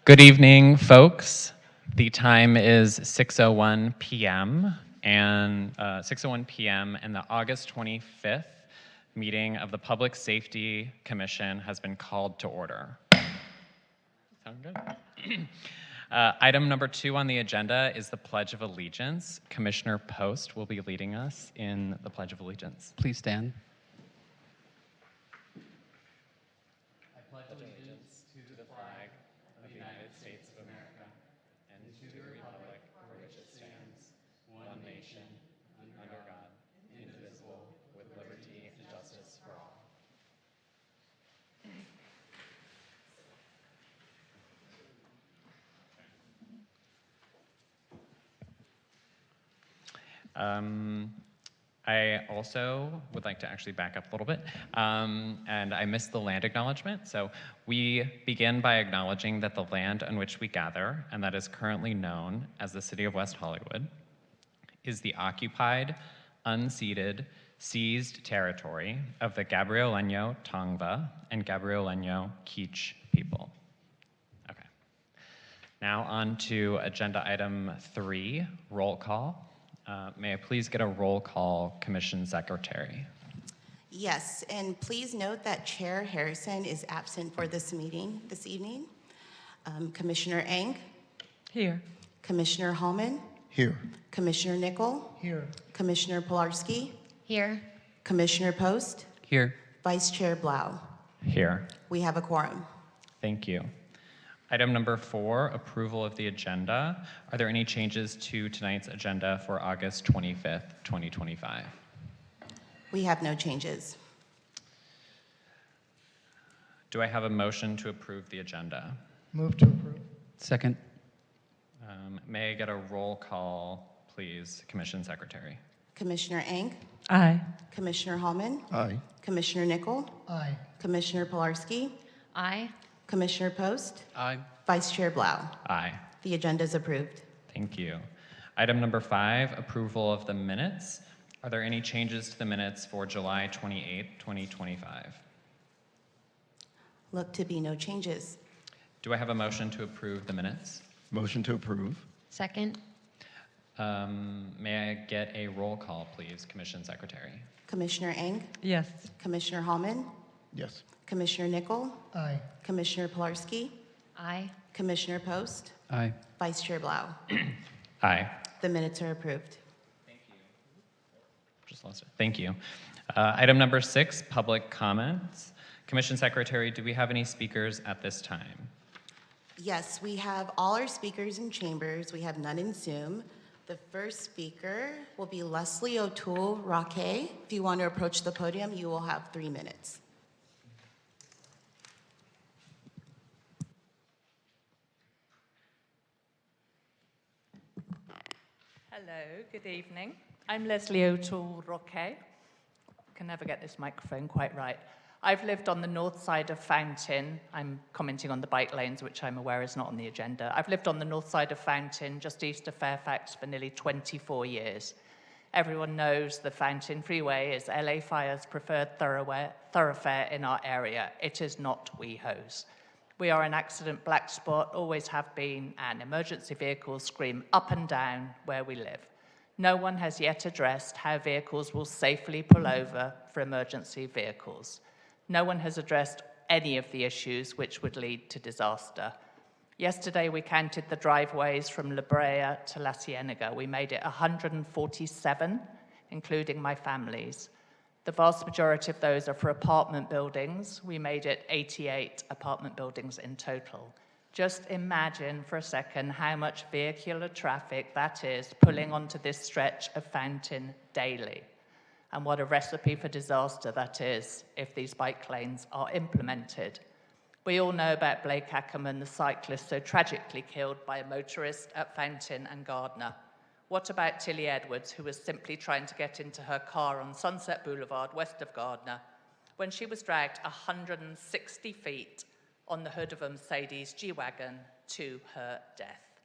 Good evening, folks. The time is 6:01 p.m. and 6:01 p.m. and the August 25th meeting of the Public Safety Commission has been called to order. Sound good? Item number 2 on the agenda is the Pledge of Allegiance. Commissioner Post will be leading us in the Pledge of Allegiance. Please stand. I pledge allegiance to the flag of the United States of America and to the republic for which it stands, one nation, under God, indivisible, with liberty and justice for all. I also would like to actually back up a little bit, and I missed the land acknowledgement. So we begin by acknowledging that the land on which we gather, and that is currently known as the City of West Hollywood, is the occupied, unceded, seized territory of the Gabrieleno Tongva and Gabrieleno Kizh people. Okay. Now on to agenda item 3, roll call. May I please get a roll call, Commission Secretary? Yes, and please note that Chair Harrison is absent for this meeting this evening. Commissioner Eng? Here. Commissioner Hallman? Here. Commissioner Nickel? Here. Commissioner Pilarski? Here. Commissioner Post? Here. Vice Chair Blau? Here. We have a quorum. Thank you. Item number 4, approval of the agenda. Are there any changes to tonight's agenda for August 25th, 2025? We have no changes. Do I have a motion to approve the agenda? Move to approve. Second. May I get a roll call, please, Commission Secretary? Commissioner Eng? Aye. Commissioner Hallman? Aye. Commissioner Nickel? Aye. Commissioner Pilarski? Aye. Commissioner Post? Aye. Vice Chair Blau? Aye. The agenda is approved. Thank you. Item number 5, approval of the minutes. Are there any changes to the minutes for July 28th, 2025? Look to be no changes. Do I have a motion to approve the minutes? Motion to approve. Second. May I get a roll call, please, Commission Secretary? Commissioner Eng? Yes. Commissioner Hallman? Yes. Commissioner Nickel? Aye. Commissioner Pilarski? Aye. Commissioner Post? Aye. Vice Chair Blau? Aye. The minutes are approved. Thank you. Just lost it. Thank you. Item number 6, public comments. Commission Secretary, do we have any speakers at this time? Yes, we have all our speakers in chambers. We have none in Zoom. The first speaker will be Leslie O'Toole Roque. If you want to approach the podium, you will have 3 minutes. Hello, good evening. I'm Leslie O'Toole Roque. Can never get this microphone quite right. I've lived on the north side of Fountain. I'm commenting on the bike lanes, which I'm aware is not on the agenda. I've lived on the north side of Fountain, just east of Fairfax, for nearly 24 years. Everyone knows the Fountain Freeway is LA Fire's preferred thoroughfare in our area. It is not WeHo's. We are an accident black spot, always have been, and emergency vehicles scream up and down where we live. No one has yet addressed how vehicles will safely pull over for emergency vehicles. No one has addressed any of the issues which would lead to disaster. Yesterday, we counted the driveways from La Brea to La Cienega. We made it 147, including my family's. The vast majority of those are for apartment buildings. We made it 88 apartment buildings in total. Just imagine for a second how much vehicular traffic that is pulling onto this stretch of Fountain daily, and what a recipe for disaster that is if these bike lanes are implemented. We all know about Blake Ackerman, the cyclist so tragically killed by a motorist at Fountain and Gardner. What about Tilly Edwards, who was simply trying to get into her car on Sunset Boulevard, west of Gardner, when she was dragged 160 feet on the hood of a Mercedes G-Wagon to her death?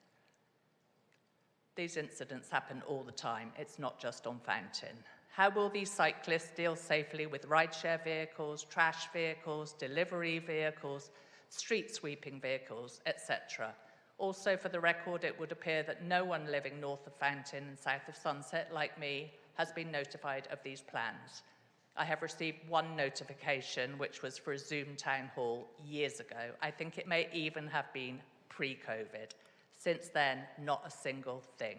These incidents happen all the time. It's not just on Fountain. How will these cyclists deal safely with rideshare vehicles, trash vehicles, delivery vehicles, street sweeping vehicles, etc. Also, for the record, it would appear that no one living north of Fountain and south of Sunset, like me, has been notified of these plans. I have received one notification, which was for a Zoom town hall years ago. I think it may even have been pre-COVID. Since then, not a single thing.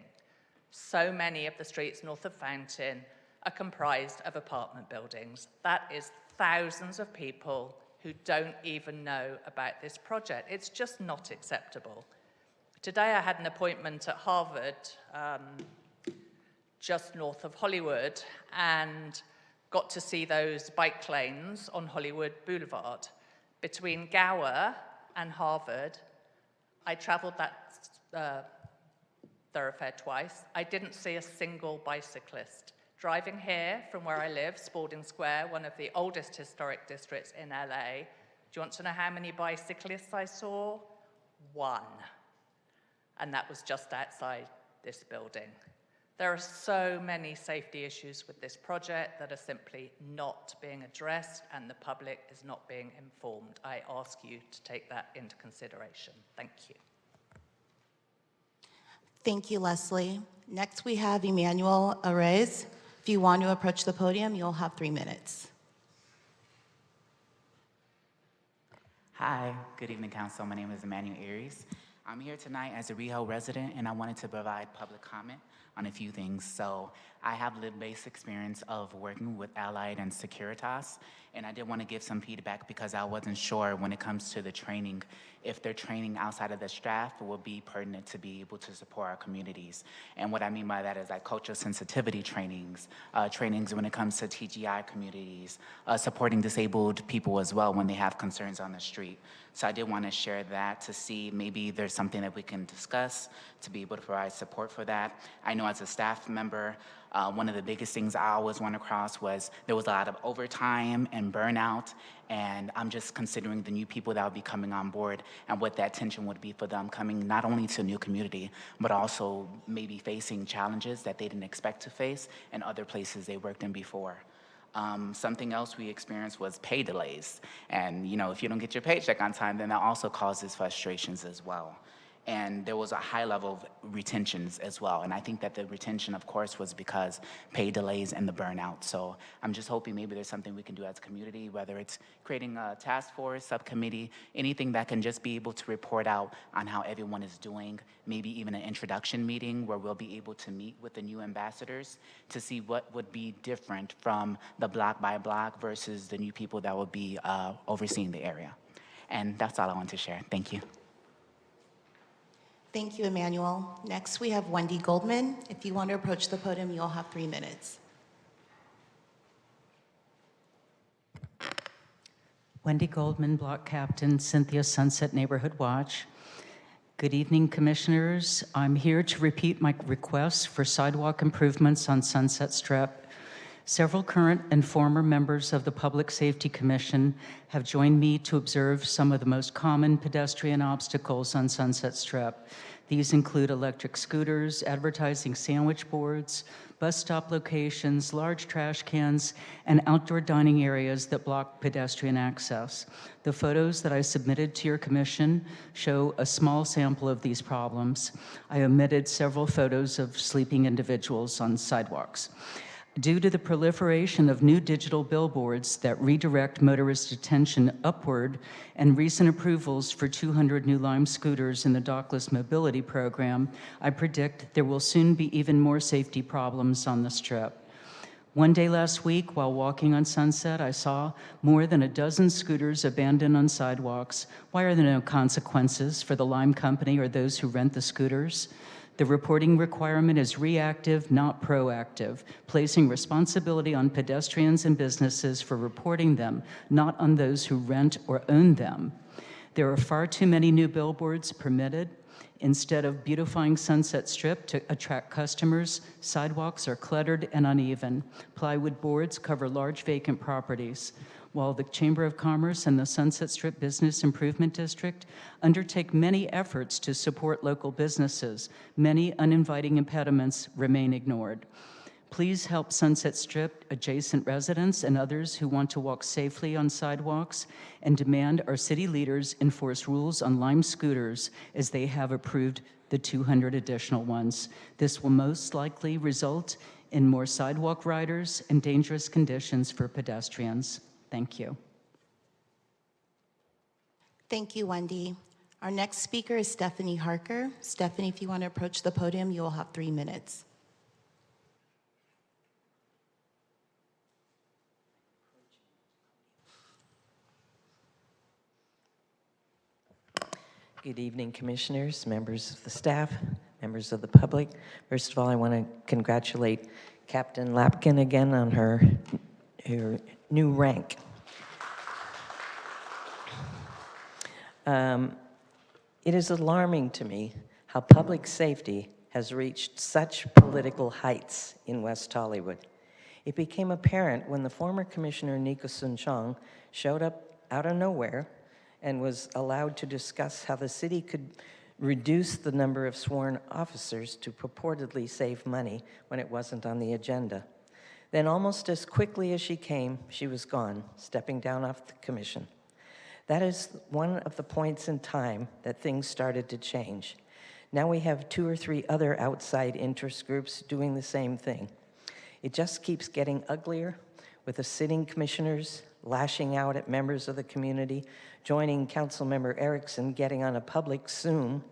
So many of the streets north of Fountain are comprised of apartment buildings. That is thousands of people who don't even know about this project. It's just not acceptable. Today I had an appointment at Harvard, just north of Hollywood, and got to see those bike lanes on Hollywood Boulevard. Between Gower and Harvard, I traveled that thoroughfare twice. I didn't see a single bicyclist. Driving here from where I live, Spalding Square, one of the oldest historic districts in LA, do you want to know how many bicyclists I saw? One. And that was just outside this building. There are so many safety issues with this project that are simply not being addressed, and the public is not being informed. I ask you to take that into consideration. Thank you. Thank you, Leslie. Next, we have Emmanuel Arez. If you want to approach the podium, you'll have 3 minutes. Hi, good evening, Council. My name is Emmanuel Aries. I'm here tonight as a WeHo resident, and I wanted to provide public comment on a few things. So I have lived-based experience of working with Allied and Securitas, and I did want to give some feedback because I wasn't sure when it comes to the training, if their training outside of the staff will be pertinent to be able to support our communities. And what I mean by that is like cultural sensitivity trainings, trainings when it comes to TGI communities, supporting disabled people as well when they have concerns on the street. So I did want to share that to see maybe there's something that we can discuss to be able to provide support for that. I know as a staff member, one of the biggest things I always went across was there was a lot of overtime and burnout, and I'm just considering the new people that would be coming on board and what that tension would be for them coming not only to a new community, but also maybe facing challenges that they didn't expect to face in other places they worked in before. Something else we experienced was pay delays. And you know, if you don't get your paycheck on time, then that also causes frustrations as well. And there was a high level of retentions as well. And I think that the retention, of course, was because pay delays and the burnout. So I'm just hoping maybe there's something we can do as a community, whether it's creating a task force, subcommittee, anything that can just be able to report out on how everyone is doing, maybe even an introduction meeting where we'll be able to meet with the new ambassadors to see what would be different from the block by block versus the new people that would be overseeing the area. And that's all I want to share. Thank you. Thank you, Emmanuel. Next, we have Wendy Goldman. If you want to approach the podium, you'll have 3 minutes. Wendy Goldman, Block Captain, Cynthia Sunset Neighborhood Watch. Good evening, Commissioners. I'm here to repeat my request for sidewalk improvements on Sunset Strip. Several current and former members of the Public Safety Commission have joined me to observe some of the most common pedestrian obstacles on Sunset Strip. These include electric scooters, advertising sandwich boards, bus stop locations, large trash cans, and outdoor dining areas that block pedestrian access. The photos that I submitted to your commission show a small sample of these problems. I omitted several photos of sleeping individuals on sidewalks. Due to the proliferation of new digital billboards that redirect motorist attention upward and recent approvals for 200 new Lime scooters in the Dockless Mobility Program, I predict there will soon be even more safety problems on the Strip. One day last week, while walking on Sunset, I saw more than a dozen scooters abandoned on sidewalks. Why are there no consequences for the Lime Company or those who rent the scooters? The reporting requirement is reactive, not proactive, placing responsibility on pedestrians and businesses for reporting them, not on those who rent or own them. There are far too many new billboards permitted. Instead of beautifying Sunset Strip to attract customers, sidewalks are cluttered and uneven. Plywood boards cover large vacant properties. While the Chamber of Commerce and the Sunset Strip Business Improvement District undertake many efforts to support local businesses, many uninviting impediments remain ignored. Please help Sunset Strip adjacent residents and others who want to walk safely on sidewalks, and demand our city leaders enforce rules on Lime scooters as they have approved the 200 additional ones. This will most likely result in more sidewalk riders and dangerous conditions for pedestrians. Thank you. Thank you, Wendy. Our next speaker is Stephanie Harker. Stephanie, if you want to approach the podium, you will have 3 minutes. Good evening, commissioners, members of the staff, members of the public. First of all, I want to congratulate Captain Lapkin again on her new rank. It is alarming to me how public safety has reached such political heights in West Hollywood. It became apparent when the former Commissioner Nico Sun Chong showed up out of nowhere and was allowed to discuss how the city could reduce the number of sworn officers to purportedly save money when it wasn't on the agenda. Then almost as quickly as she came, she was gone, stepping down off the commission. That is one of the points in time that things started to change. Now we have 2 or 3 other outside interest groups doing the same thing. It just keeps getting uglier, with the sitting commissioners lashing out at members of the community, joining Councilmember Erickson getting on a public Zoom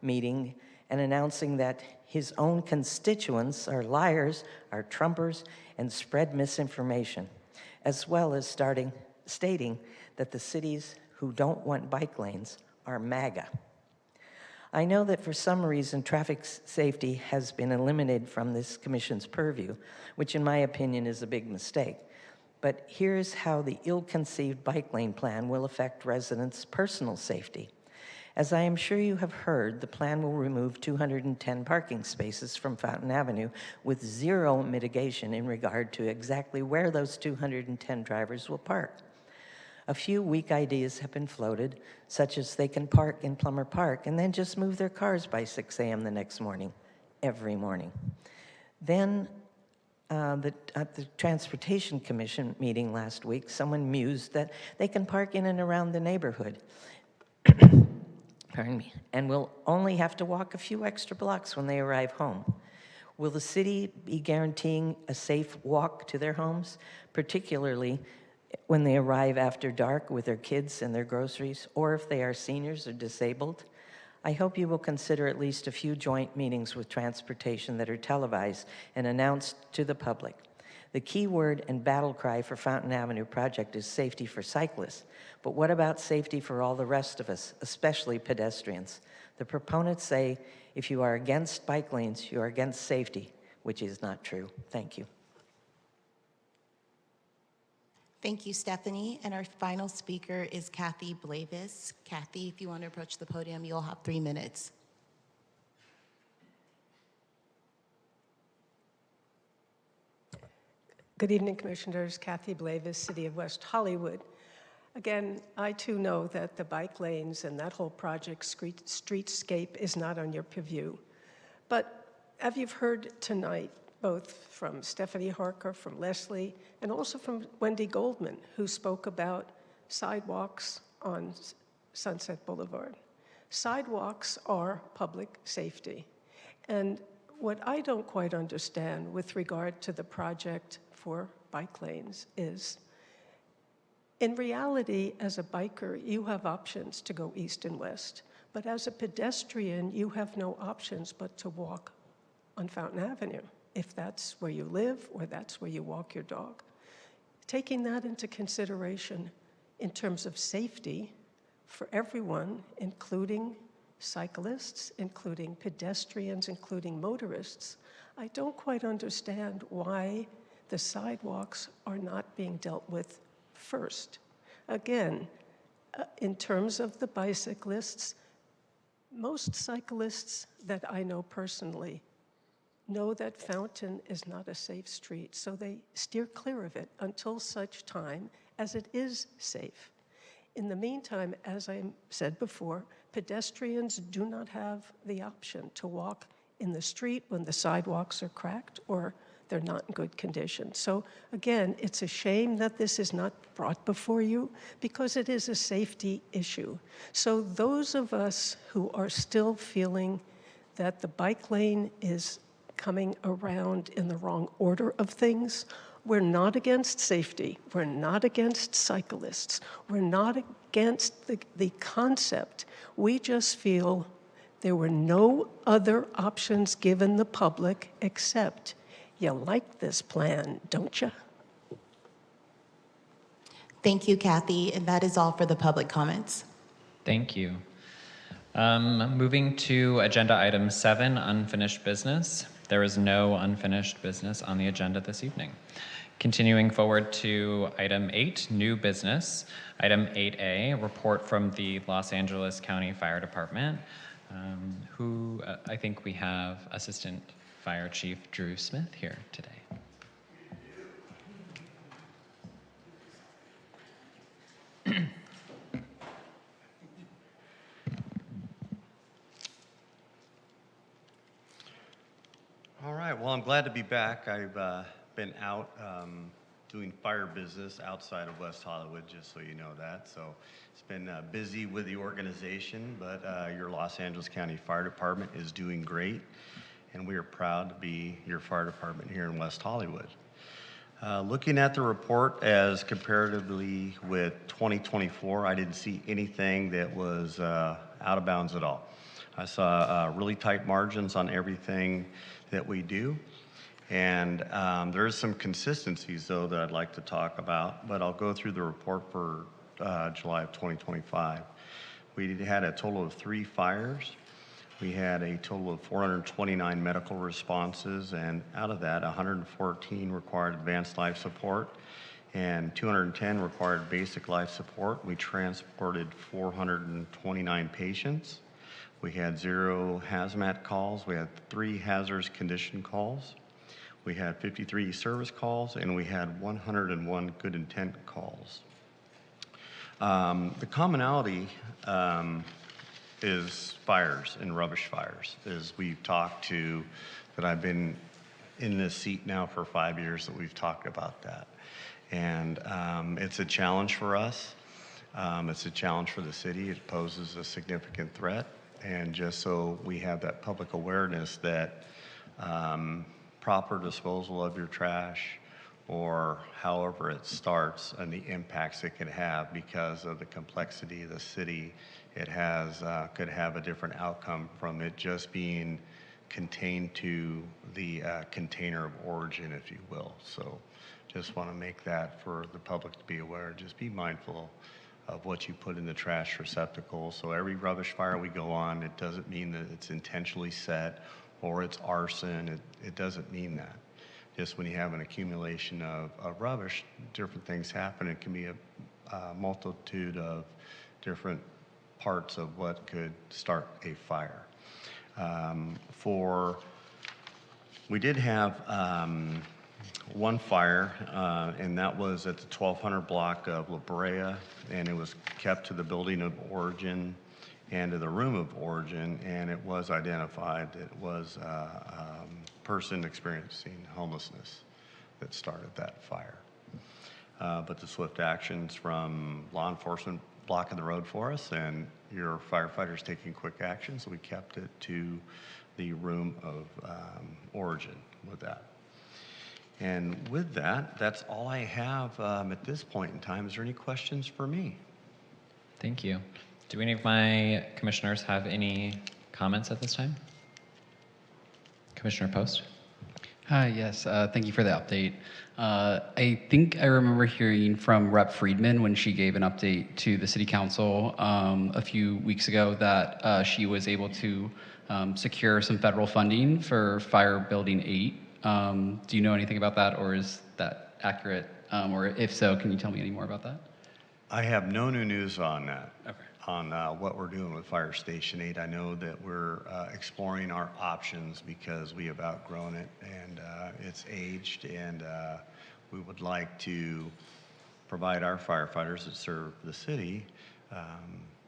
meeting and announcing that his own constituents are liars, are Trumpers, and spread misinformation, as well as stating that the cities who don't want bike lanes are MAGA. I know that for some reason traffic safety has been eliminated from this commission's purview, which in my opinion is a big mistake. But here's how the ill-conceived bike lane plan will affect residents' personal safety. As I am sure you have heard, the plan will remove 210 parking spaces from Fountain Avenue with zero mitigation in regard to exactly where those 210 drivers will park. A few weak ideas have been floated, such as they can park in Plummer Park and then just move their cars by 6 a.m. the next morning, every morning. Then, at the Transportation Commission meeting last week, someone mused that they can park in and around the neighborhood, pardon me, and will only have to walk a few extra blocks when they arrive home. Will the city be guaranteeing a safe walk to their homes, particularly when they arrive after dark with their kids and their groceries, or if they are seniors or disabled? I hope you will consider at least a few joint meetings with transportation that are televised and announced to the public. The key word and battle cry for Fountain Avenue project is safety for cyclists. But what about safety for all the rest of us, especially pedestrians? The proponents say if you are against bike lanes, you are against safety, which is not true. Thank you. Thank you, Stephanie. And our final speaker is Kathy Blavis. Kathy, if you want to approach the podium, you'll have 3 minutes. Good evening, Commissioners. Kathy Blavis, City of West Hollywood. Again, I too know that the bike lanes and that whole project streetscape is not on your purview. But as you've heard tonight, both from Stephanie Harker, from Leslie, and also from Wendy Goldman, who spoke about sidewalks on Sunset Boulevard. Sidewalks are public safety. And what I don't quite understand with regard to the project for bike lanes is, in reality, as a biker, you have options to go east and west. But as a pedestrian, you have no options but to walk on Fountain Avenue, if that's where you live or that's where you walk your dog. Taking that into consideration in terms of safety for everyone, including cyclists, including pedestrians, including motorists, I don't quite understand why the sidewalks are not being dealt with first. Again, in terms of the bicyclists, most cyclists that I know personally know that Fountain is not a safe street, so they steer clear of it until such time as it is safe. In the meantime, as I said before, pedestrians do not have the option to walk in the street when the sidewalks are cracked or They're not in good condition. So again, it's a shame that this is not brought before you because it is a safety issue. So those of us who are still feeling that the bike lane is coming around in the wrong order of things, we're not against safety. We're not against cyclists. We're not against the concept. We just feel there were no other options given the public except, you like this plan, don't you? Thank you, Kathy, and that is all for the public comments. Thank you. Moving to agenda item 7, unfinished business. There is no unfinished business on the agenda this evening. Continuing forward to item 8, new business. Item 8A, report from the Los Angeles County Fire Department, I think we have Assistant Fire Chief Drew Smith here today. All right, well, I'm glad to be back. I've been out doing fire business outside of West Hollywood, just so you know that. So it's been busy with the organization, but your Los Angeles County Fire Department is doing great, and we are proud to be your fire department here in West Hollywood. Looking at the report as comparatively with 2024, I didn't see anything that was out of bounds at all. I saw really tight margins on everything that we do. And there's some consistencies, though, that I'd like to talk about, but I'll go through the report for July of 2025. We had a total of 3 fires. We had a total of 429 medical responses, and out of that, 114 required advanced life support, and 210 required basic life support. We transported 429 patients. We had 0 hazmat calls. We had 3 hazardous condition calls. We had 53 service calls, and we had 101 good intent calls. The commonality is fires and rubbish fires, as we've talked to, that I've been in this seat now for 5 years, that we've talked about that. And it's a challenge for us. It's a challenge for the city. It poses a significant threat. And just so we have that public awareness that proper disposal of your trash, or however it starts, and the impacts it can have because of the complexity of the city, it has could have a different outcome from it just being contained to the container of origin, if you will. So just want to make that for the public to be aware. Just be mindful of what you put in the trash receptacle. So every rubbish fire we go on, it doesn't mean that it's intentionally set or it's arson. It doesn't mean that. Just when you have an accumulation of rubbish, different things happen. It can be a multitude of different parts of what could start a fire. We did have one fire, and that was at the 1200 block of La Brea, and it was kept to the building of origin and to the room of origin, and it was identified that it was a person experiencing homelessness that started that fire. But the swift actions from law enforcement blocking the road for us, and your firefighters taking quick action, so we kept it to the room of origin with that. And with that, that's all I have at this point in time. Is there any questions for me? Thank you. Do any of my commissioners have any comments at this time? Commissioner Post? Hi, yes, thank you for the update. I think I remember hearing from Rep. Friedman when she gave an update to the City Council a few weeks ago that she was able to secure some federal funding for Fire Building 8. Do you know anything about that, or is that accurate? Or if so, can you tell me any more about that? I have no new news on that. Okay. On what we're doing with Fire Station 8. I know that we're exploring our options because we have outgrown it, and it's aged, and we would like to provide our firefighters that serve the city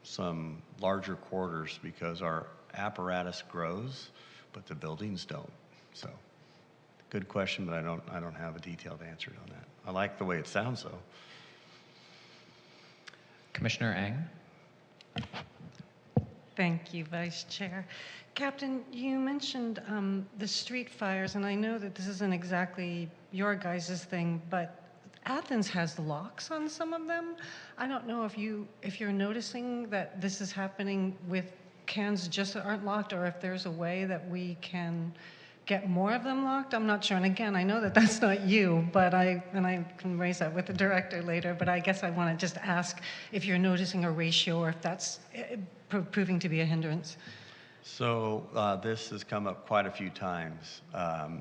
some larger quarters, because our apparatus grows, but the buildings don't. So Good question, but I don't have a detailed answer on that. I like the way it sounds, though. Commissioner Ang? Thank you, Vice Chair. Captain, you mentioned the street fires, and I know that this isn't exactly your guys' thing, but Athens has locks on some of them. I don't know if you're noticing that this is happening with cans just that aren't locked, or if there's a way that we can get more of them locked. I'm not sure. And again, I know that that's not you, but I can raise that with the director later, but I guess I want to just ask if you're noticing a ratio or if that's proving to be a hindrance. So this has come up quite a few times,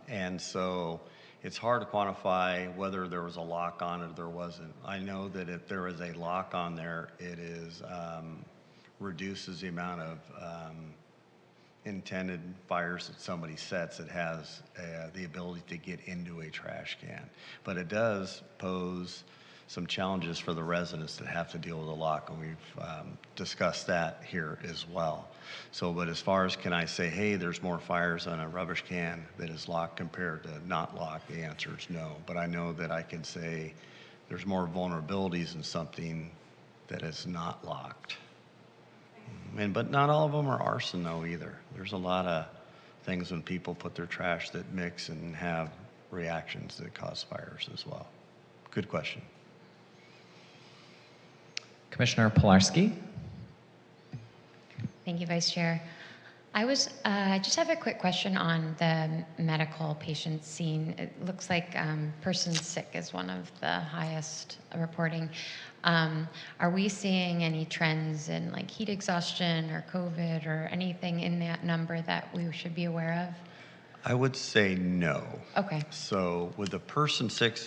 and so it's hard to quantify whether there was a lock on it or there wasn't. I know that if there is a lock on there, it is reduces the amount of intended fires that somebody sets. It has the ability to get into a trash can, but it does pose some challenges for the residents that have to deal with a lock, and we've discussed that here as well. So, but as far as can I say, hey, there's more fires on a rubbish can that is locked compared to not locked, the answer is no. But I know that I can say there's more vulnerabilities in something that is not locked. But not all of them are arson though either. There's a lot of things when people put their trash that mix and have reactions that cause fires as well. Good question. Commissioner Pilarski? Thank you, Vice Chair. I just have a quick question on the medical patients seen. It looks like persons sick is one of the highest reporting. Are we seeing any trends in like heat exhaustion or COVID or anything in that number that we should be aware of? I would say no. Okay. So with the person sick,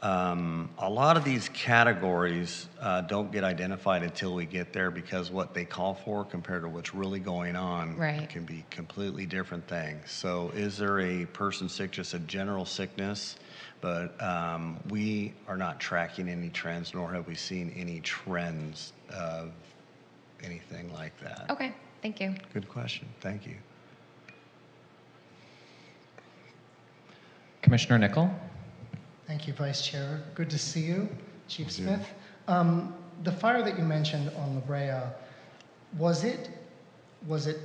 a lot of these categories don't get identified until we get there, because what they call for compared to what's really going on can be completely different things. So is there a person sick, just a general sickness? But we are not tracking any trends, nor have we seen any trends of anything like that. Okay, thank you. Good question, thank you. Commissioner Nickel? Thank you, Vice Chair. Good to see you, Chief Smith. The fire that you mentioned on La Brea, was it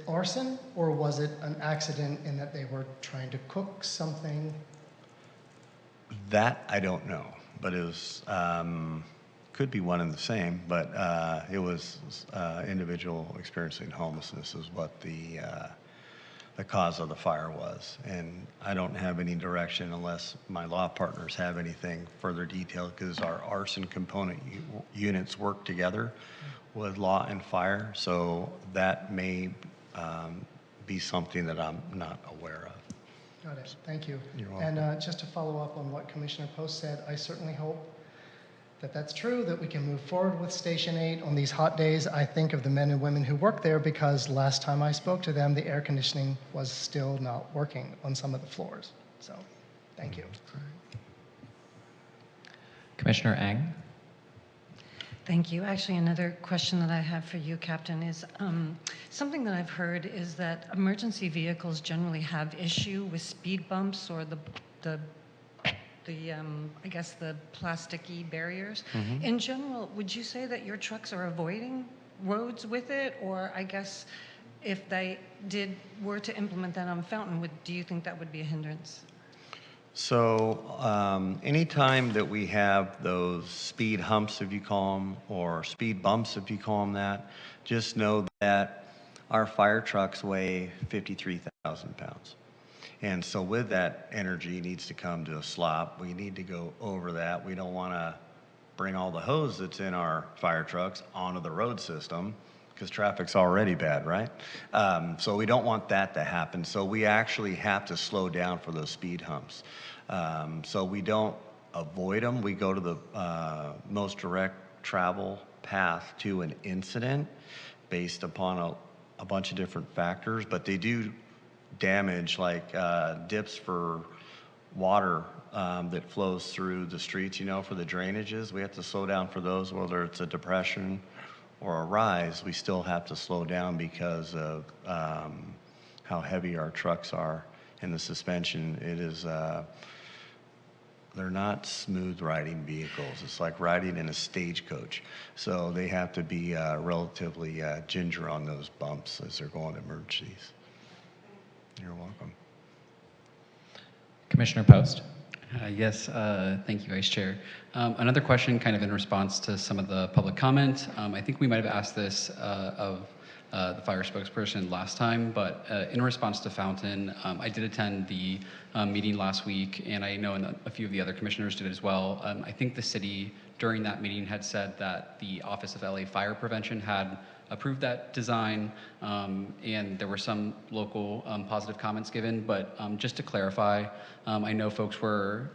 arson, or was it an accident in that they were trying to cook something? That I don't know, but it was, could be one and the same, but it was individual experiencing homelessness is what the cause of the fire was. And I don't have any direction unless my law partners have anything further detailed, because our arson component units work together with law and fire, so that may be something that I'm not aware of. Got it, thank you. You're welcome. And just to follow up on what Commissioner Post said, I certainly hope that that's true, that we can move forward with Station 8 on these hot days. I think of the men and women who work there, because last time I spoke to them, the air conditioning was still not working on some of the floors. So, thank you. Commissioner Ang? Thank you. Actually, another question that I have for you, Captain, is something that I've heard is that emergency vehicles generally have issue with speed bumps or I guess the plasticky barriers. Mm-hmm. In general, would you say that your trucks are avoiding roads with it? Or I guess if they were to implement that on Fountain, do you think that would be a hindrance? So anytime that we have those speed humps, if you call them, or speed bumps, if you call them that, just know that our fire trucks weigh 53,000 pounds. And so with that, energy needs to come to a slop. We need to go over that. We don't want to bring all the hose that's in our fire trucks onto the road system, because traffic's already bad, right? So we don't want that to happen. So we actually have to slow down for those speed humps. So we don't avoid them. We go to the most direct travel path to an incident based upon a bunch of different factors, but they do damage, like dips for water that flows through the streets, for the drainages. We have to slow down for those, whether it's a depression or a rise. We still have to slow down because of how heavy our trucks are and the suspension, it is, they're not smooth riding vehicles. It's like riding in a stagecoach. So they have to be relatively ginger on those bumps as they're going to emergencies. You're welcome. Commissioner Post. Yes, thank you, Vice Chair. Another question kind of in response to some of the public comment. I think we might have asked this of the fire spokesperson last time, but in response to Fountain, I did attend the meeting last week, and I know a few of the other commissioners did as well. I think the city during that meeting had said that the Office of LA Fire Prevention had approved that design, and there were some local positive comments given, but just to clarify, I know folks were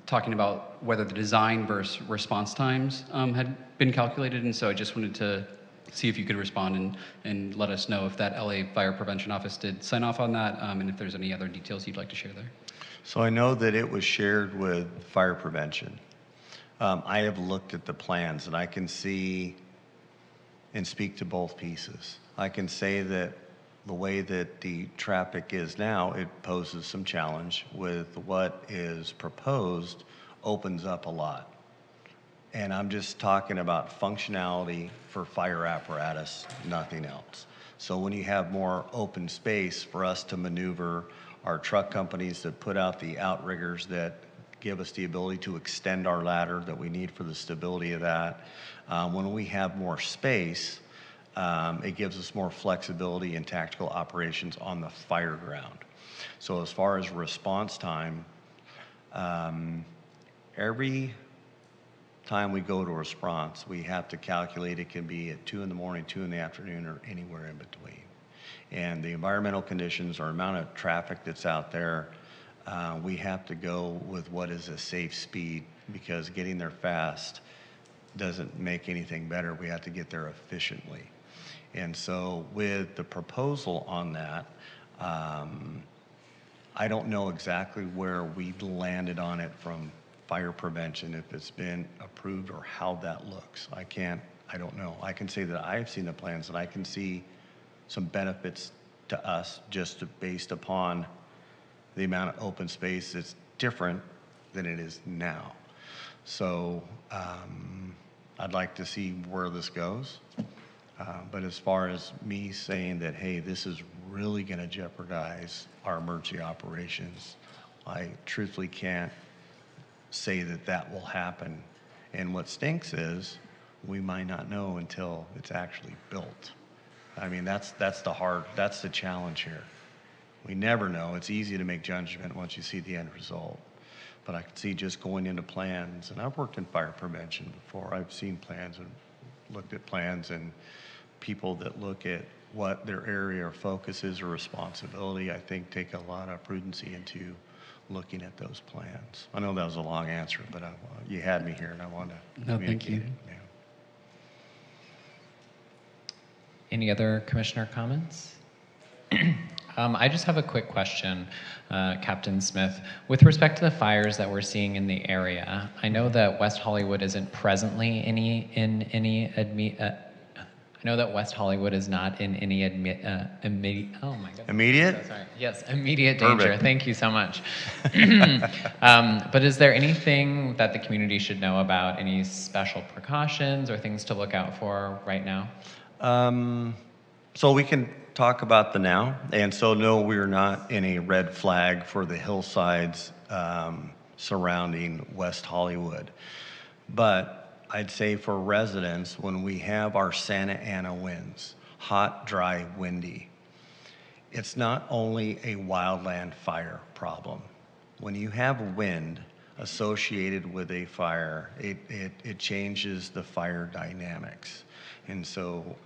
talking about whether the design versus response times had been calculated, and so I just wanted to see if you could respond and let us know if that LA Fire Prevention Office did sign off on that, and if there's any other details you'd like to share there. So I know that it was shared with fire prevention. I have looked at the plans, and I can see and speak to both pieces. I can say that the way that the traffic is now, it poses some challenge. With what is proposed, opens up a lot. And I'm just talking about functionality for fire apparatus, nothing else. So when you have more open space for us to maneuver, our truck companies that put out the outriggers that give us the ability to extend our ladder that we need for the stability of that. When we have more space, it gives us more flexibility in tactical operations on the fire ground. So as far as response time, every time we go to a response, we have to calculate it can be at 2 in the morning, 2 in the afternoon, or anywhere in between. And the environmental conditions or amount of traffic that's out there, we have to go with what is a safe speed, because getting there fast doesn't make anything better. We have to get there efficiently. And so with the proposal on that, I don't know exactly where we landed on it from fire prevention, if it's been approved or how that looks. I don't know. I can say that I've seen the plans and I can see some benefits to us just based upon the amount of open space that's different than it is now. So I'd like to see where this goes. But as far as me saying that, hey, this is really going to jeopardize our emergency operations, I truthfully can't say that that will happen. And what stinks is we might not know until it's actually built. I mean, that's the challenge here. We never know. It's easy to make judgment once you see the end result. But I can see just going into plans, and I've worked in fire prevention before. I've seen plans and looked at plans, and people that look at what their area of focus is or responsibility, I think take a lot of prudency into looking at those plans. I know that was a long answer, but you had me here and I wanted to communicate it. Yeah. Any other commissioner comments? I just have a quick question, Captain Smith. With respect to the fires that we're seeing in the area, I know that West Hollywood isn't presently I know that West Hollywood is not in any immediate. Oh my God. Immediate? So sorry. Yes, immediate danger. Perfect. Thank you so much. But is there anything that the community should know about? Any special precautions or things to look out for right now? So we can talk about the now. And so no, we're not in a red flag for the hillsides surrounding West Hollywood. But I'd say for residents, when we have our Santa Ana winds, hot, dry, windy, it's not only a wildland fire problem. When you have wind associated with a fire, it changes the fire dynamics. And so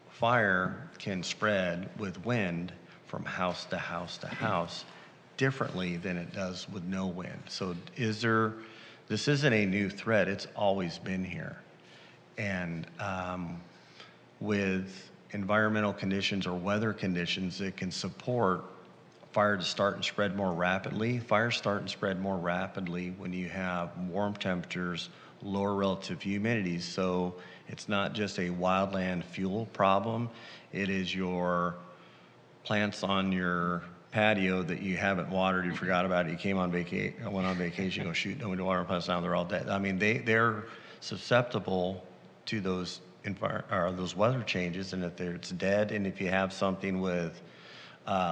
fire can spread with wind from house to house to house differently than it does with no wind. So this isn't a new threat, it's always been here. And with environmental conditions or weather conditions that can support fire to start and spread more rapidly, fires start and spread more rapidly when you have warm temperatures, lower relative humidities. So it's not just a wildland fuel problem, it is your plants on your patio that you haven't watered, you forgot about it, you came on vacation, went on vacation, you go shoot, nobody water plants down, they're all dead. I mean, they're susceptible to those those weather changes, and if it's dead, and if you have something with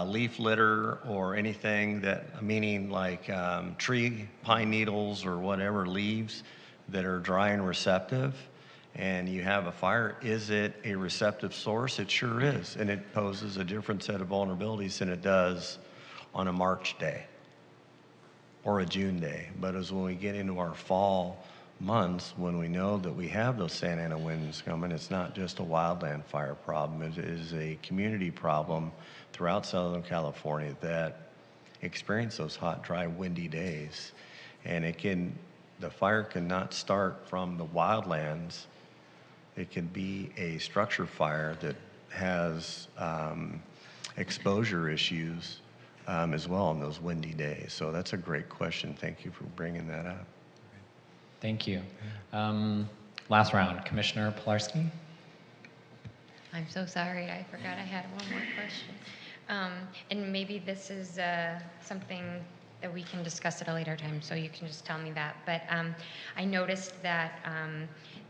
leaf litter or anything that, meaning like tree pine needles or whatever leaves that are dry and receptive, and you have a fire, is it a receptive source? It sure is, and it poses a different set of vulnerabilities than it does on a March day or a June day. But as when we get into our fall months, when we know that we have those Santa Ana winds coming, it's not just a wildland fire problem, it is a community problem throughout Southern California that experience those hot, dry, windy days. And the fire cannot start from the wildlands. It can be a structure fire that has exposure issues as well on those windy days. So that's a great question. Thank you for bringing that up. Thank you. Last round, Commissioner Pilarski. I'm so sorry, I forgot I had one more question. And maybe this is something that we can discuss at a later time, so you can just tell me that. But I noticed that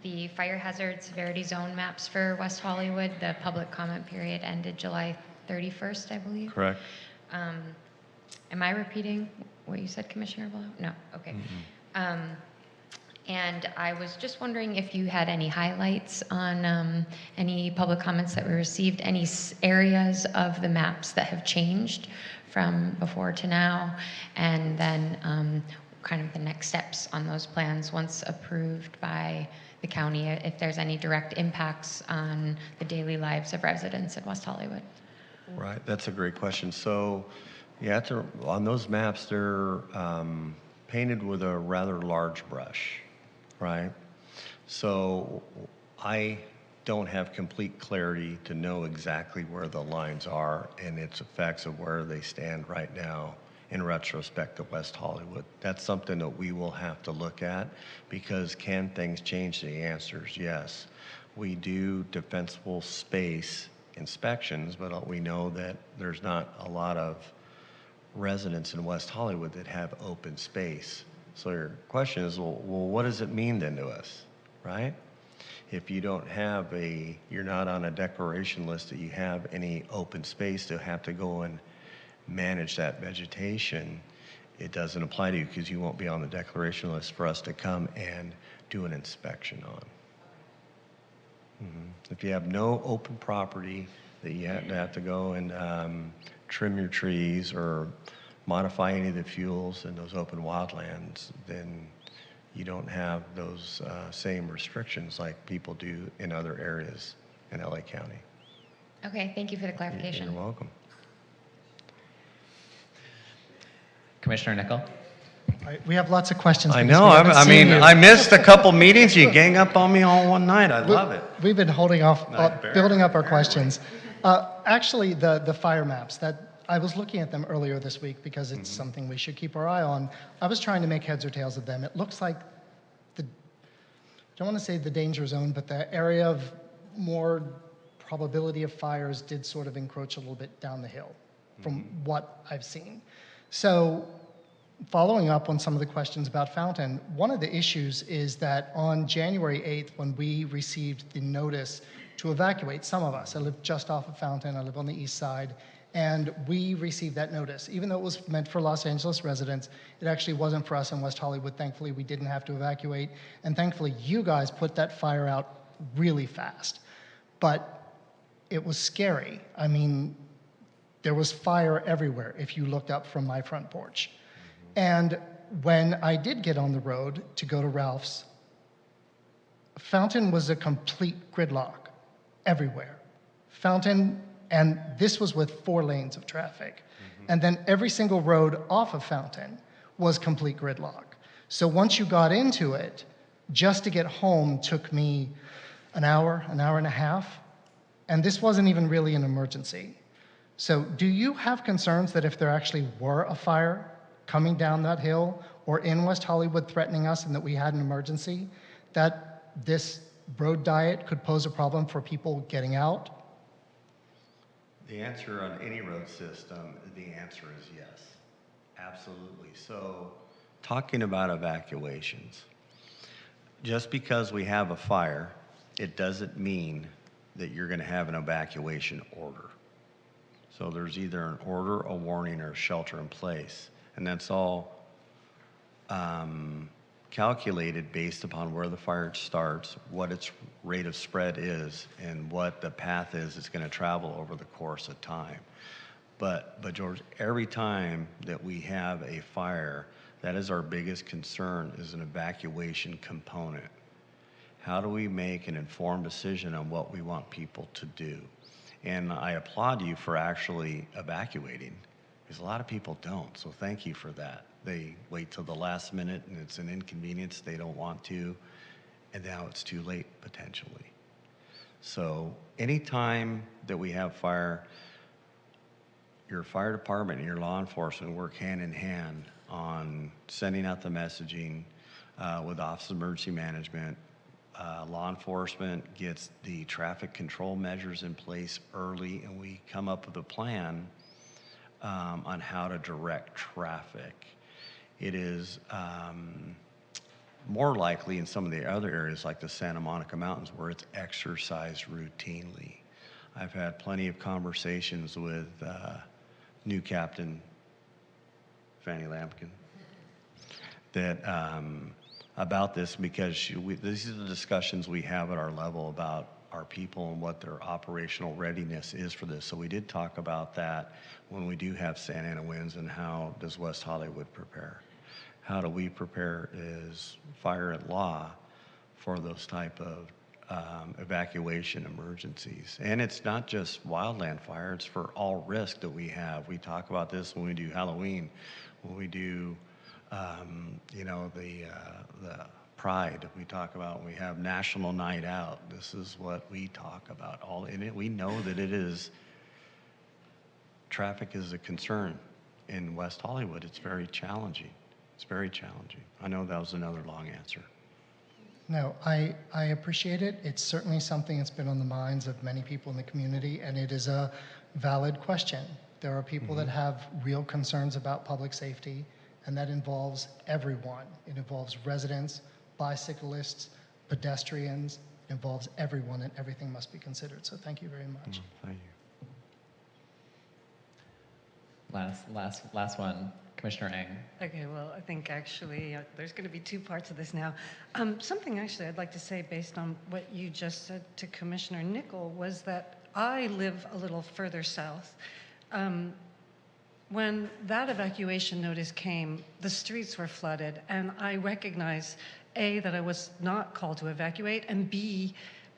the fire hazard severity zone maps for West Hollywood, the public comment period ended July 31st, I believe. Correct. Am I repeating what you said, Commissioner Below? No, okay. And I was just wondering if you had any highlights on any public comments that we received, any areas of the maps that have changed from before to now, and then kind of the next steps on those plans once approved by the county, if there's any direct impacts on the daily lives of residents in West Hollywood. Right, that's a great question. So, yeah, on those maps, they're painted with a rather large brush, right? So I don't have complete clarity to know exactly where the lines are and its effects of where they stand right now in retrospect to West Hollywood. That's something that we will have to look at, because can things change? The answer is yes. We do defensible space inspections, but we know that there's not a lot of residents in West Hollywood that have open space. So your question is, well, what does it mean then to us, right? If you don't have you're not on a declaration list that you have any open space to have to go and manage that vegetation, it doesn't apply to you, because you won't be on the declaration list for us to come and do an inspection on. If you have no open property that you have to go and trim your trees or modify any of the fuels in those open wildlands, then you don't have those same restrictions like people do in other areas in LA County. Okay, thank you for the clarification. You're welcome. Commissioner Nickel. We have lots of questions. I because know. we haven't I seen mean, you. I missed a couple meetings. You gang up on me all one night. I love it. We've been holding off, Nightmare. building up our questions. Actually, the fire maps, I was looking at them earlier this week because it's something we should keep our eye on. I was trying to make heads or tails of them. It looks like I don't want to say the danger zone, but the area of more probability of fires did sort of encroach a little bit down the hill from what I've seen. So following up on some of the questions about Fountain, one of the issues is that on January 8th, when we received the notice to evacuate, some of us, I live just off of Fountain, I live on the east side, and we received that notice. Even though it was meant for Los Angeles residents, it actually wasn't for us in West Hollywood. Thankfully, we didn't have to evacuate, and thankfully, you guys put that fire out really fast. But it was scary. I mean, there was fire everywhere if you looked up from my front porch. And when I did get on the road to go to Ralph's, Fountain was a complete gridlock everywhere. Fountain, and this was with 4 lanes of traffic. And then every single road off of Fountain was complete gridlock. So once you got into it, just to get home took me an hour and a half. And this wasn't even really an emergency. So do you have concerns that if there actually were a fire coming down that hill or in West Hollywood threatening us and that we had an emergency, that this road diet could pose a problem for people getting out? The answer on any road system, the answer is yes. Absolutely. So, talking about evacuations, just because we have a fire, it doesn't mean that you're going to have an evacuation order. So there's either an order, a warning, or a shelter in place. And that's all calculated based upon where the fire starts, what its rate of spread is, and what the path is it's going to travel over the course of time. But George, every time that we have a fire, that is our biggest concern, is an evacuation component. How do we make an informed decision on what we want people to do? And I applaud you for actually evacuating, because a lot of people don't, so thank you for that. They wait till the last minute and it's an inconvenience, they don't want to, and now it's too late potentially. So anytime that we have fire, your fire department and your law enforcement work hand in hand on sending out the messaging with Office of Emergency Management. Law enforcement gets the traffic control measures in place early, and we come up with a plan on how to direct traffic. It is more likely in some of the other areas like the Santa Monica Mountains where it's exercised routinely. I've had plenty of conversations with new Captain Fanny Lampkin that about this, because these are the discussions we have at our level about our people and what their operational readiness is for this. So we did talk about that when we do have Santa Ana winds, and how does West Hollywood prepare? How do we prepare as fire and law for those type of evacuation emergencies? And it's not just wildland fire, it's for all risk that we have. We talk about this when we do Halloween, when we do the Pride. We talk about when we have National Night Out. This is what we talk about. All in it, we know that it is, traffic is a concern in West Hollywood. It's very challenging. It's very challenging. I know that was another long answer. No, I appreciate it. It's certainly something that's been on the minds of many people in the community, and it is a valid question. There are people that have real concerns about public safety, and that involves everyone. It involves residents, bicyclists, pedestrians. It involves everyone, and everything must be considered. So thank you very much. Thank you. Last one, Commissioner Eng. Okay, well, I think actually there's going to be two parts of this now. Something actually I'd like to say based on what you just said to Commissioner Nickel was that I live a little further south. When that evacuation notice came, the streets were flooded, and I recognize, A, that I was not called to evacuate, and B,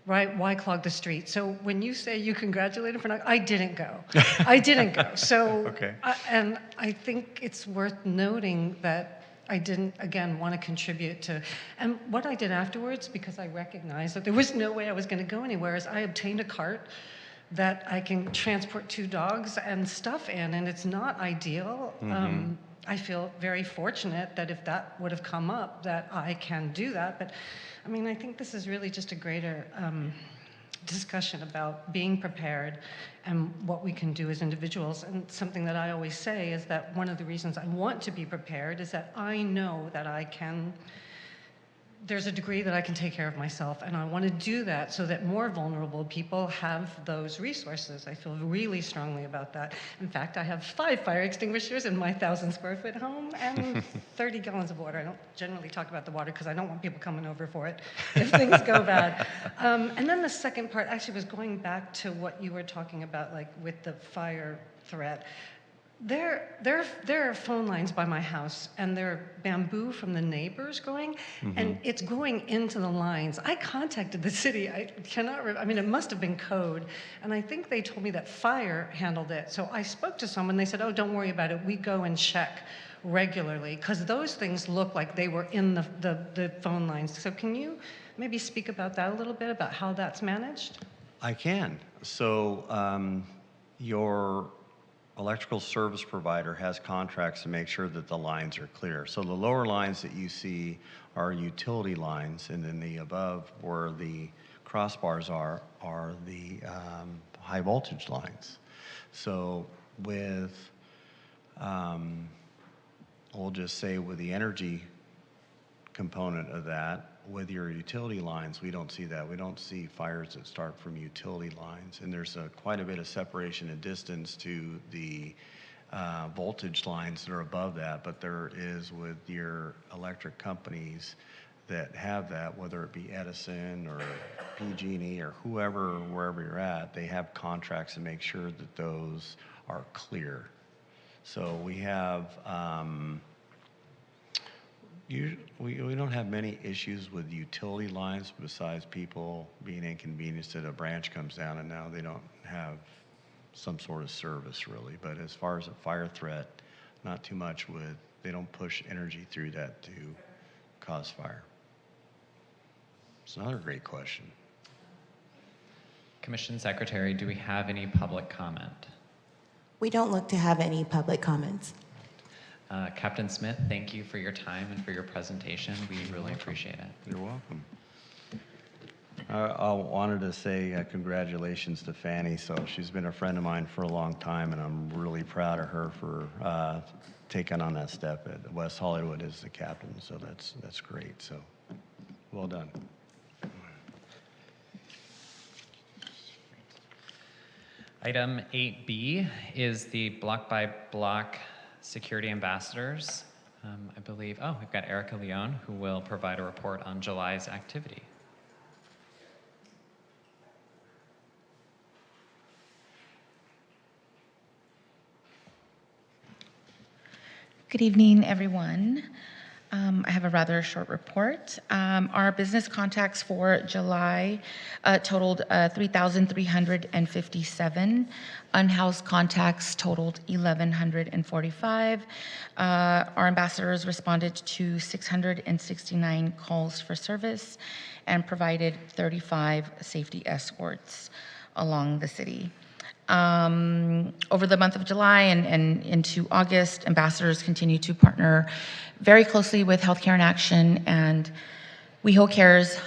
right, why clog the street? So when you say you congratulated for not, I didn't go. I didn't go. So, Okay. and I think it's worth noting that I didn't, again, want to contribute to, and what I did afterwards, because I recognized that there was no way I was going to go anywhere, is I obtained a cart that I can transport 2 dogs and stuff in, and it's not ideal. I feel very fortunate that if that would have come up, that I can do that. But I mean, I think this is really just a greater discussion about being prepared and what we can do as individuals. And something that I always say is that one of the reasons I want to be prepared is that I know that I can, there's a degree that I can take care of myself, and I want to do that so that more vulnerable people have those resources. I feel really strongly about that. In fact, I have 5 fire extinguishers in my 1,000-square-foot home and 30 gallons of water. I don't generally talk about the water because I don't want people coming over for it if things go bad. And then the second part actually was going back to what you were talking about, like with the fire threat. There are phone lines by my house, and there are bamboo from the neighbors going, and it's going into the lines. I contacted the city. I cannot remember. I mean, it must have been code, and I think they told me that fire handled it. So I spoke to someone. They said, "Oh, don't worry about it. We go and check regularly," because those things look like they were in the phone lines. So can you maybe speak about that a little bit, about how that's managed? I can. So your electrical service provider has contracts to make sure that the lines are clear. So the lower lines that you see are utility lines, and then the above where the crossbars are the high voltage lines. So with, we'll just say with the energy component of that, with your utility lines, we don't see that. We don't see fires that start from utility lines. And there's quite a bit of separation and distance to the voltage lines that are above that, but there is with your electric companies that have that, whether it be Edison or PG&E or whoever, wherever you're at, they have contracts to make sure that those are clear. So we have, we don't have many issues with utility lines besides people being inconvenienced that a branch comes down and now they don't have some sort of service really. But as far as a fire threat, not too much with, they don't push energy through that to cause fire. It's another great question. Commission Secretary, do we have any public comment? We don't look to have any public comments. Captain Smith, thank you for your time and for your presentation. We really appreciate it. You're welcome. I wanted to say congratulations to Fanny. So she's been a friend of mine for a long time, and I'm really proud of her for taking on that step at West Hollywood as the captain. So that's great. So well done. Item 8B is the block-by-block security ambassadors. I believe, we've got Erica Leone, who will provide a report on July's activity. Good evening, everyone. I have a rather short report. Our business contacts for July totaled 3,357. Unhoused contacts totaled 1,145. Our ambassadors responded to 669 calls for service and provided 35 safety escorts along the city. Over the month of July and into August, ambassadors continue to partner very closely with Healthcare in Action and WeHo Cares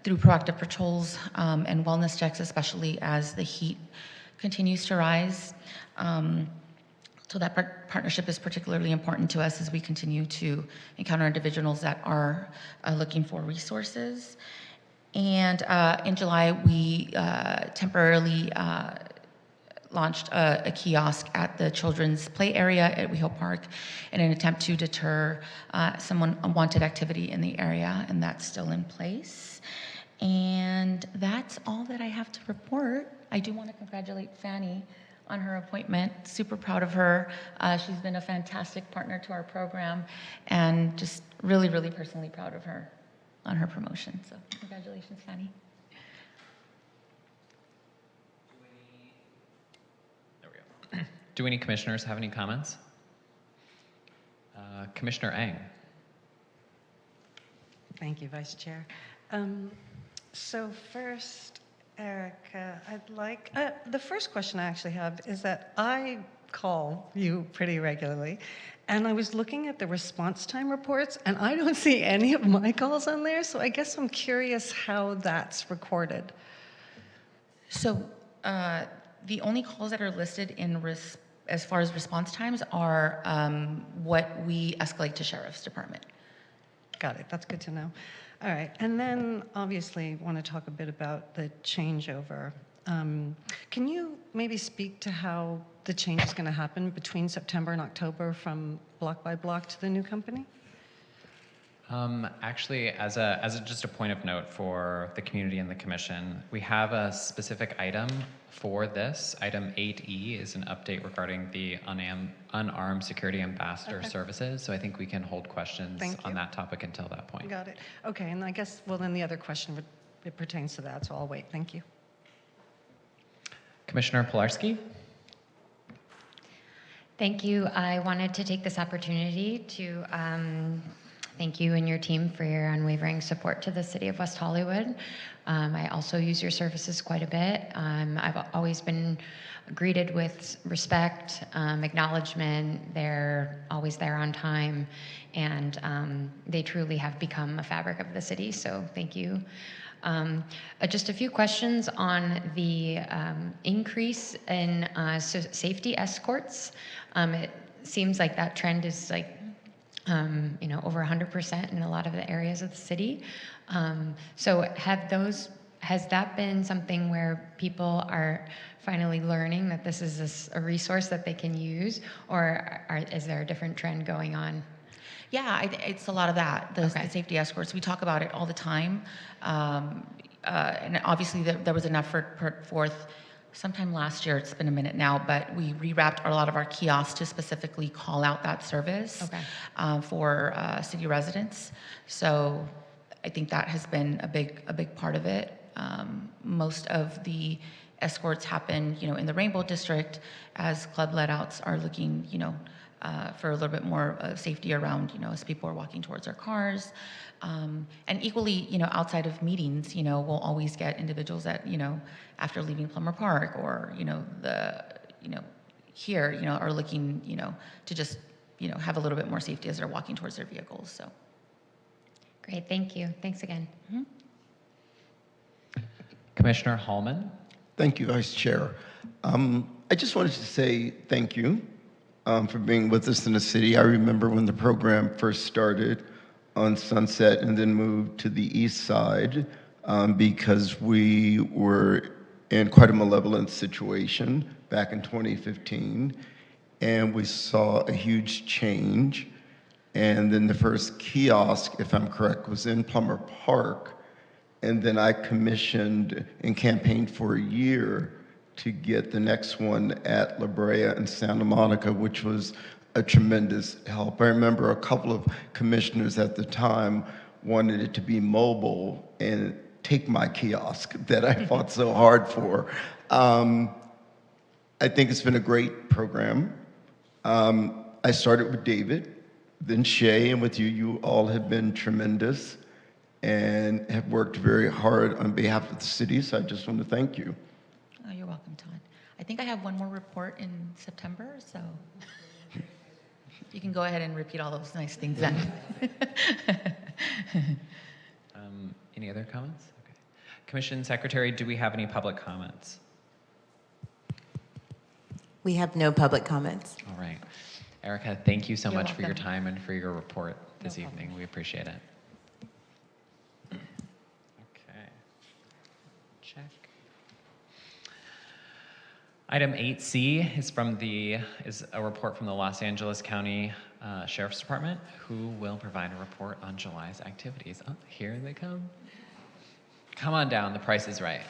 through proactive patrols and wellness checks, especially as the heat continues to rise. So that partnership is particularly important to us as we continue to encounter individuals that are looking for resources. And in July, we temporarily launched a kiosk at the children's play area at WeHo Park in an attempt to deter some unwanted activity in the area, and that's still in place. And that's all that I have to report. I do want to congratulate Fanny on her appointment. Super proud of her. She's been a fantastic partner to our program, and just really, really personally proud of her on her promotion. So congratulations, Fanny. There we go. Do any commissioners have any comments? Commissioner Ang. Thank you, Vice Chair. So first, Erica, I'd like, the first question I actually have is that I call you pretty regularly, and I was looking at the response time reports, and I don't see any of my calls on there, so I guess I'm curious how that's recorded. So the only calls that are listed in as far as response times are what we escalate to Sheriff's Department. Got it, that's good to know. All right, and then obviously want to talk a bit about the changeover. Can you maybe speak to how the change is going to happen between September and October from block by block to the new company? Actually, as just a point of note for the community and the commission, we have a specific item for this. Item 8E is an update regarding the unarmed security ambassador services. So I think we can hold questions on that topic until that point. Got it. Okay, and I guess, well, then the other question, it pertains to that, so I'll wait. Thank you. Commissioner Pilarski. Thank you. I wanted to take this opportunity to thank you and your team for your unwavering support to the City of West Hollywood. I also use your services quite a bit. I've always been greeted with respect, acknowledgement. They're always there on time, and they truly have become a fabric of the city, so thank you. Just a few questions on the increase in safety escorts. It seems like that trend is like over 100% in a lot of the areas of the city. So has that been something where people are finally learning that this is a resource that they can use, or is there a different trend going on? Yeah, it's a lot of that, the safety escorts. We talk about it all the time. And obviously there was an effort put forth sometime last year, it's been a minute now, but we rewrapped a lot of our kiosks to specifically call out that service for city residents. So I think that has been a big part of it. Most of the escorts happen, in the Rainbow District, as club let-outs are looking, for a little bit more safety around, as people are walking towards their cars. And equally, outside of meetings, we'll always get individuals that, after leaving Plummer Park or, here, are looking, to just, have a little bit more safety as they're walking towards their vehicles, so. Great, thank you. Thanks again. Mm-hmm. Commissioner Hallman. Thank you, Vice Chair. I just wanted to say thank you for being with us in the city. I remember when the program first started on Sunset and then moved to the east side because we were in quite a malevolent situation back in 2015, and we saw a huge change. And then the first kiosk, if I'm correct, was in Plummer Park. And then I commissioned and campaigned for a year to get the next one at La Brea and Santa Monica, which was a tremendous help. I remember a couple of commissioners at the time wanted it to be mobile and take my kiosk that I fought so hard for. I think it's been a great program. I started with David, then Shay, and with you, you all have been tremendous and have worked very hard on behalf of the city, so I just want to thank you. Oh, you're welcome, Todd. I think I have one more report in September, so you can go ahead and repeat all those nice things then. Any other comments? Okay. Commission Secretary, do we have any public comments? We have no public comments. All right. Erica, thank you so You're much for your welcome. time and for your report this No evening. problem. We appreciate it. Okay. Check. Item 8C is a report from the Los Angeles County Sheriff's Department, who will provide a report on July's activities. Oh, here they come. Come on down, the price is right.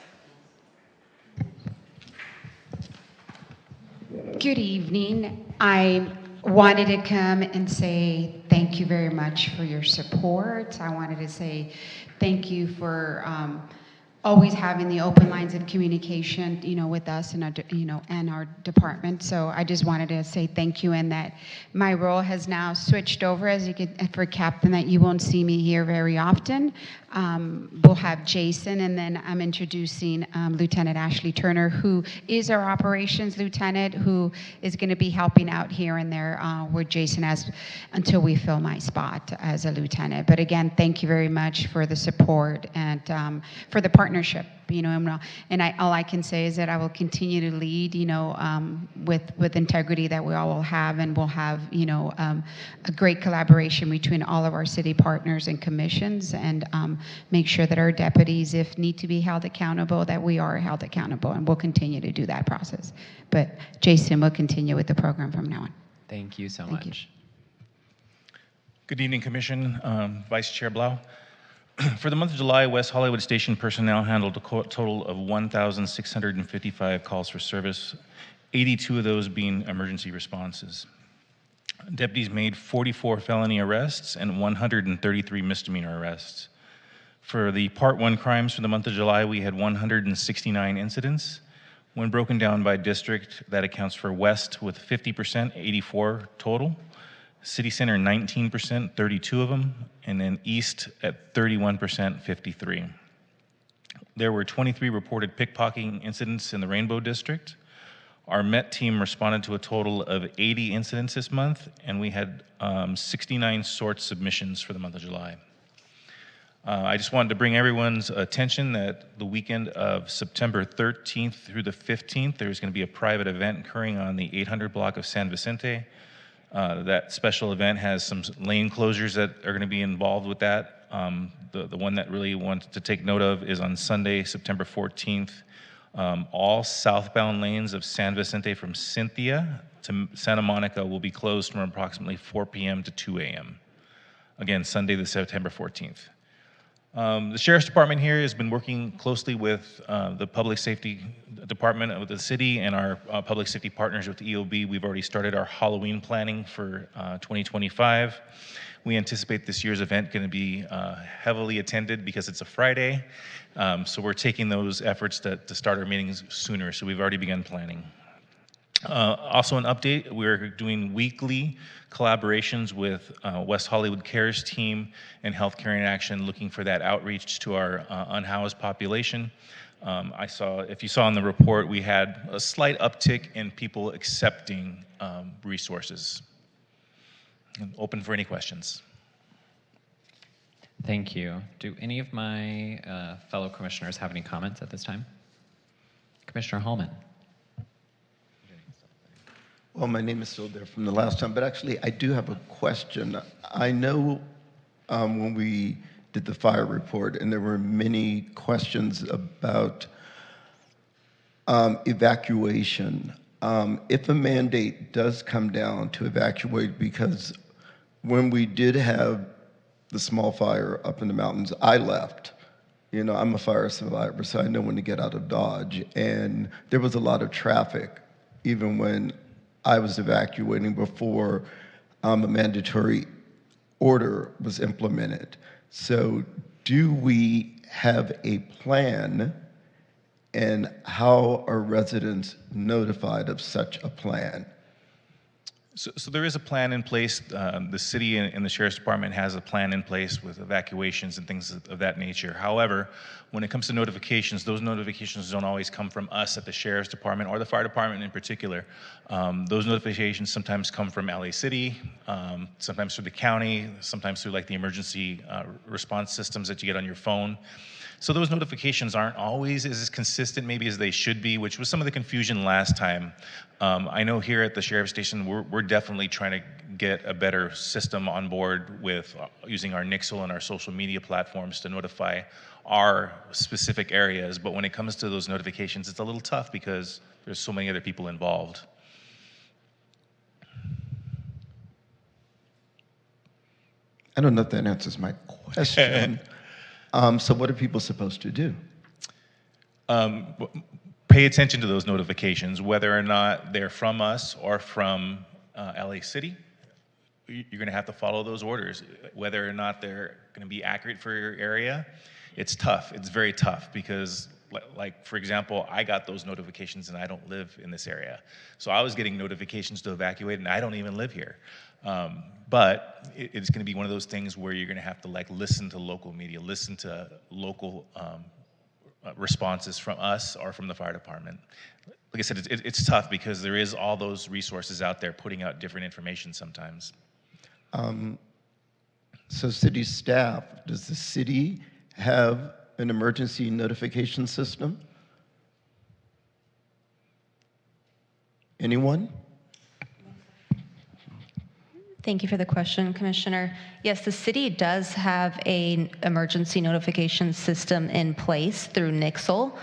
Good evening. I wanted to come and say thank you very much for your support. I wanted to say thank you for always having the open lines of communication, with us and our, and our department. So I just wanted to say thank you, and that my role has now switched over, as you can, for captain, that you won't see me here very often. We'll have Jason, and then I'm introducing Lieutenant Ashley Turner, who is our operations lieutenant, who is going to be helping out here and there where Jason has, until we fill my spot as a lieutenant. But again, thank you very much for the support and for the partnership. And all I can say is that I will continue to lead, with integrity that we all will have, and we'll have, a great collaboration between all of our city partners and commissions, and make sure that our deputies, if need to be held accountable, that we are held accountable, and we'll continue to do that process. But Jason will continue with the program from now on. Thank you so Thank you. much. Good evening, Commission. Vice Chair Blau. For the month of July, West Hollywood Station personnel handled a total of 1,655 calls for service, 82 of those being emergency responses. Deputies made 44 felony arrests and 133 misdemeanor arrests. For the Part 1 crimes for the month of July, we had 169 incidents. When broken down by district, that accounts for West with 50%, 84 total. City Center, 19%, 32 of them, and then East at 31%, 53. There were 23 reported pickpocketing incidents in the Rainbow District. Our MET team responded to a total of 80 incidents this month, and we had 69 sort submissions for the month of July. I just wanted to bring everyone's attention that the weekend of September 13th through the 15th, there's going to be a private event occurring on the 800 block of San Vicente. That special event has some lane closures that are going to be involved with that. The one that really wanted to take note of is on Sunday, September 14th. All southbound lanes of San Vicente from Cynthia to Santa Monica will be closed from approximately 4 p.m. to 2 a.m. Again, Sunday, the September 14th. The Sheriff's Department here has been working closely with the Public Safety Department of the city and our public safety partners with the EOB. We've already started our Halloween planning for 2025. We anticipate this year's event going to be heavily attended because it's a Friday. So we're taking those efforts to start our meetings sooner. So we've already begun planning. Also an update, we're doing weekly collaborations with West Hollywood Cares team and Healthcare in Action, looking for that outreach to our unhoused population. If you saw in the report, we had a slight uptick in people accepting resources. I'm open for any questions. Thank you. Do any of my fellow commissioners have any comments at this time? Commissioner Hallman. Well, my name is still there from the last time, but actually I do have a question. I know when we did the fire report and there were many questions about evacuation. If a mandate does come down to evacuate, because when we did have the small fire up in the mountains, I left. You know, I'm a fire survivor, so I know when to get out of Dodge. And there was a lot of traffic, even when I was evacuating before a mandatory order was implemented. So do we have a plan, and how are residents notified of such a plan? So there is a plan in place. The city and the Sheriff's Department has a plan in place with evacuations and things of that nature. However, when it comes to notifications, those notifications don't always come from us at the Sheriff's Department or the Fire Department in particular. Those notifications sometimes come from LA City, sometimes through the county, sometimes through like the emergency response systems that you get on your phone. So those notifications aren't always as consistent maybe as they should be, which was some of the confusion last time. I know here at the Sheriff's Station, we're definitely trying to get a better system on board with using our Nixle and our social media platforms to notify our specific areas. But when it comes to those notifications, it's a little tough because there's so many other people involved. I don't know if that answers my question. So what are people supposed to do? Pay attention to those notifications, whether or not they're from us or from LA City. You're going to have to follow those orders. Whether or not they're going to be accurate for your area, it's tough. It's very tough because, like, for example, I got those notifications and I don't live in this area. So I was getting notifications to evacuate and I don't even live here. But it's going to be one of those things where you're going to have to like listen to local media, listen to local responses from us or from the fire department. Like I said, it's tough because there is all those resources out there putting out different information sometimes. So city staff, does the city have an emergency notification system? Anyone? Thank you for the question, Commissioner. Yes, the city does have an emergency notification system in place through Nixle.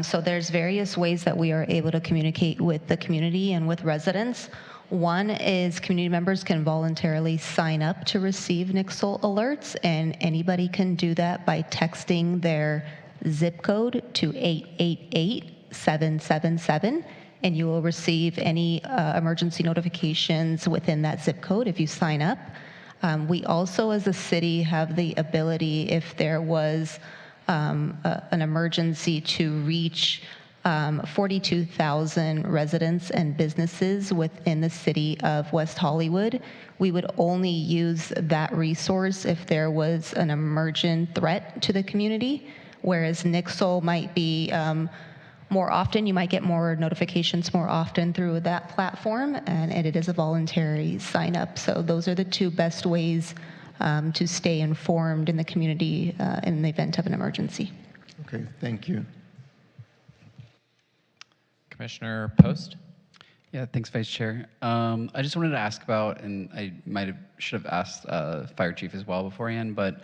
So there's various ways that we are able to communicate with the community and with residents. One is community members can voluntarily sign up to receive Nixle alerts, and anybody can do that by texting their zip code to 888-777. And you will receive any emergency notifications within that zip code if you sign up. We also, as a city, have the ability, if there was an emergency, to reach 42,000 residents and businesses within the city of West Hollywood. We would only use that resource if there was an emergent threat to the community, whereas Nixle might be more often. You might get more notifications more often through that platform, and it is a voluntary sign up. So those are the two best ways to stay informed in the community in the event of an emergency. Okay, thank you. Commissioner Post? Yeah, thanks, Vice Chair. I just wanted to ask about, and I should have asked Fire Chief as well beforehand, but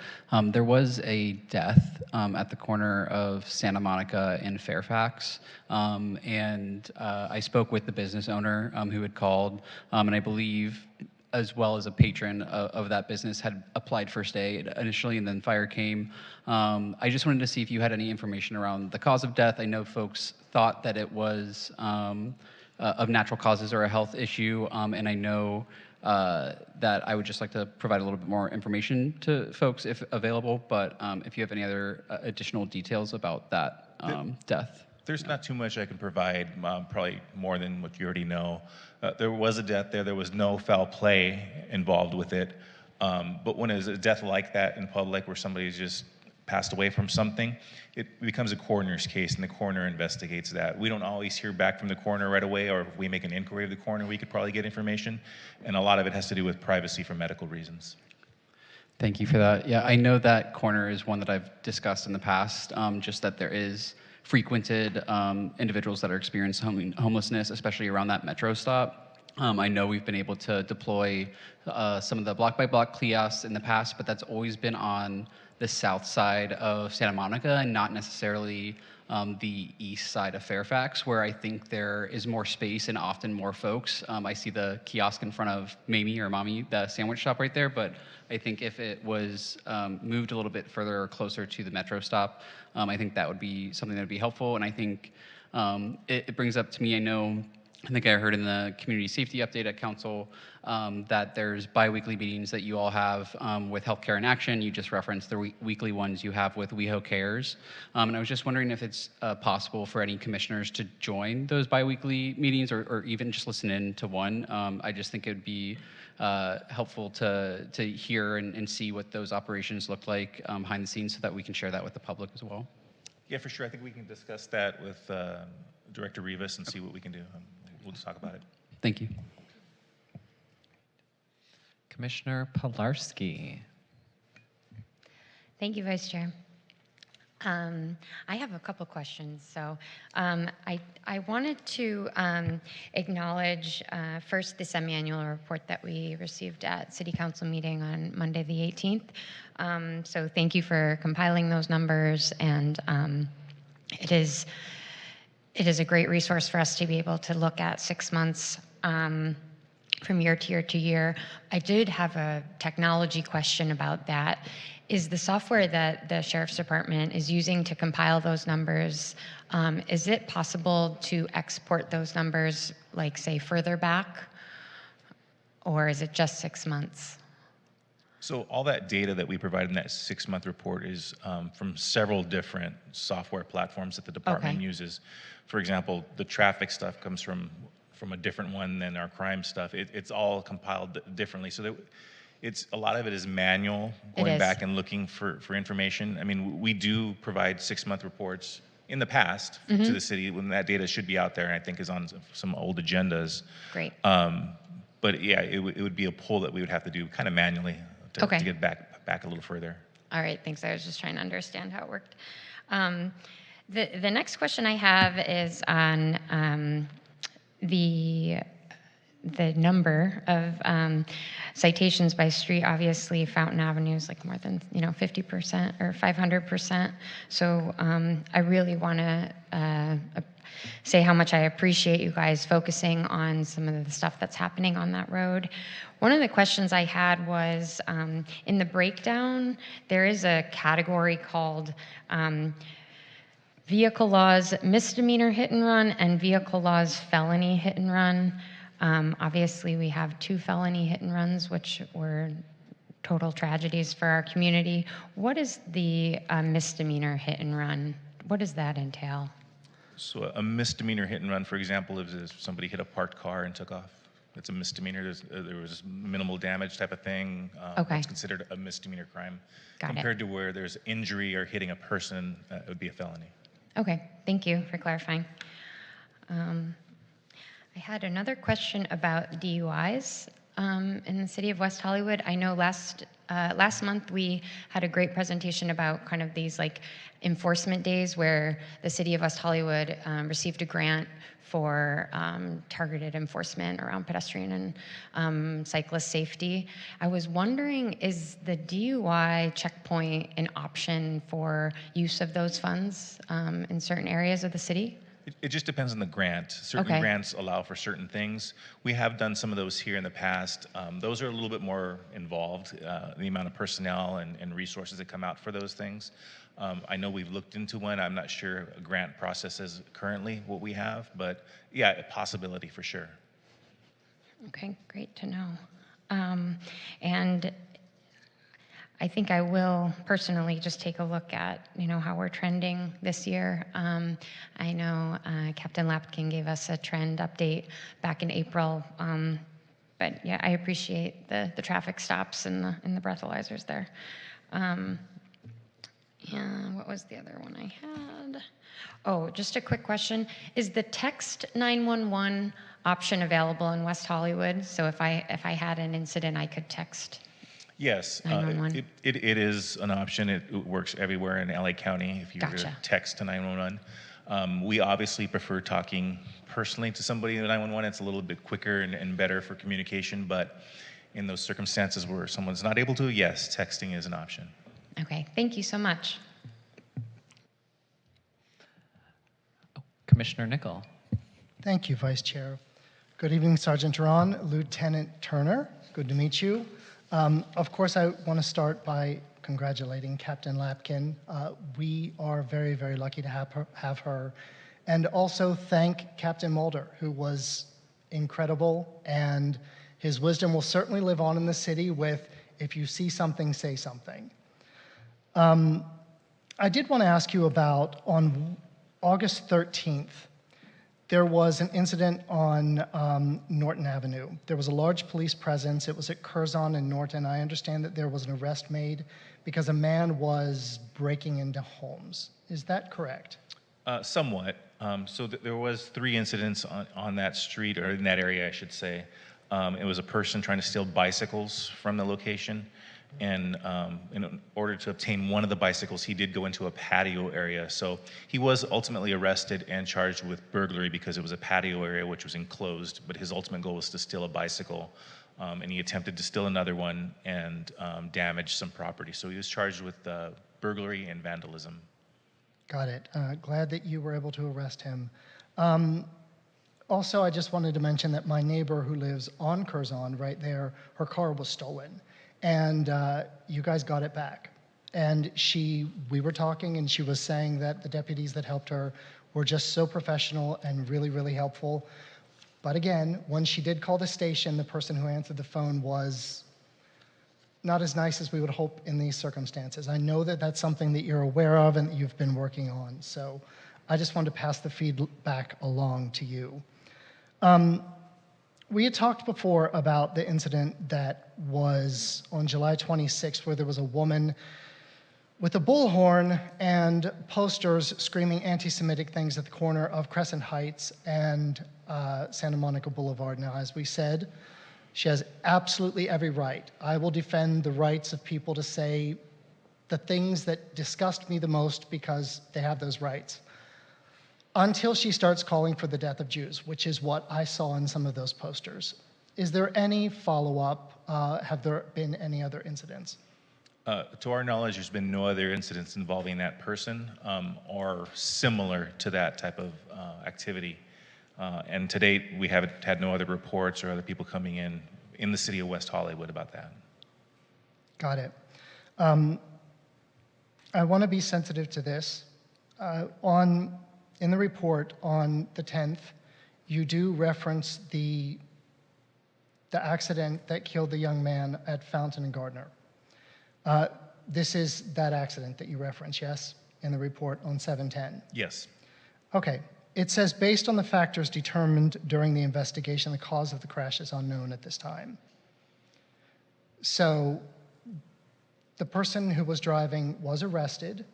there was a death at the corner of Santa Monica and Fairfax, and I spoke with the business owner who had called, and I believe, as well as a patron of that business, had applied first aid initially, and then fire came. I just wanted to see if you had any information around the cause of death. I know folks thought that it was of natural causes or a health issue, and I know that I would just like to provide a little bit more information to folks if available, but if you have any other additional details about that death. There's not too much I can provide, probably more than what you already know. There was a death there. There was no foul play involved with it. But when there's a death like that in public where somebody's just passed away from something, it becomes a coroner's case, and the coroner investigates that. We don't always hear back from the coroner right away, or if we make an inquiry of the coroner, we could probably get information. And a lot of it has to do with privacy for medical reasons. Thank you for that. Yeah, I know that corner is one that I've discussed in the past, just that there is frequented individuals that are experiencing homelessness, especially around that metro stop. I know we've been able to deploy some of the block-by-block kiosks in the past, but that's always been on the south side of Santa Monica and not necessarily the east side of Fairfax, where I think there is more space and often more folks. I see the kiosk in front of Mamie or Mommy, the sandwich shop right there, but I think if it was moved a little bit further or closer to the metro stop, I think that would be something that would be helpful. And I think it brings up to me, I think I heard in the community safety update at council that there's biweekly meetings that you all have with Healthcare in Action. You just referenced the weekly ones you have with WeHo Cares. And I was just wondering if it's possible for any commissioners to join those biweekly meetings or even just listen in to one. I just think it would be helpful to hear and see what those operations look like behind the scenes so that we can share that with the public as well. Yeah, for sure. I think we can discuss that with Director Rivas and see what we can do. We'll just talk about it. Thank you. Commissioner Pilarski. Thank you, Vice Chair. I have a couple questions. So I wanted to acknowledge first the semi-annual report that we received at City Council meeting on Monday the 18th. So thank you for compiling those numbers, and it is a great resource for us to be able to look at 6 months from year to year to year. I did have a technology question about that. Is the software that the Sheriff's Department is using to compile those numbers, is it possible to export those numbers, like, say, further back? Or is it just 6 months? So all that data that we provide in that 6-month report is from several different software platforms that the department uses. For example, the traffic stuff comes from a different one than our crime stuff. It's all compiled differently. So it's a lot of it is manual, going back and looking for information. I mean, we do provide 6-month reports in the past to the city when that data should be out there, and I think is on some old agendas. Great. But yeah, it would be a pull that we would have to do kind of manually to get back a little further. All right, thanks. I was just trying to understand how it worked. The next question I have is on the number of citations by street. Obviously, Fountain Avenue is like more than 50% or 500%. So I really want to say how much I appreciate you guys focusing on some of the stuff that's happening on that road. One of the questions I had was in the breakdown, there is a category called vehicle laws misdemeanor hit and run and vehicle laws felony hit and run. Obviously, we have 2 felony hit and runs, which were total tragedies for our community. What is the misdemeanor hit and run? What does that entail? So a misdemeanor hit and run, for example, if somebody hit a parked car and took off, it's a misdemeanor. There was minimal damage type of thing. It's considered a misdemeanor crime. Compared to where there's injury or hitting a person, it would be a felony. Okay, thank you for clarifying. I had another question about DUIs. in the city of West Hollywood. I know last month we had a great presentation about kind of these like enforcement days where the city of West Hollywood received a grant for targeted enforcement around pedestrian and cyclist safety. I was wondering, is the DUI checkpoint an option for use of those funds in certain areas of the city? It just depends on the grant. Certain Okay. grants allow for certain things. We have done some of those here in the past. Those are a little bit more involved, the amount of personnel and resources that come out for those things. I know we've looked into one. I'm not sure a grant process is currently what we have, but yeah, a possibility for sure. Okay, great to know. And I think I will personally just take a look at, how we're trending this year. I know Captain Lapkin gave us a trend update back in April. But yeah, I appreciate the traffic stops and the breathalyzers there. And what was the other one I had? Oh, just a quick question. Is the text 911 option available in West Hollywood? So if I had an incident, I could text? Yes, 911. it is an option. It works everywhere in LA County if you were to Gotcha. text to 911. We obviously prefer talking personally to somebody in 911. It's a little bit quicker and better for communication, but in those circumstances where someone's not able to, yes, texting is an option. Okay, thank you so much. Commissioner Nickel. Thank you, Vice Chair. Good evening, Sergeant Ron, Lieutenant Turner. Good to meet you. Of course, I want to start by congratulating Captain Lapkin. We are very, very lucky to have her. And also thank Captain Mulder, who was incredible, and his wisdom will certainly live on in the city with, if you see something, say something. I did want to ask you about, on August 13th, there was an incident on Norton Avenue. There was a large police presence. It was at Curzon and Norton. I understand that there was an arrest made because a man was breaking into homes. Is that correct? Somewhat. So there was 3 incidents on that street, or in that area, I should say. It was a person trying to steal bicycles from the location. And in order to obtain one of the bicycles, he did go into a patio area. So he was ultimately arrested and charged with burglary because it was a patio area which was enclosed, but his ultimate goal was to steal a bicycle. And he attempted to steal another one and damage some property. So he was charged with burglary and vandalism. Got it. Glad that you were able to arrest him. Also, I just wanted to mention that my neighbor who lives on Curzon, right there, her car was stolen. And you guys got it back. And we were talking, and she was saying that the deputies that helped her were just so professional and really, really helpful. But again, when she did call the station, the person who answered the phone was not as nice as we would hope in these circumstances. I know that that's something that you're aware of and that you've been working on. So I just wanted to pass the feedback along to you. We had talked before about the incident that was on July 26th, where there was a woman with a bullhorn and posters screaming anti-Semitic things at the corner of Crescent Heights and Santa Monica Boulevard. Now, as we said, she has absolutely every right. I will defend the rights of people to say the things that disgust me the most because they have those rights. Until she starts calling for the death of Jews, which is what I saw in some of those posters. Is there any follow-up? Have there been any other incidents? To our knowledge, there's been no other incidents involving that person or similar to that type of activity. And to date, we haven't had no other reports or other people coming in the city of West Hollywood about that. Got it. I want to be sensitive to this. In the report on the 10th, you do reference the accident that killed the young man at Fountain and Gardner. This is that accident that you reference, yes, in the report on 7/10? Yes. Okay. It says, based on the factors determined during the investigation, the cause of the crash is unknown at this time. So the person who was driving was arrested.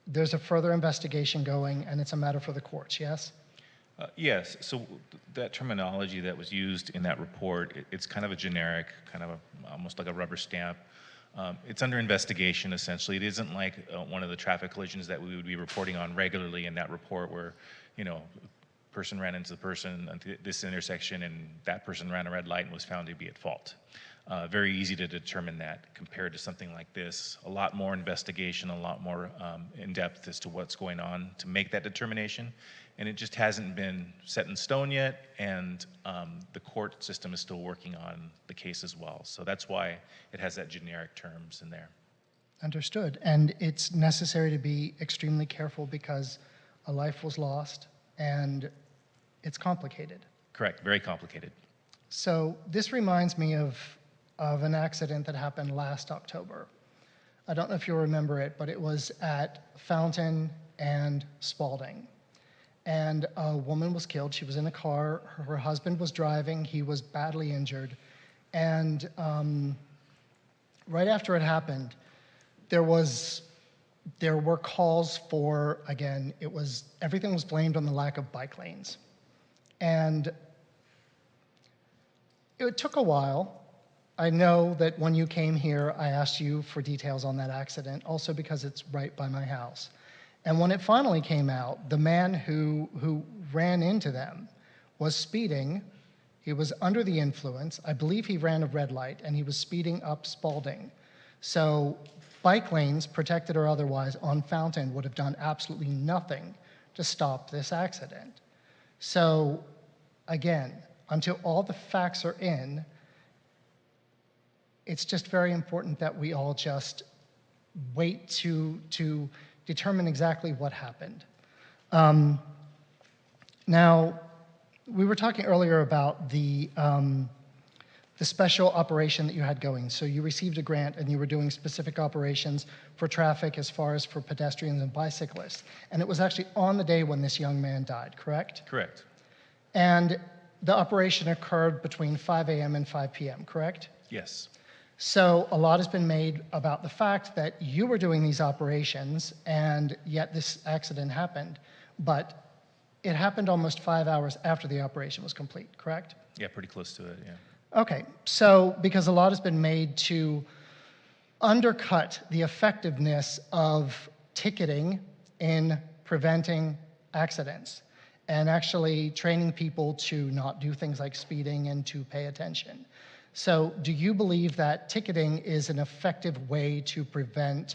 There's a further investigation going, and it's a matter for the courts, yes? Yes, so that terminology that was used in that report, it's kind of a generic, almost like a rubber stamp. It's under investigation, essentially. It isn't like one of the traffic collisions that we would be reporting on regularly in that report where, person ran into the person at this intersection and that person ran a red light and was found to be at fault. Very easy to determine that compared to something like this. A lot more investigation, a lot more in-depth as to what's going on to make that determination. And it just hasn't been set in stone yet, and the court system is still working on the case as well. So that's why it has that generic terms in there. Understood. And it's necessary to be extremely careful because a life was lost and it's complicated. Correct, very complicated. So this reminds me of an accident that happened last October. I don't know if you remember it, but it was at Fountain and Spalding. And a woman was killed. She was in a car. Her husband was driving. He was badly injured. And right after it happened, there were calls for, again, everything was blamed on the lack of bike lanes. And it took a while. I know that when you came here, I asked you for details on that accident, also because it's right by my house. And when it finally came out, the man who ran into them was speeding. He was under the influence. I believe he ran a red light, and he was speeding up Spalding. So bike lanes, protected or otherwise, on Fountain would have done absolutely nothing to stop this accident. So again, until all the facts are in, it's just very important that we all just wait to determine exactly what happened. Now, we were talking earlier about the special operation that you had going. So you received a grant and you were doing specific operations for traffic as far as for pedestrians and bicyclists. And it was actually on the day when this young man died, correct? Correct. And the operation occurred between 5 a.m. and 5 p.m., correct? Yes. So a lot has been made about the fact that you were doing these operations and yet this accident happened, but it happened almost 5 hours after the operation was complete, correct? Yeah, pretty close to it, yeah. Okay, so because a lot has been made to undercut the effectiveness of ticketing in preventing accidents and actually training people to not do things like speeding and to pay attention. So do you believe that ticketing is an effective way to prevent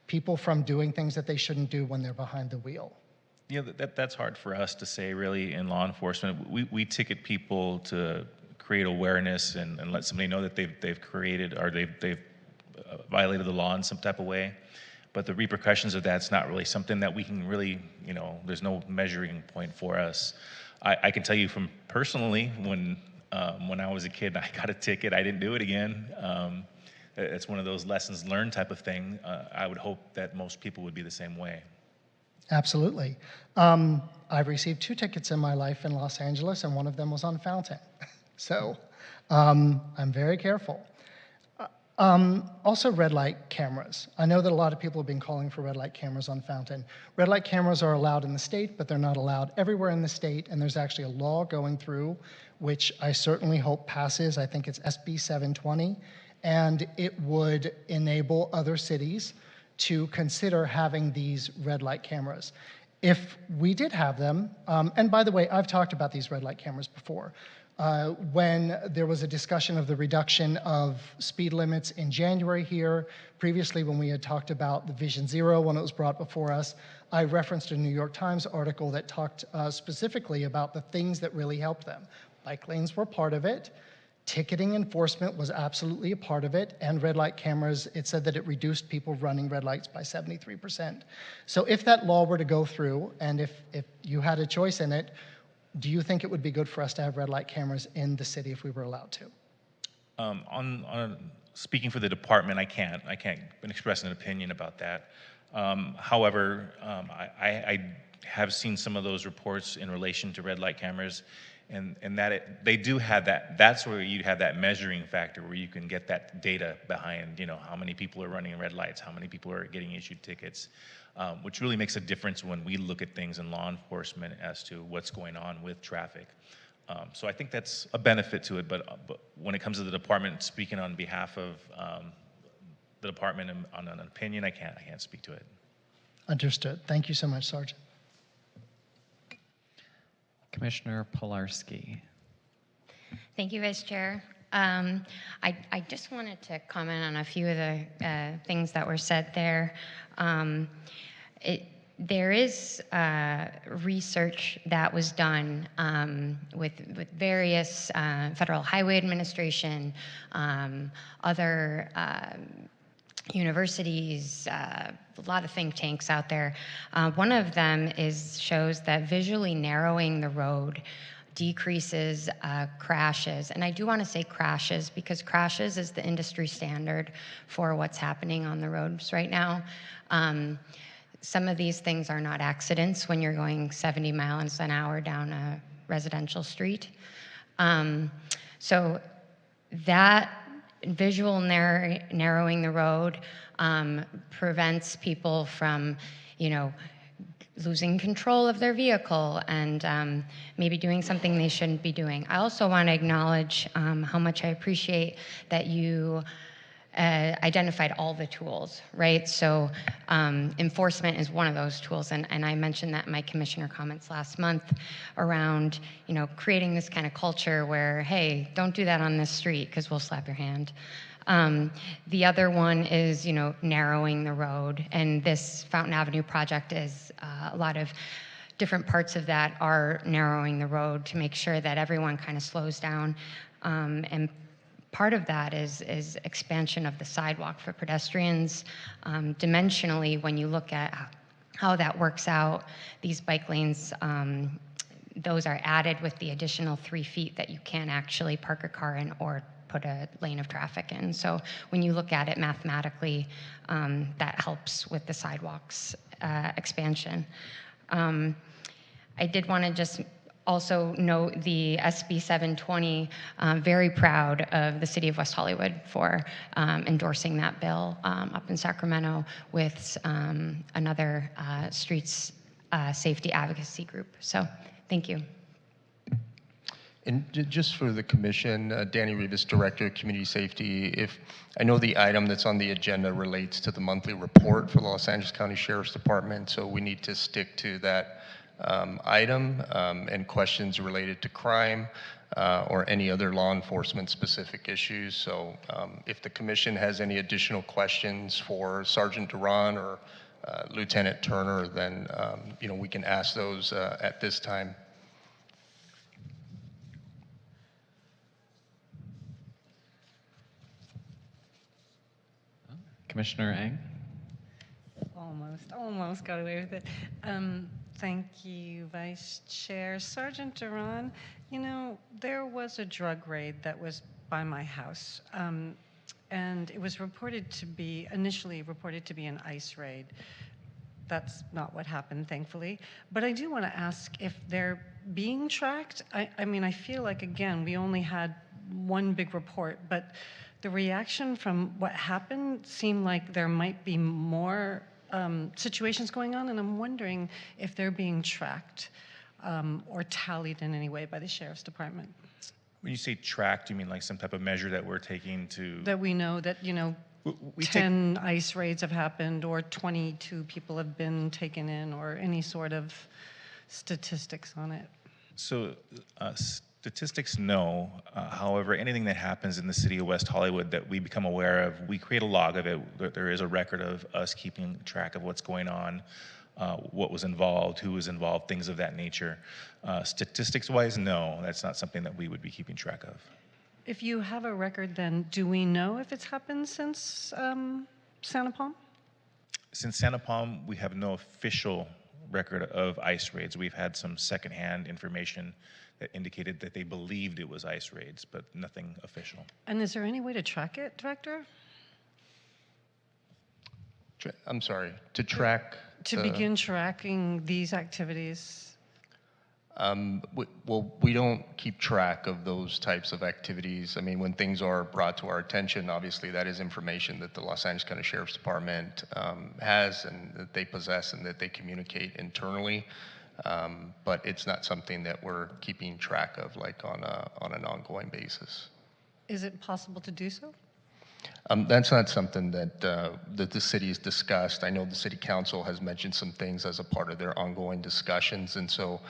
people from doing things that they shouldn't do when they're behind the wheel? Yeah, that's hard for us to say, really, in law enforcement. We ticket people to create awareness and let somebody know that they've created or they've violated the law in some type of way. But the repercussions of that's not really something that we can really, there's no measuring point for us. I can tell you from personally, when I was a kid, I got a ticket. I didn't do it again. It's one of those lessons learned type of thing. I would hope that most people would be the same way. Absolutely. I've received 2 tickets in my life in Los Angeles, and one of them was on Fountain. So I'm very careful. Also, red light cameras. I know that a lot of people have been calling for red light cameras on Fountain. Red light cameras are allowed in the state, but they're not allowed everywhere in the state, and there's actually a law going through, which I certainly hope passes. I think it's SB 720, and it would enable other cities to consider having these red light cameras. If we did have them, and by the way, I've talked about these red light cameras before. When there was a discussion of the reduction of speed limits in January here, previously when we had talked about the Vision Zero when it was brought before us, I referenced a New York Times article that talked specifically about the things that really helped them. Bike lanes were part of it. Ticketing enforcement was absolutely a part of it, and red light cameras, it said that it reduced people running red lights by 73%. So if that law were to go through, and if you had a choice in it, do you think it would be good for us to have red light cameras in the city if we were allowed to? Speaking for the department, I can't express an opinion about that. However, I have seen some of those reports in relation to red light cameras, and that they do have that. That's where you have that measuring factor where you can get that data behind, how many people are running red lights, how many people are getting issued tickets. which really makes a difference when we look at things in law enforcement as to what's going on with traffic. So I think that's a benefit to it, but when it comes to the department, speaking on behalf of the department on an opinion, I can't speak to it. Understood. Thank you so much, Sergeant. Commissioner Pilarski. Thank you, Vice Chair. I just wanted to comment on a few of the things that were said there. There is research that was done with various Federal Highway Administration, other universities, a lot of think tanks out there. One of them shows that visually narrowing the road decreases crashes. And I do want to say crashes because crashes is the industry standard for what's happening on the roads right now. Some of these things are not accidents when you're going 70 miles an hour down a residential street. So that visual narrowing the road prevents people from, losing control of their vehicle and maybe doing something they shouldn't be doing. I also want to acknowledge how much I appreciate that you identified all the tools, right? So enforcement is one of those tools, and I mentioned that in my commissioner comments last month around, creating this kind of culture where, hey, don't do that on this street because we'll slap your hand. The other one is, narrowing the road, and this Fountain Avenue project is a lot of different parts of that are narrowing the road to make sure that everyone kind of slows down, and part of that is expansion of the sidewalk for pedestrians. Dimensionally, when you look at how that works out, these bike lanes, those are added with the additional 3 feet that you can actually park a car in or put a lane of traffic in. So when you look at it mathematically, that helps with the sidewalks expansion. I did want to just also note the SB 720, very proud of the city of West Hollywood for endorsing that bill up in Sacramento with another streets safety advocacy group. So thank you. And just for the commission, Danny Rivas, Director of Community Safety, I know the item that's on the agenda relates to the monthly report for the Los Angeles County Sheriff's Department, so we need to stick to that item and questions related to crime or any other law enforcement specific issues. So if the commission has any additional questions for Sergeant Duran or Lieutenant Turner, then we can ask those at this time. Commissioner Eng. Almost got away with it. Thank you, Vice Chair. Sergeant Duran, there was a drug raid that was by my house, and it was initially reported to be an ICE raid. That's not what happened, thankfully. But I do want to ask if they're being tracked. I feel like, again, we only had one big report, but the reaction from what happened seemed like there might be more situations going on, and I'm wondering if they're being tracked or tallied in any way by the Sheriff's Department. When you say tracked, you mean like some type of measure that we're taking to... That we know that, 10 ICE raids have happened or 22 people have been taken in or any sort of statistics on it. So statistics, no. However, anything that happens in the city of West Hollywood that we become aware of, we create a log of it. There is a record of us keeping track of what's going on, what was involved, who was involved, things of that nature. Statistics-wise, no, that's not something that we would be keeping track of. If you have a record, then do we know if it's happened since Santa Palm? Since Santa Palm, we have no official record of ICE raids. We've had some secondhand information that indicated that they believed it was ICE raids, but nothing official. And is there any way to track it, Director? I'm sorry, to track? To begin tracking these activities. Well, we don't keep track of those types of activities. I mean, when things are brought to our attention, obviously that is information that the Los Angeles County Sheriff's Department has and that they possess and that they communicate internally. But it's not something that we're keeping track of like on an ongoing basis. Is it possible to do so? That's not something that the city has discussed. I know the city council has mentioned some things as a part of their ongoing discussions, and so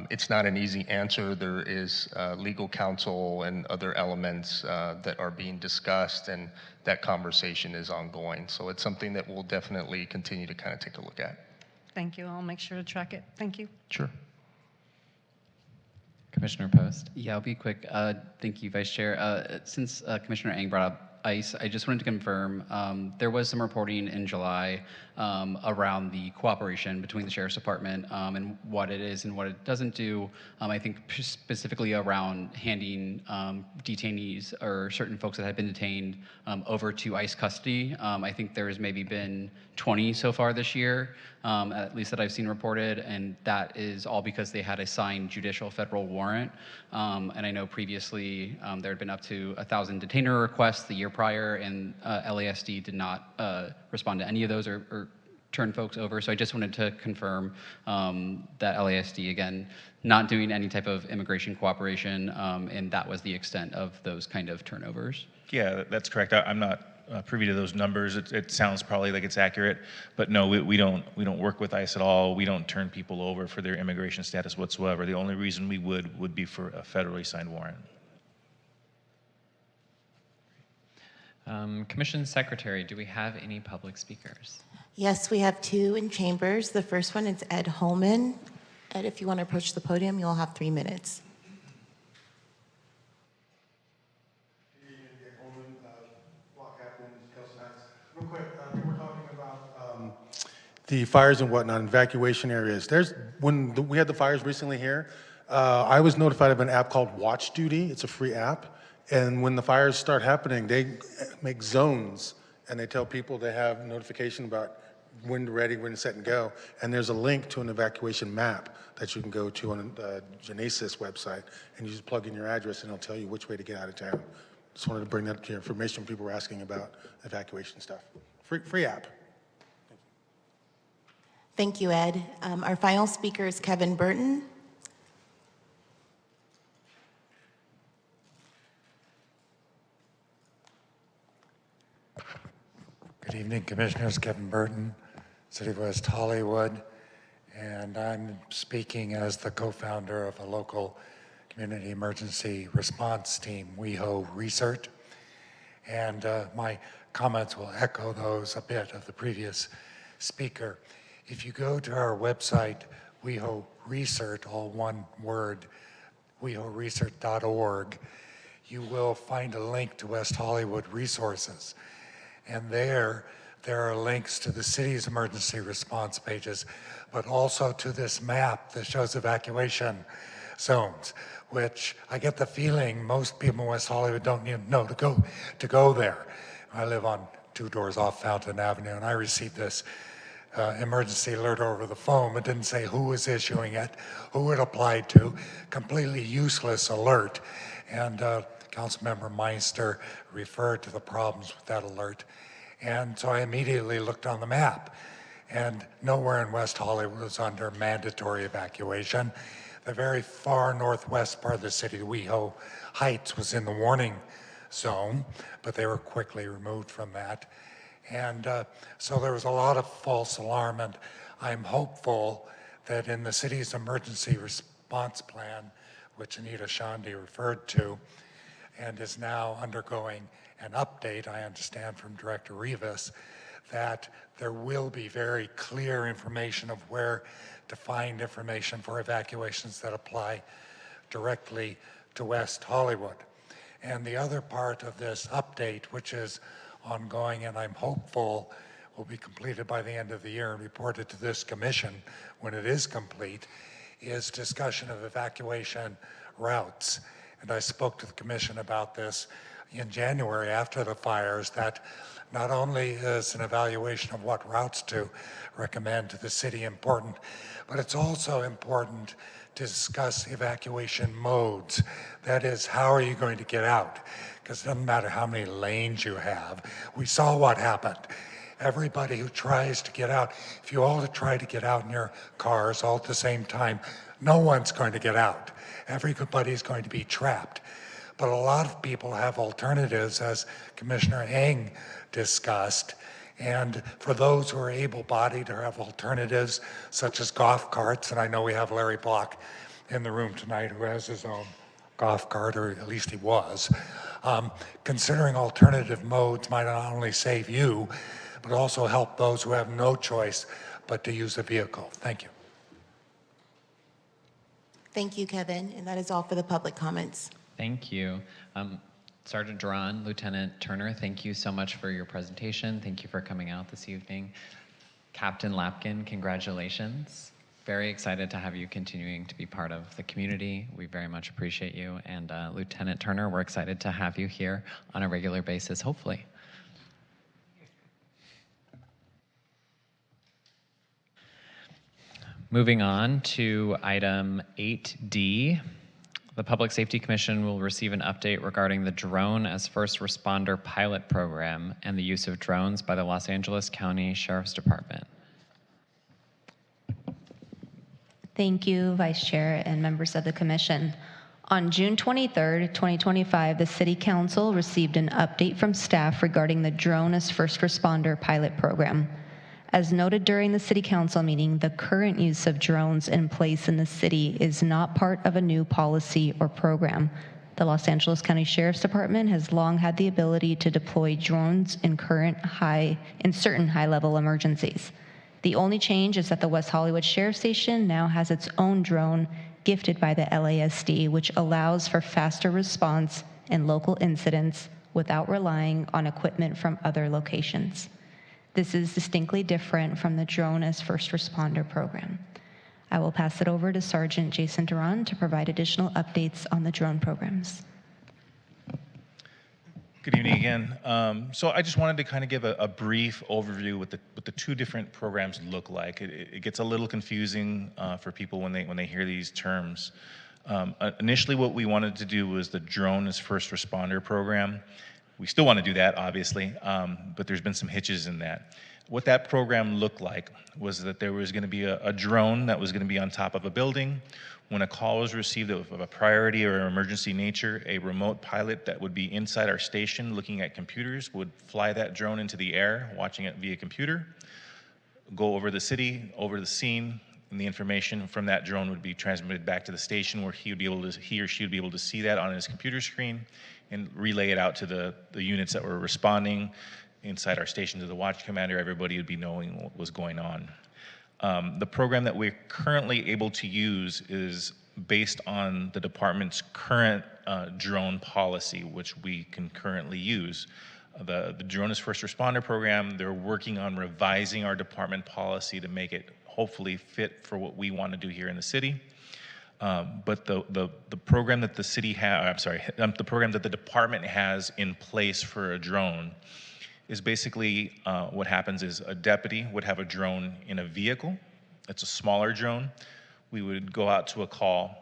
it's not an easy answer. There is legal counsel and other elements that are being discussed, and that conversation is ongoing. So it's something that we'll definitely continue to kind of take a look at. Thank you. I'll make sure to track it. Thank you. Sure. Commissioner Post. Yeah, I'll be quick. Thank you, Vice Chair. Since Commissioner Eng brought up ICE, I just wanted to confirm there was some reporting in July around the cooperation between the Sheriff's Department and what it is and what it doesn't do. I think specifically around handing detainees or certain folks that had been detained over to ICE custody. I think there has maybe been 20 so far this year, at least that I've seen reported, and that is all because they had a signed judicial federal warrant. And I know previously there had been up to 1,000 detainer requests the year prior, and LASD did not respond to any of those or turn folks over. So I just wanted to confirm that LASD, again, not doing any type of immigration cooperation, and that was the extent of those kind of turnovers. Yeah, that's correct. I'm not privy to those numbers. It sounds probably like it's accurate, but no, we don't work with ICE at all. We don't turn people over for their immigration status whatsoever. The only reason we would be for a federally signed warrant. Commission Secretary, do we have any public speakers? Yes, we have 2 in chambers. The first one is Ed Holman. Ed, if you want to approach the podium, you'll have 3 minutes. Real quick, we were talking about the fires and whatnot, evacuation areas. When we had the fires recently here, I was notified of an app called Watch Duty. It's a free app. And when the fires start happening, they make zones and they tell people they have notification about when to ready, when to set and go. And there's a link to an evacuation map that you can go to on the Genesis website, and you just plug in your address and it'll tell you which way to get out of town. Just wanted to bring that to your information. People were asking about evacuation stuff. Free app. Thank you, Ed. Our final speaker is Kevin Burton. Good evening, Commissioners. Kevin Burton, City of West Hollywood, and I'm speaking as the co-founder of a local community emergency response team, WehoResearch, and my comments will echo those a bit of the previous speaker. If you go to our website, WehoResearch, all one word, WehoResearch.org, you will find a link to West Hollywood resources. And there are links to the city's emergency response pages, but also to this map that shows evacuation zones, which I get the feeling most people in West Hollywood don't even know to go there. I live on 2 doors off Fountain Avenue, and I received this emergency alert over the phone. It didn't say who was issuing it, who it applied to, completely useless alert. And Councilmember Meister referred to the problems with that alert. And so I immediately looked on the map, and nowhere in West Hollywood was under mandatory evacuation. The very far northwest part of the city, WeHo Heights, was in the warning zone, but they were quickly removed from that. And so there was a lot of false alarm, and I'm hopeful that in the city's emergency response plan, which Anita Shandy referred to, and is now undergoing an update, I understand from Director Rivas, that there will be very clear information of where to find information for evacuations that apply directly to West Hollywood. And the other part of this update, which is ongoing and I'm hopeful will be completed by the end of the year and reported to this commission when it is complete, is discussion of evacuation routes. And I spoke to the commission about this in January after the fires, that not only is an evaluation of what routes to recommend to the city important, but it's also important to discuss evacuation modes. That is, how are you going to get out? Because it doesn't matter how many lanes you have. We saw what happened. Everybody who tries to get out, if you all try to get out in your cars all at the same time, no one's going to get out. Everybody's going to be trapped. But a lot of people have alternatives, as Commissioner Eng discussed. And for those who are able-bodied or have alternatives, such as golf carts, and I know we have Larry Block in the room tonight who has his own golf cart, or at least he was. Considering alternative modes might not only save you, but also help those who have no choice but to use the vehicle. Thank you. Thank you, Kevin. And that is all for the public comments. Thank you. Sergeant Duran, Lieutenant Turner, thank you so much for your presentation. Thank you for coming out this evening. Captain Lapkin, congratulations. Very excited to have you continuing to be part of the community. We very much appreciate you. And Lieutenant Turner, we're excited to have you here on a regular basis, hopefully. Moving on to item 8D. The Public Safety Commission will receive an update regarding the Drone as First Responder pilot program and the use of drones by the Los Angeles County Sheriff's Department. Thank you, Vice Chair and members of the Commission. On June 23rd, 2025, the City Council received an update from staff regarding the Drone as First Responder pilot program. As noted during the City Council meeting, the current use of drones in place in the city is not part of a new policy or program. The Los Angeles County Sheriff's Department has long had the ability to deploy drones in certain high-level emergencies. The only change is that the West Hollywood Sheriff Station now has its own drone gifted by the LASD, which allows for faster response in local incidents without relying on equipment from other locations. This is distinctly different from the Drone as First Responder program. I will pass it over to Sergeant Jason Duran to provide additional updates on the drone programs. Good evening again. So I just wanted to kind of give a brief overview what the two different programs look like. It gets a little confusing for people when they hear these terms. Initially, what we wanted to do was the Drone as First Responder program. We still want to do that, obviously, but there's been some hitches in that. What that program looked like was that there was going to be a drone that was going to be on top of a building. When a call was received of a priority or emergency nature, a remote pilot that would be inside our station looking at computers would fly that drone into the air, watching it via computer, go over the city, over the scene, and the information from that drone would be transmitted back to the station where he or she would be able to see that on his computer screen and relay it out to the units that were responding inside our station to the watch commander. Everybody would be knowing what was going on. The program that we're currently able to use is based on the department's current drone policy, which we can currently use. The Drone as First Responder program, they're working on revising our department policy to make it hopefully fit for what we want to do here in the city. But the program that the city the program that the department has in place for a drone is basically what happens is a deputy would have a drone in a vehicle. It's a smaller drone. We would go out to a call.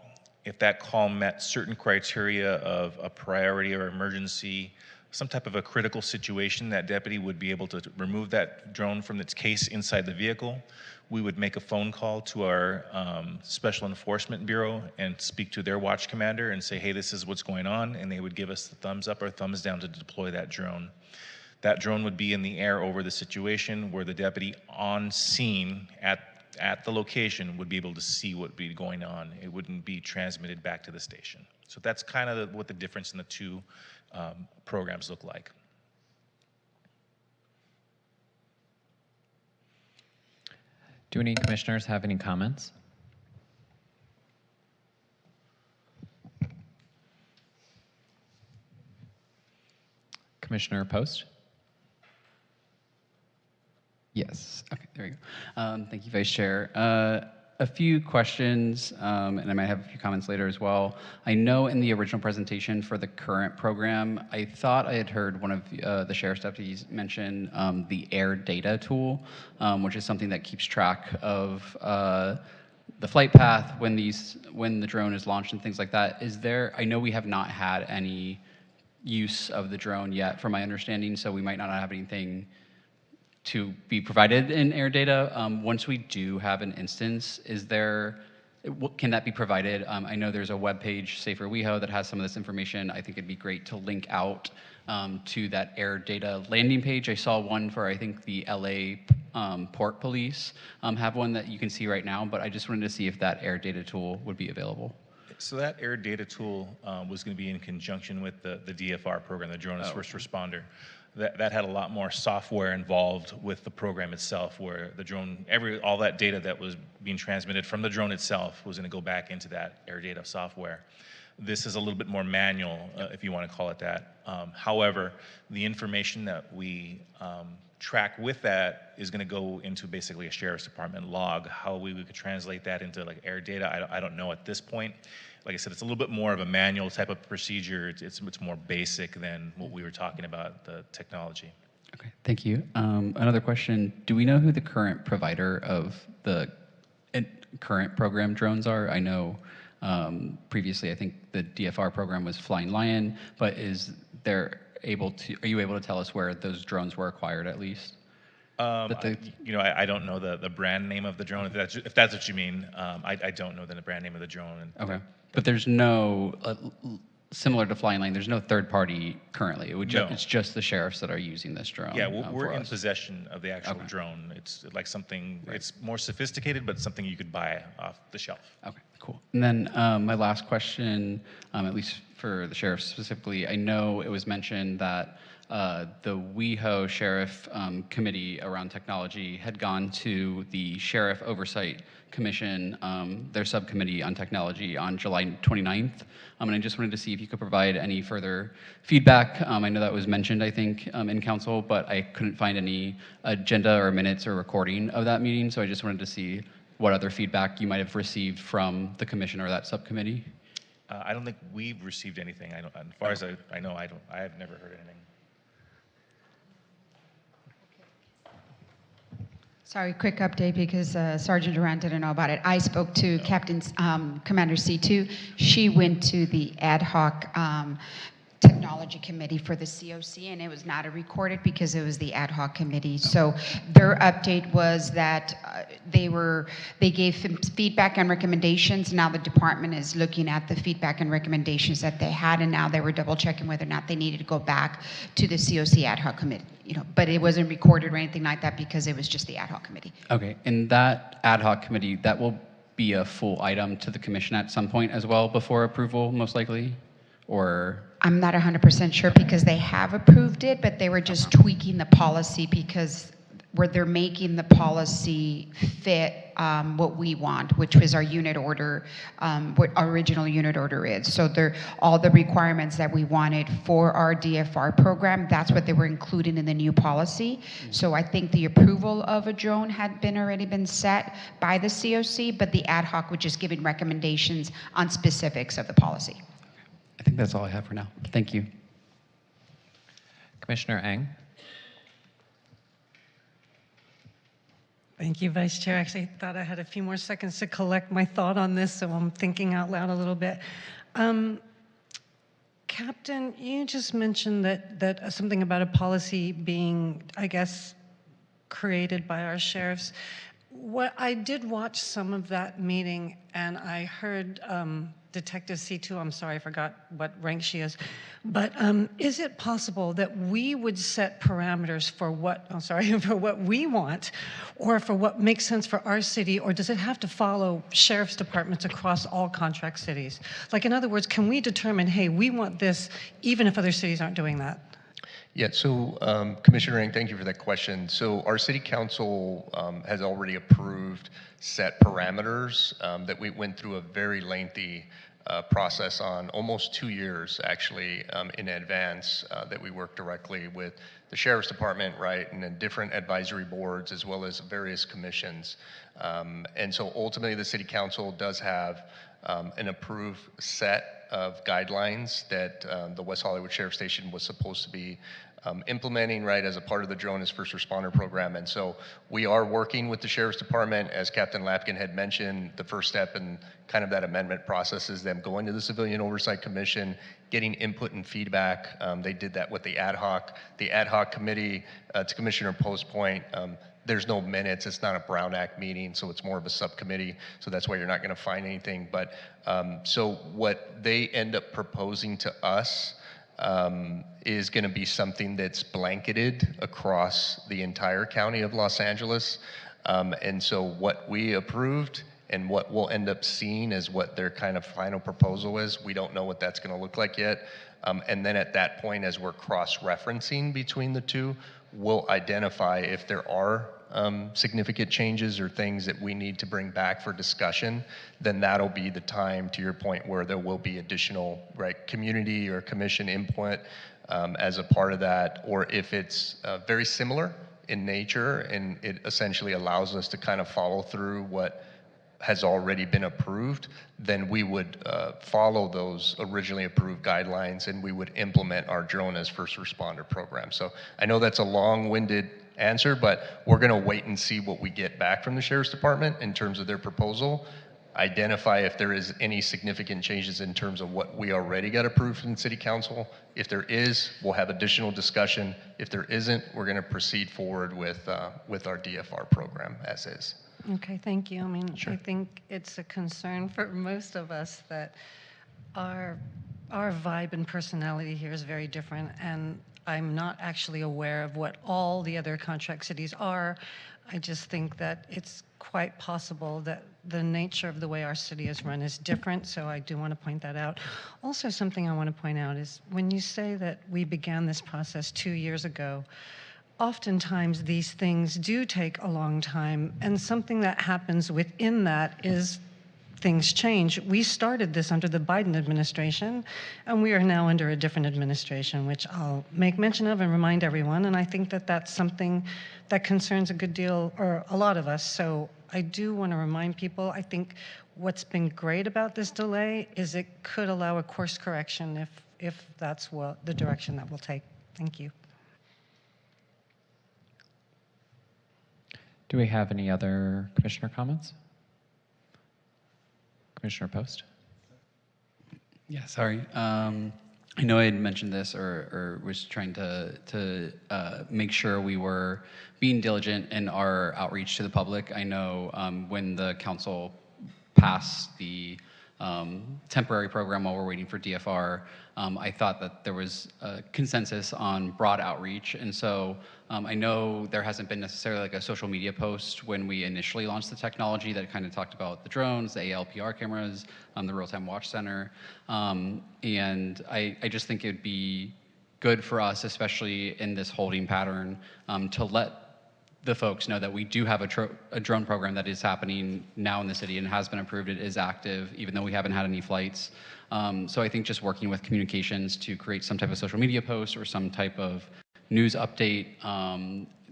If that call met certain criteria of a priority or emergency, some type of a critical situation, that deputy would be able to remove that drone from its case inside the vehicle. We would make a phone call to our Special Enforcement Bureau and speak to their watch commander and say, hey, this is what's going on, and they would give us the thumbs up or thumbs down to deploy that drone. That drone would be in the air over the situation where the deputy on scene at the location would be able to see what would be going on. It wouldn't be transmitted back to the station. So that's kind of what the difference in the two programs look like. Do any commissioners have any comments? Commissioner Post? Yes. Okay, there we go. Thank you, Vice Chair. A few questions, and I might have a few comments later as well. I know in the original presentation for the current program, I thought I had heard one of the sheriff's deputies mention the air data tool, which is something that keeps track of the flight path when the drone is launched and things like that. I know we have not had any use of the drone yet, from my understanding, so we might not have anything to be provided in air data. Once we do have an instance, can that be provided? I know there's a webpage, Safer WeHo, that has some of this information. I think it'd be great to link out to that air data landing page. I saw one for, I think, the LA Port Police have one that you can see right now, but I just wanted to see if that air data tool would be available. So that air data tool was going to be in conjunction with the DFR program, the Drone as First Responder. That had a lot more software involved with the program itself, where the drone, all that data that was being transmitted from the drone itself was going to go back into that air data software. This is a little bit more manual, if you want to call it that. However, the information that we track with that is going to go into basically a sheriff's department log. How we could translate that into like air data, I don't know at this point. Like I said, it's a little bit more of a manual type of procedure. It's more basic than what we were talking about, the technology. Okay, thank you. Another question, do we know who the current provider of the current program drones are? I know previously I think the DFR program was Flying Lion, but are you able to tell us where those drones were acquired at least? I don't know the brand name of the drone, if that's what you mean. I don't know the brand name of the drone. Okay, but there's no, similar to Flying Lion, there's no third party currently. It's just the sheriffs that are using this drone. Yeah, we're in possession of the actual drone. It's like something, it's more sophisticated, but something you could buy off the shelf. Okay, cool. And then my last question, at least for the sheriff specifically, I know it was mentioned that the WeHo Sheriff Committee around technology had gone to the Sheriff Oversight Commission, their subcommittee on technology, on July 29th. And I just wanted to see if you could provide any further feedback. I know that was mentioned, I think, in council, but I couldn't find any agenda or minutes or recording of that meeting. So I just wanted to see what other feedback you might have received from the commission or that subcommittee. I don't think we've received anything. As far as I know, I have never heard anything. Sorry, quick update because Sergeant Durant didn't know about it. I spoke to Commander C2. She went to the ad hoc technology committee for the COC, and it was not recorded because it was the ad hoc committee. So their update was that they gave feedback and recommendations. Now the department is looking at the feedback and recommendations that they had, and now they were double checking whether or not they needed to go back to the COC ad hoc committee. But it wasn't recorded or anything like that because it was just the ad hoc committee. Okay, and that ad hoc committee, that will be a full item to the commission at some point as well before approval, most likely? Or? I'm not 100% sure because they have approved it, but they were just tweaking the policy because where they're making the policy fit what we want, which was our unit order, what our original unit order is. So all the requirements that we wanted for our DFR program, that's what they were including in the new policy. So I think the approval of a drone had already been set by the COC, but the ad hoc was just giving recommendations on specifics of the policy. I think that's all I have for now. Thank you. Commissioner Eng. Thank you, Vice Chair. Actually, I thought I had a few more seconds to collect my thought on this, so I'm thinking out loud a little bit. Captain, you just mentioned that something about a policy being, I guess, created by our sheriffs. I did watch some of that meeting, and I heard Detective C2, I'm sorry, I forgot what rank she is, but is it possible that we would set parameters for for what we want, or for what makes sense for our city, or does it have to follow sheriff's departments across all contract cities? Like, in other words, can we determine, hey, we want this, even if other cities aren't doing that? Yeah, so Commissioner Eng, thank you for that question. So our city council has already approved set parameters that we went through a very lengthy process on, almost 2 years actually in advance, that we worked directly with the Sheriff's Department, right, and then different advisory boards as well as various commissions. And so ultimately the city council does have an approved set of guidelines that the West Hollywood Sheriff Station was supposed to be implementing, right, as a part of the Drone as First Responder program. And so we are working with the Sheriff's Department. As Captain Lapkin had mentioned, the first step in kind of that amendment process is them going to the Civilian Oversight Commission, getting input and feedback. They did that with the ad hoc. The ad hoc committee, to Commissioner Post's point, there's no minutes. It's not a Brown Act meeting, so it's more of a subcommittee. So that's why you're not going to find anything. But so what they end up proposing to us is going to be something that's blanketed across the entire county of Los Angeles. And so what we approved and what we'll end up seeing is what their kind of final proposal is. We don't know what that's going to look like yet. And then at that point, as we're cross-referencing between the two, we'll identify if there are significant changes or things that we need to bring back for discussion. Then that'll be the time, to your point, where there will be additional, right, community or commission input as a part of that. Or if it's very similar in nature and it essentially allows us to kind of follow through what has already been approved, then we would follow those originally approved guidelines and we would implement our Drone as First Responder program. So I know that's a long-winded answer, but we're going to wait and see what we get back from the Sheriff's Department in terms of their proposal, identify if there is any significant changes in terms of what we already got approved from the City Council. If there is, we'll have additional discussion. If there isn't, we're going to proceed forward with our DFR program as is. Okay, thank you. I mean, I think it's a concern for most of us that our vibe and personality here is very different, and I'm not actually aware of what all the other contract cities are. I just think that it's quite possible that the nature of the way our city is run is different, so I do want to point that out. Also, something I want to point out is when you say that we began this process 2 years ago, oftentimes these things do take a long time, and something that happens within that is things change. We started this under the Biden administration, and we are now under a different administration, which I'll make mention of and remind everyone, and I think that that's something that concerns a good deal, or a lot of us, so I do want to remind people, I think what's been great about this delay is it could allow a course correction if that's the direction that we'll take. Thank you. Do we have any other commissioner comments? Commissioner Post? Yeah, sorry. I know I had mentioned this or was trying to make sure we were being diligent in our outreach to the public. I know when the council passed the temporary program while we're waiting for DFR, I thought that there was a consensus on broad outreach. And so I know there hasn't been necessarily like a social media post when we initially launched the technology that kind of talked about the drones, the ALPR cameras, the real-time watch center. And I just think it would be good for us, especially in this holding pattern, to let the folks know that we do have a drone program that is happening now in the city and has been approved. It is active, even though we haven't had any flights. So I think just working with communications to create some type of social media post or some type of news update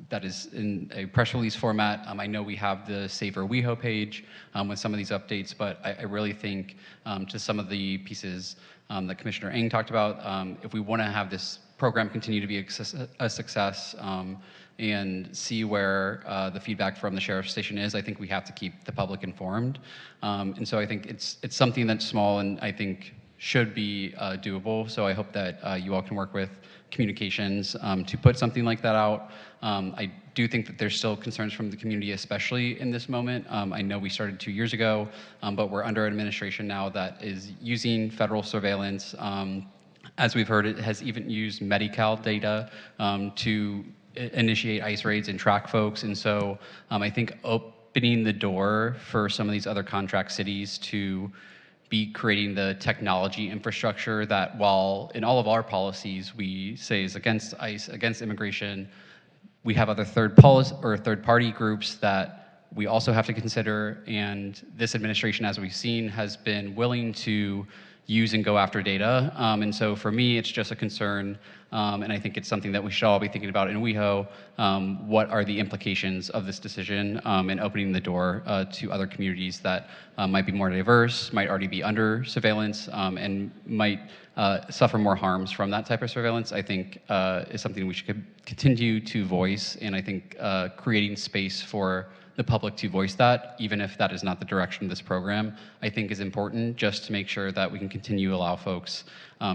that is in a press release format. I know we have the Safer WeHo page with some of these updates, but I really think to some of the pieces that Commissioner Ng talked about, if we want to have this program continue to be a success and see where the feedback from the sheriff's station is, I think we have to keep the public informed. And so I think it's something that's small and I think should be doable. So I hope that you all can work with communications to put something like that out. I do think that there's still concerns from the community, especially in this moment. I know we started 2 years ago, but we're under an administration now that is using federal surveillance. As we've heard, it has even used Medi-Cal data to initiate ICE raids and track folks. And so I think opening the door for some of these other contract cities to be creating the technology infrastructure that, while in all of our policies we say is against ICE, against immigration, we have other third-party groups that we also have to consider. And this administration, as we've seen, has been willing to use and go after data. And so for me, it's just a concern, and I think it's something that we should all be thinking about in WeHo. What are the implications of this decision and opening the door to other communities that might be more diverse, might already be under surveillance, and might suffer more harms from that type of surveillance, I think is something we should continue to voice. And I think creating space for the public to voice that, even if that is not the direction of this program, I think is important, just to make sure that we can continue to allow folks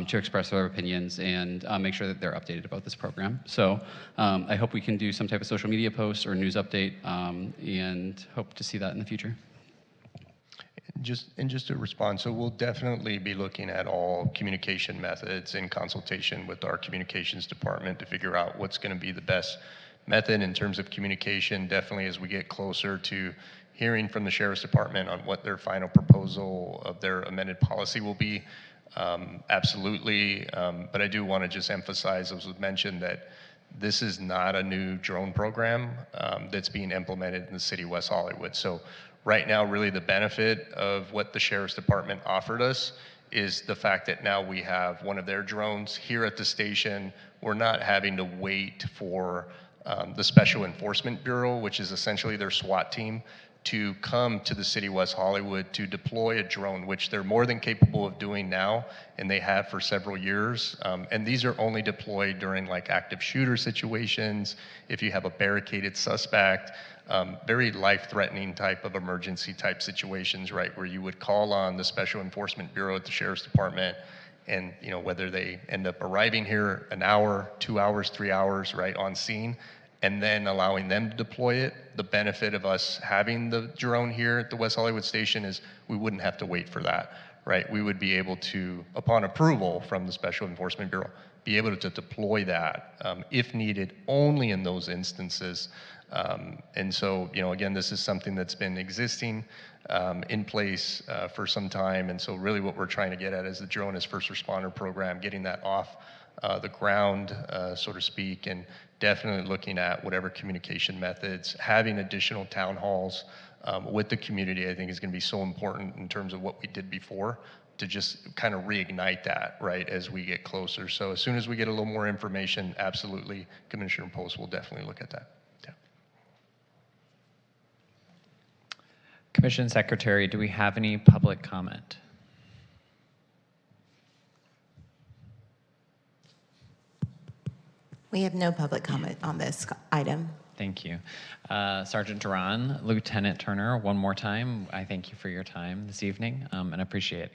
to express their opinions and make sure that they're updated about this program. So I hope we can do some type of social media post or news update, and hope to see that in the future. Just to respond, so we'll definitely be looking at all communication methods in consultation with our communications department to figure out what's going to be the best method in terms of communication. Definitely as we get closer to hearing from the Sheriff's Department on what their final proposal of their amended policy will be, absolutely. But I do want to just emphasize, as was mentioned, that this is not a new drone program that's being implemented in the city of West Hollywood. So right now, really the benefit of what the Sheriff's Department offered us is the fact that now we have one of their drones here at the station. We're not having to wait for the Special Enforcement Bureau, which is essentially their SWAT team, to come to the city of West Hollywood to deploy a drone, which they're more than capable of doing now, and they have for several years. And these are only deployed during like active shooter situations, if you have a barricaded suspect, very life-threatening type of emergency type situations, right, where you would call on the Special Enforcement Bureau at the Sheriff's Department, and you know, whether they end up arriving here an hour, 2 hours, 3 hours, right, on scene, and then allowing them to deploy it. The benefit of us having the drone here at the West Hollywood station is we wouldn't have to wait for that, right? We would be able to, upon approval from the Special Enforcement Bureau, be able to deploy that if needed, only in those instances. And so, you know, again, this is something that's been existing in place for some time. And so really what we're trying to get at is the Drone as First Responder program, getting that off the ground, so to speak, and definitely looking at whatever communication methods, having additional town halls with the community, I think is going to be so important in terms of what we did before, to just kind of reignite that, right, as we get closer. So as soon as we get a little more information, absolutely, Commissioner Post will definitely look at that. Yeah. Commission Secretary, do we have any public comment? We have no public comment on this item. Thank you. Sergeant Duran, Lieutenant Turner, one more time, I thank you for your time this evening and appreciate it.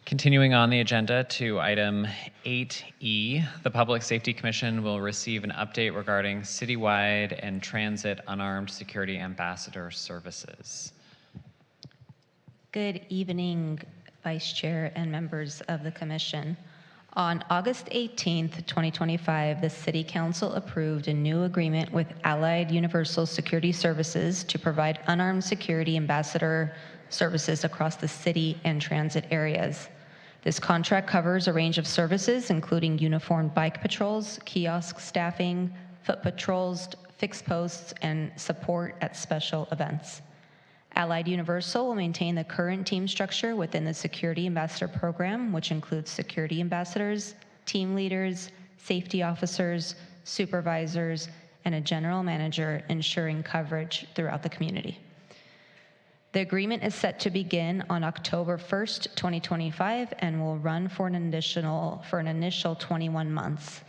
Continuing on the agenda to item 8E, the Public Safety Commission will receive an update regarding citywide and transit unarmed security ambassador services. Good evening, Vice Chair and members of the Commission. On August 18th, 2025, the City Council approved a new agreement with Allied Universal Security Services to provide unarmed security ambassador services across the city and transit areas. This contract covers a range of services, including uniformed bike patrols, kiosk staffing, foot patrols, fixed posts, and support at special events. Allied Universal will maintain the current team structure within the Security Ambassador Program, which includes security ambassadors, team leaders, safety officers, supervisors, and a general manager, ensuring coverage throughout the community. The agreement is set to begin on October 1st, 2025, and will run for an initial 21 months.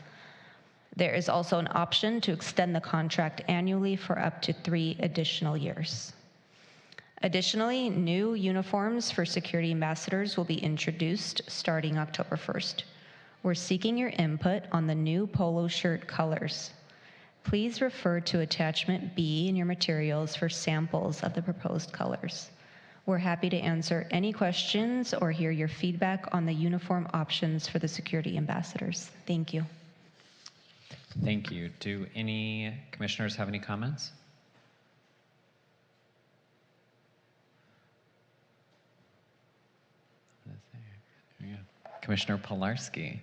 There is also an option to extend the contract annually for up to 3 additional years. Additionally, new uniforms for security ambassadors will be introduced starting October 1st. We're seeking your input on the new polo shirt colors. Please refer to attachment B in your materials for samples of the proposed colors. We're happy to answer any questions or hear your feedback on the uniform options for the security ambassadors. Thank you. Thank you. Do any commissioners have any comments? Commissioner Pilarski.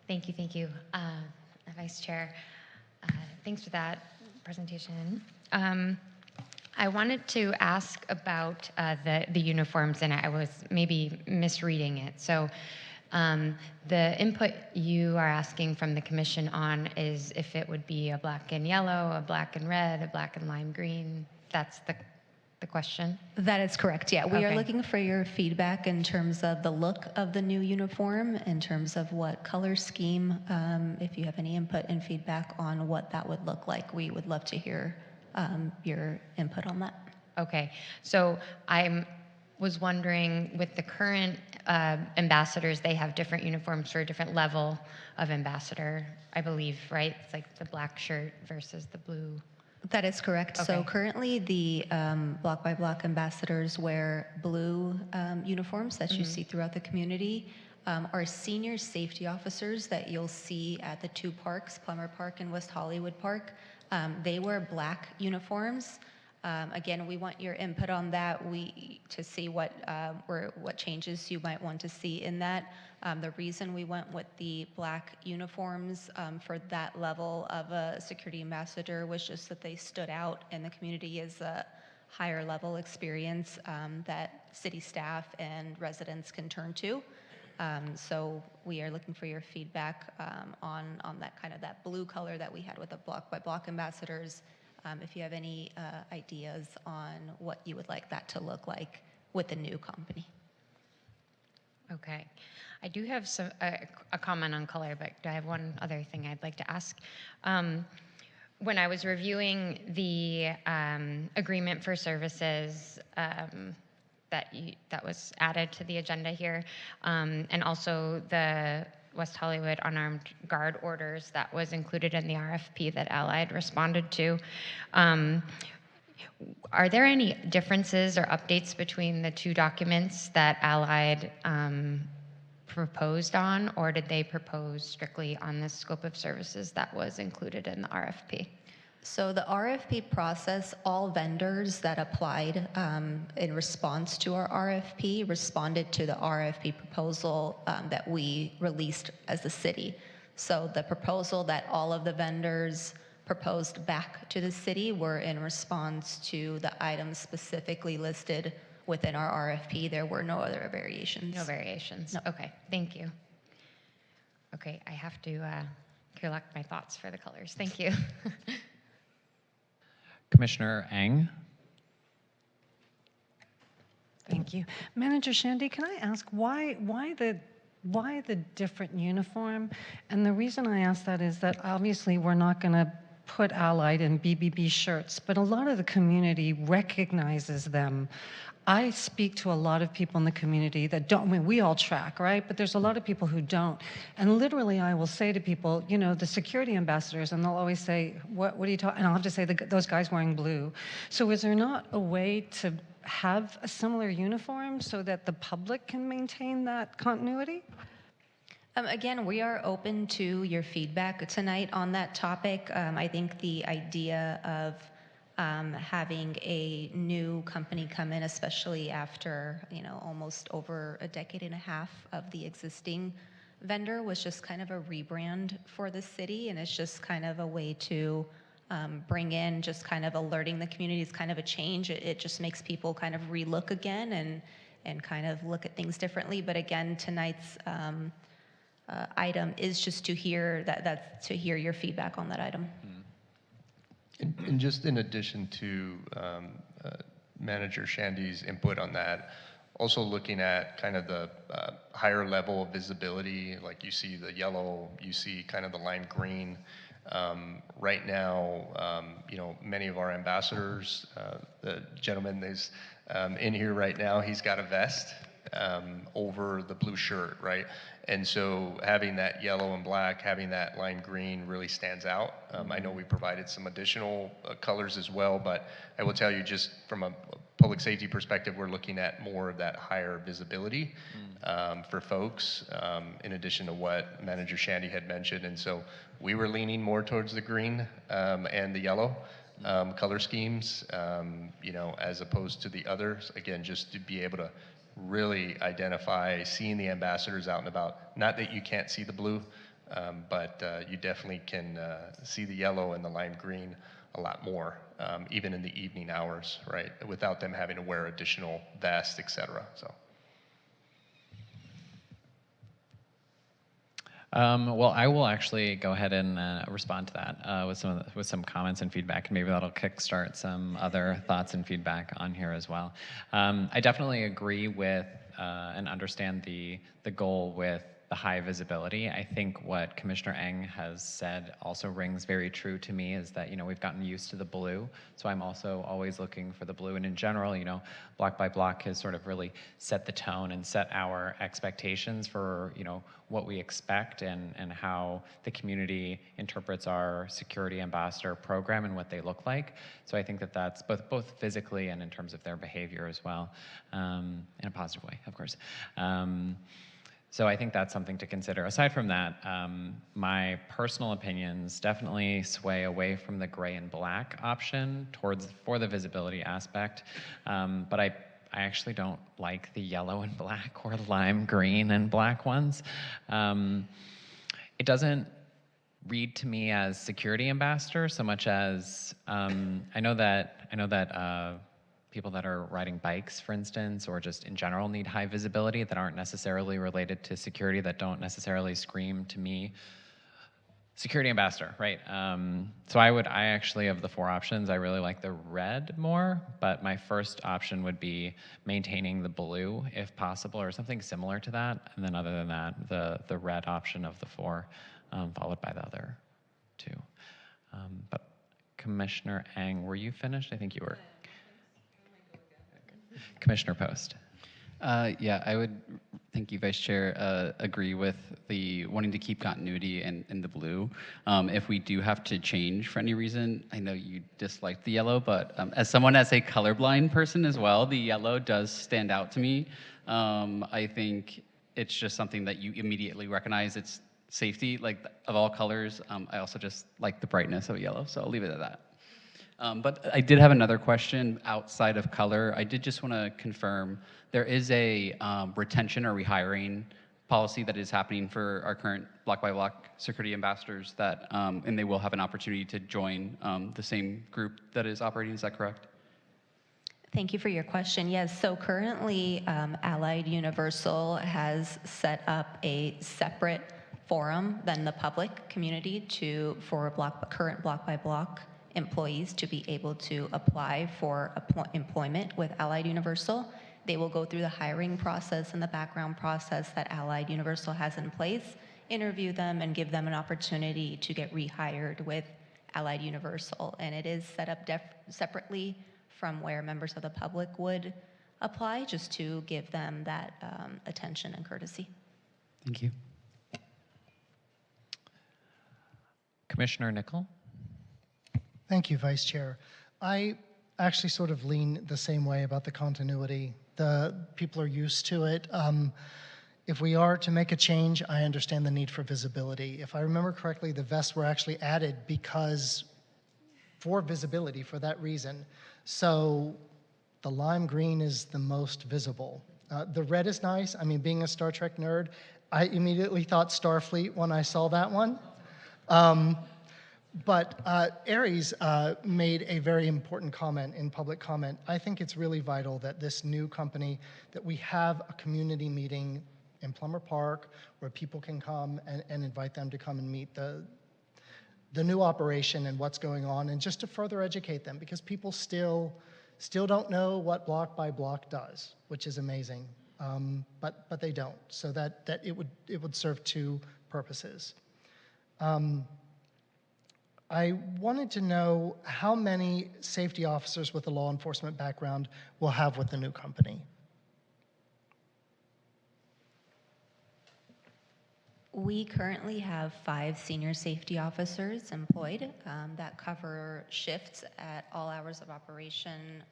Thank you, Vice Chair. Thanks for that presentation. I wanted to ask about the uniforms, and I was maybe misreading it. So the input you are asking from the commission on is if it would be a black and yellow, a black and red, a black and lime green. That's the question? That is correct, yeah. We are Okay. looking for your feedback in terms of the look of the new uniform, in terms of what color scheme, if you have any input and feedback on what that would look like, we would love to hear your input on that. Okay, so I was wondering, with the current ambassadors, they have different uniforms for a different level of ambassador, I believe, right? It's like the black shirt versus the blue. That is correct. So Okay. currently, the block by block ambassadors wear blue uniforms that you see throughout the community. Our senior safety officers that you'll see at the two parks, Plummer Park and West Hollywood Park, they wear black uniforms. Again, we want your input on that. To see what changes you might want to see in that. The reason we went with the black uniforms for that level of a security ambassador was just that they stood out in the community as a higher level experience that city staff and residents can turn to. So we are looking for your feedback on that kind of that blue color that we had with the block by block ambassadors. If you have any ideas on what you would like that to look like with the new company. Okay. I do have a comment on color, but I have one other thing I'd like to ask. When I was reviewing the agreement for services that was added to the agenda here, and also the West Hollywood unarmed guard orders that was included in the RFP that Allied responded to, are there any differences or updates between the two documents that Allied proposed on, or did they propose strictly on the scope of services that was included in the RFP? So the RFP process, all vendors that applied in response to our RFP responded to the RFP proposal that we released as the city. So the proposal that all of the vendors proposed back to the city were in response to the items specifically listed within our RFP. There were no other variations. No variations. No. Okay, thank you. Okay, I have to collect my thoughts for the colors. Thank you. Commissioner Ang. Thank you. Manager Shandy, can I ask why the different uniform? And the reason I ask that is that obviously we're not going to put Allied in BBB shirts, but a lot of the community recognizes them. I speak to a lot of people in the community that don't, I mean, we all track, right? But there's a lot of people who don't. And literally, I will say to people, you know, the security ambassadors, and they'll always say, what are you talking? And I'll have to say, those guys wearing blue. So is there not a way to have a similar uniform so that the public can maintain that continuity? Again, we are open to your feedback tonight on that topic. I think the idea of having a new company come in, especially after, you know, almost over a decade and a half of the existing vendor, was just kind of a rebrand for the city, and it's just kind of a way to bring in, just kind of alerting the community. It's kind of a change. It just makes people kind of relook again and kind of look at things differently. But again, tonight's item is just to hear to hear your feedback on that item. And just in addition to Manager Shandy's input on that, also looking at kind of the higher level of visibility, like you see the yellow, you see kind of the lime green. Right now, you know, many of our ambassadors, the gentleman is in here right now, he's got a vest over the blue shirt, right? And so having that yellow and black, having that lime green really stands out. I know we provided some additional colors as well, but I will tell you, just from a public safety perspective, we're looking at more of that higher visibility for folks, in addition to what Manager Shandy had mentioned. And so we were leaning more towards the green and the yellow color schemes, you know, as opposed to the others. Again, just to be able to really identify seeing the ambassadors out and about. Not that you can't see the blue, but you definitely can see the yellow and the lime green a lot more, even in the evening hours, right? Without them having to wear additional vests, et cetera. So. Well, I will actually go ahead and respond to that with some comments and feedback, and maybe that'll kickstart some other thoughts and feedback on here as well. I definitely agree with and understand the goal with the high visibility. I think what Commissioner Eng has said also rings very true to me, is that, we've gotten used to the blue, so I'm also always looking for the blue. And in general, block by block has sort of really set the tone and set our expectations for, what we expect and how the community interprets our security ambassador program and what they look like. So I think that that's both physically and in terms of their behavior as well, in a positive way, of course. So I think that's something to consider. Aside from that, my personal opinions definitely sway away from the gray and black option for the visibility aspect. But I actually don't like the yellow and black or lime green and black ones. It doesn't read to me as security ambassador so much as I know that people that are riding bikes, for instance, or just in general need high visibility that aren't necessarily related to security, that don't necessarily scream to me security ambassador, right? So I actually, of the 4 options, I really like the red more, but my first option would be maintaining the blue if possible, or something similar to that. And then other than that, the red option of the 4, followed by the other 2. But Commissioner Eng, were you finished? I think you were. Commissioner Post. Yeah, I would, thank you, Vice Chair, agree with the wanting to keep continuity in the blue. If we do have to change for any reason, I know you dislike the yellow, but as a colorblind person as well, the yellow does stand out to me. I think it's just something that you immediately recognize. It's safety, like of all colors. I also just like the brightness of yellow, so I'll leave it at that. But I did have another question outside of color. I did just want to confirm there is a retention or rehiring policy that is happening for our current block by block security ambassadors that, and they will have an opportunity to join the same group that is operating. Is that correct? Thank you for your question. Yes, so currently Allied Universal has set up a separate forum than the public community for current block by block employees to be able to apply for employment with Allied Universal. They will go through the hiring process and the background process that Allied Universal has in place, interview them, and give them an opportunity to get rehired with Allied Universal. And it is set up separately from where members of the public would apply, just to give them that attention and courtesy. Thank you. Commissioner Nickel. Thank you, Vice Chair. I actually sort of lean the same way about the continuity. The people are used to it. If we are to make a change, I understand the need for visibility. If I remember correctly, the vests were actually added for visibility, for that reason. So the lime green is the most visible. The red is nice. I mean, being a Star Trek nerd, I immediately thought Starfleet when I saw that one. But Aries made a very important comment in public comment. I think it's really vital that this new company, that we have a community meeting in Plummer Park where people can come and invite them to come and meet the new operation and what's going on, and just to further educate them, because people still don't know what block by block does, which is amazing, but they don't. So that it would serve 2 purposes. I wanted to know how many safety officers with a law enforcement background we'll have with the new company. We currently have 5 senior safety officers employed that cover shifts at all hours of operation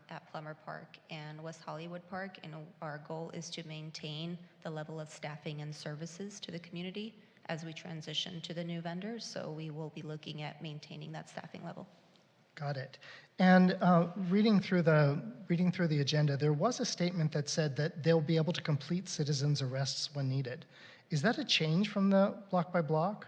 at Plummer Park and West Hollywood Park, and our goal is to maintain the level of staffing and services to the community as we transition to the new vendors. So we will be looking at maintaining that staffing level. Got it. And reading through the agenda, there was a statement that said that they'll be able to complete citizens' arrests when needed. Is that a change from the block by block?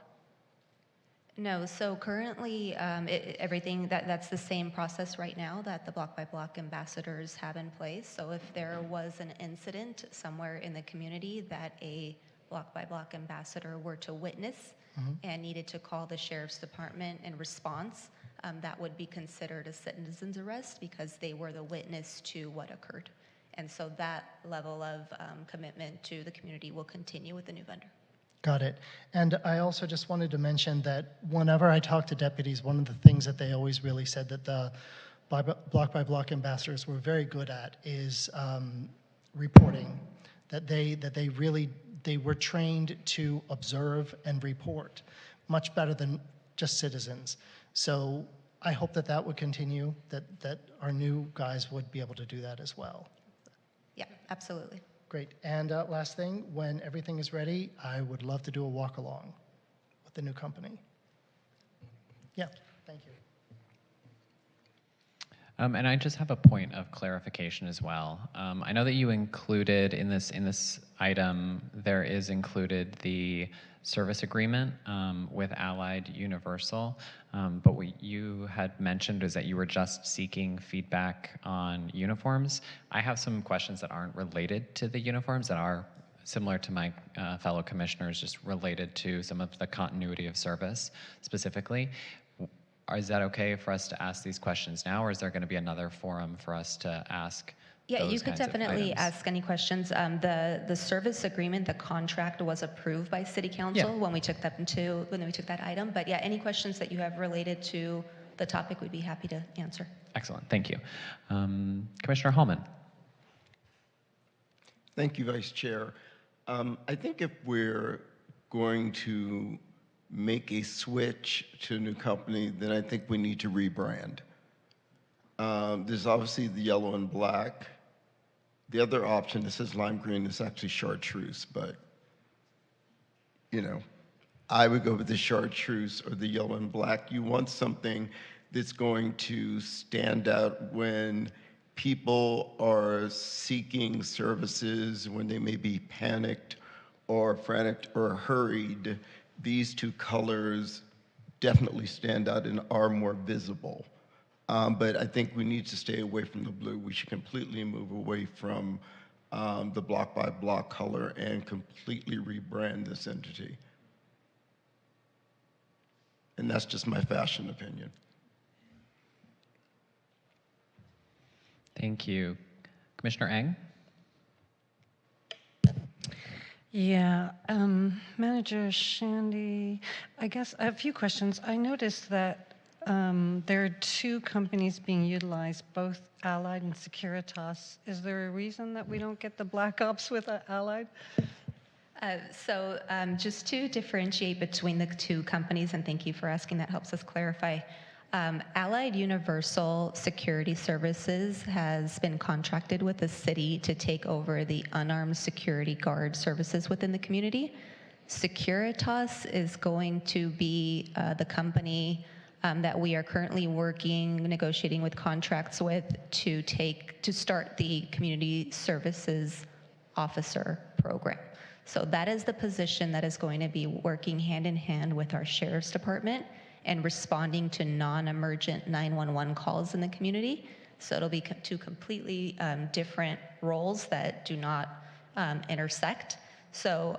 No, so currently, everything, that's the same process right now that the block by block ambassadors have in place. So if there was an incident somewhere in the community that a block by block ambassador were to witness and needed to call the sheriff's department in response, that would be considered a citizen's arrest because they were the witness to what occurred. And so that level of commitment to the community will continue with the new vendor. Got it. And I also just wanted to mention that whenever I talk to deputies, one of the things that they always really said that the block by block ambassadors were very good at is reporting. That they were trained to observe and report much better than just citizens. So I hope that that would continue, that our new guys would be able to do that as well. Yeah, absolutely. Great. And last thing, when everything is ready, I would love to do a walk along with the new company. Yeah, thank you. And I just have a point of clarification as well. I know that you included in this item, there is included the service agreement with Allied Universal, but what you had mentioned is that you were just seeking feedback on uniforms. I have some questions that aren't related to the uniforms that are similar to my fellow commissioners, just related to some of the continuity of service specifically. Is that okay for us to ask these questions now, or is there going to be another forum for us to ask? Yeah, those you could kinds of definitely items? ask any questions. The service agreement, the contract was approved by City Council when we took that item. But yeah, any questions that you have related to the topic, we'd be happy to answer. Excellent, thank you. Commissioner Hallman. Thank you, Vice Chair. I think if we're going to make a switch to a new company, then I think we need to rebrand. There's obviously the yellow and black. The other option that says lime green is actually chartreuse, but you know, I would go with the chartreuse or the yellow and black. You want something that's going to stand out when people are seeking services, when they may be panicked or frantic or hurried. These two colors definitely stand out and are more visible. But I think we need to stay away from the blue. We should completely move away from the block by block color and completely rebrand this entity. And that's just my fashion opinion. Thank you. Commissioner Eng? Yeah, Manager Shandy, I guess a few questions. I noticed that there are two companies being utilized, both Allied and Securitas. Is there a reason that we don't get the Black Ops with Allied? Just to differentiate between the two companies, and thank you for asking, that helps us clarify. Allied Universal Security Services has been contracted with the city to take over the unarmed security guard services within the community. Securitas is going to be the company that we are currently negotiating with contracts with to start the community services officer program. So that is the position that is going to be working hand in hand with our sheriff's department and responding to non-emergent 911 calls in the community. So it'll be two completely different roles that do not intersect. So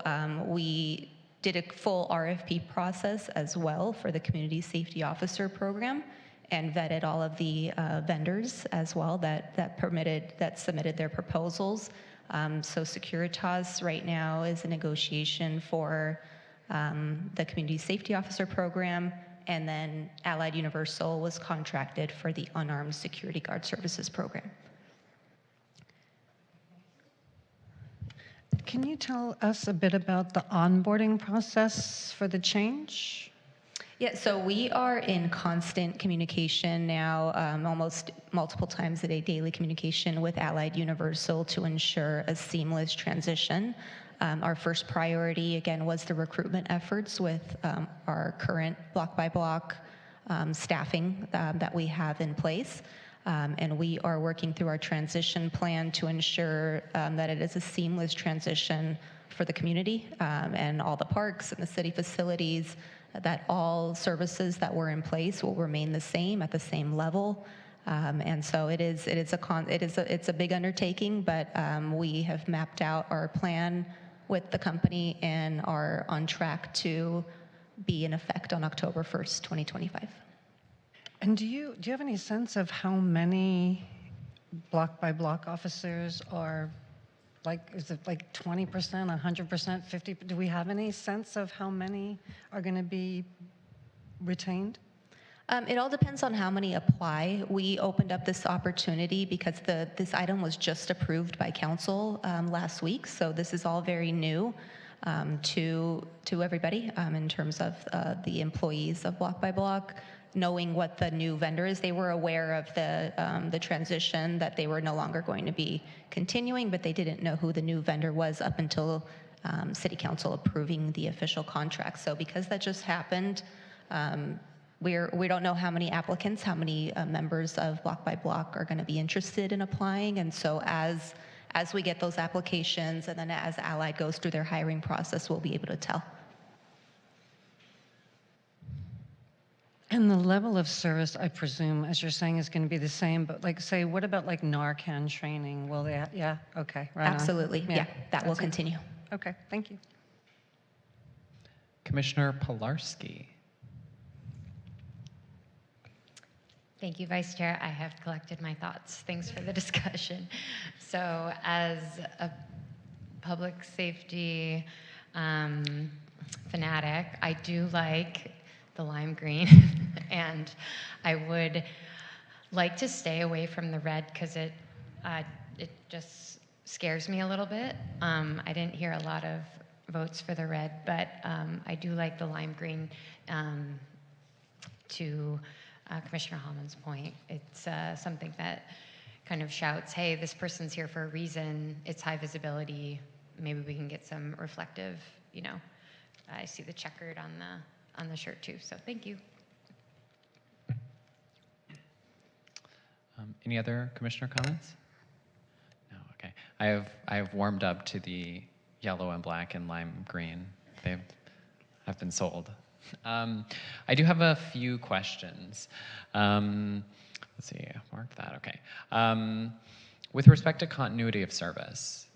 we did a full RFP process as well for the community safety officer program and vetted all of the vendors as well that submitted their proposals. So Securitas right now is a negotiation for the community safety officer program, and then Allied Universal was contracted for the unarmed security guard services program. Can you tell us a bit about the onboarding process for the change? Yeah, so we are in constant communication now, almost multiple times a day, daily communication with Allied Universal to ensure a seamless transition. Our first priority, again, was the recruitment efforts with our current block-by-block staffing that we have in place. And we are working through our transition plan to ensure that it is a seamless transition for the community and all the parks and the city facilities that all services that were in place will remain the same at the same level. And so it's a big undertaking, but we have mapped out our plan with the company and are on track to be in effect on October 1st, 2025. And do you have any sense of how many block-by-block officers are, like, is it like 20%, 100%, 50%? Do we have any sense of how many are going to be retained? It all depends on how many apply. We opened up this opportunity because this item was just approved by council last week, so this is all very new to everybody in terms of the employees of Block by Block, knowing what the new vendor is. They were aware of the transition, that they were no longer going to be continuing, but they didn't know who the new vendor was up until City Council approving the official contract. So because that just happened, we don't know how many applicants, how many members of Block by Block are going to be interested in applying. And so as we get those applications and then as Allied goes through their hiring process, we'll be able to tell. And the level of service, I presume, as you're saying, is going to be the same, but like, say, what about like Narcan training? Will they, yeah, okay, right on. Absolutely, yeah, that will That's it. continue. Okay, thank you. Commissioner Pilarski. Thank you, Vice Chair. I have collected my thoughts. Thanks for the discussion. So as a public safety fanatic, I do like the lime green, and I would like to stay away from the red because it just scares me a little bit. I didn't hear a lot of votes for the red, but I do like the lime green. To Commissioner Hallman's point, it's something that kind of shouts, hey, this person's here for a reason, it's high visibility, maybe we can get some reflective, I see the checkered on the shirt too, so thank you. Any other commissioner comments? No, okay. I have warmed up to the yellow and black and lime green. Have been sold. I do have a few questions. Let's see, mark that, okay. With respect to continuity of service,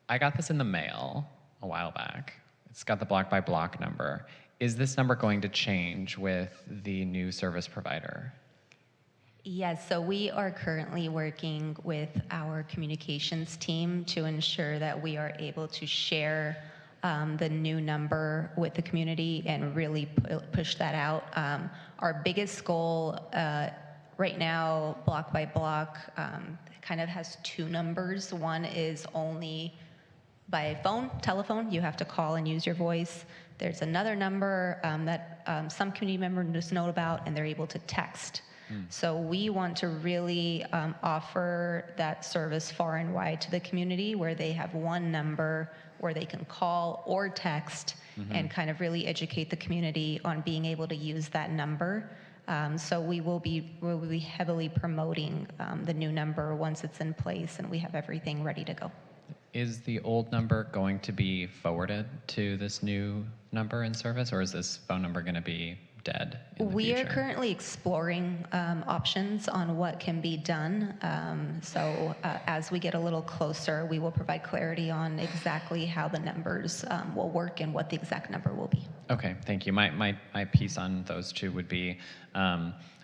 I got this in the mail a while back. It's got the block by block number. Is this number going to change with the new service provider? Yes, so we are currently working with our communications team to ensure that we are able to share the new number with the community and really push that out. Our biggest goal right now, block by block, kind of has two numbers. One is only by phone, telephone. You have to call and use your voice. There's another number that some community members know about, and they're able to text. So we want to really offer that service far and wide to the community, where they have one number where they can call or text and kind of really educate the community on being able to use that number. So we'll be heavily promoting the new number once it's in place and we have everything ready to go. Is the old number going to be forwarded to this new number in service, or is this phone number going to be dead in the We future? are currently exploring options on what can be done. So as we get a little closer, we will provide clarity on exactly how the numbers will work and what the exact number will be. Okay, thank you. My piece on those two would be,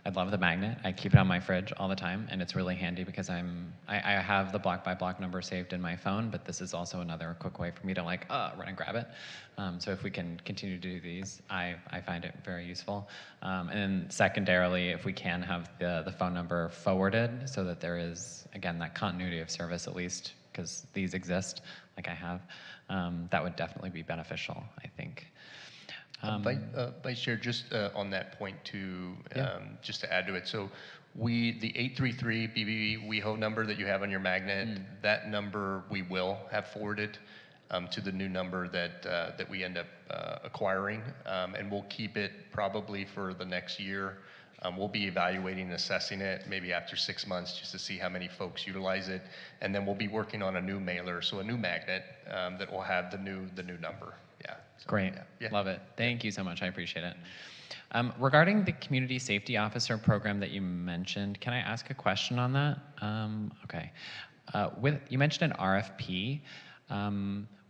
I'd love the magnet. I keep it on my fridge all the time, and it's really handy because I have the block by block number saved in my phone, but this is also another quick way for me to run and grab it. So if we can continue to do these, I find it very useful. And then secondarily, if we can have the phone number forwarded so that there is, again, that continuity of service at least, because these exist, like I have, that would definitely be beneficial, I think. Vice Chair, just on that point too, just to add to it. So the 833 BBB WeHo number that you have on your magnet, that number we will have forwarded to the new number that we end up acquiring, and we'll keep it probably for the next year We'll be evaluating and assessing it maybe after 6 months just to see how many folks utilize it. And then we'll be working on a new mailer, so a new magnet that will have the new number. Yeah. So, Great. yeah. Love it. Thank you so much. I appreciate it. Regarding the Community Safety Officer program that you mentioned, can I ask a question on that? Okay. You mentioned an RFP.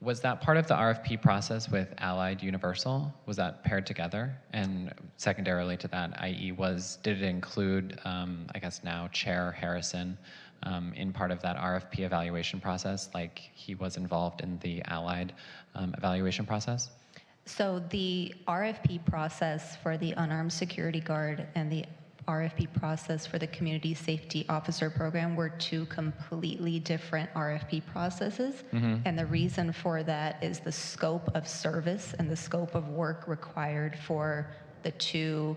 Was that part of the RFP process with Allied Universal? Was that paired together? And secondarily to that, i.e., did it include, I guess now, Chair Harrison in part of that RFP evaluation process, like he was involved in the Allied evaluation process? So the RFP process for the unarmed security guard and the RFP process for the community safety officer program were two completely different RFP processes. And the reason for that is the scope of service and the scope of work required for the two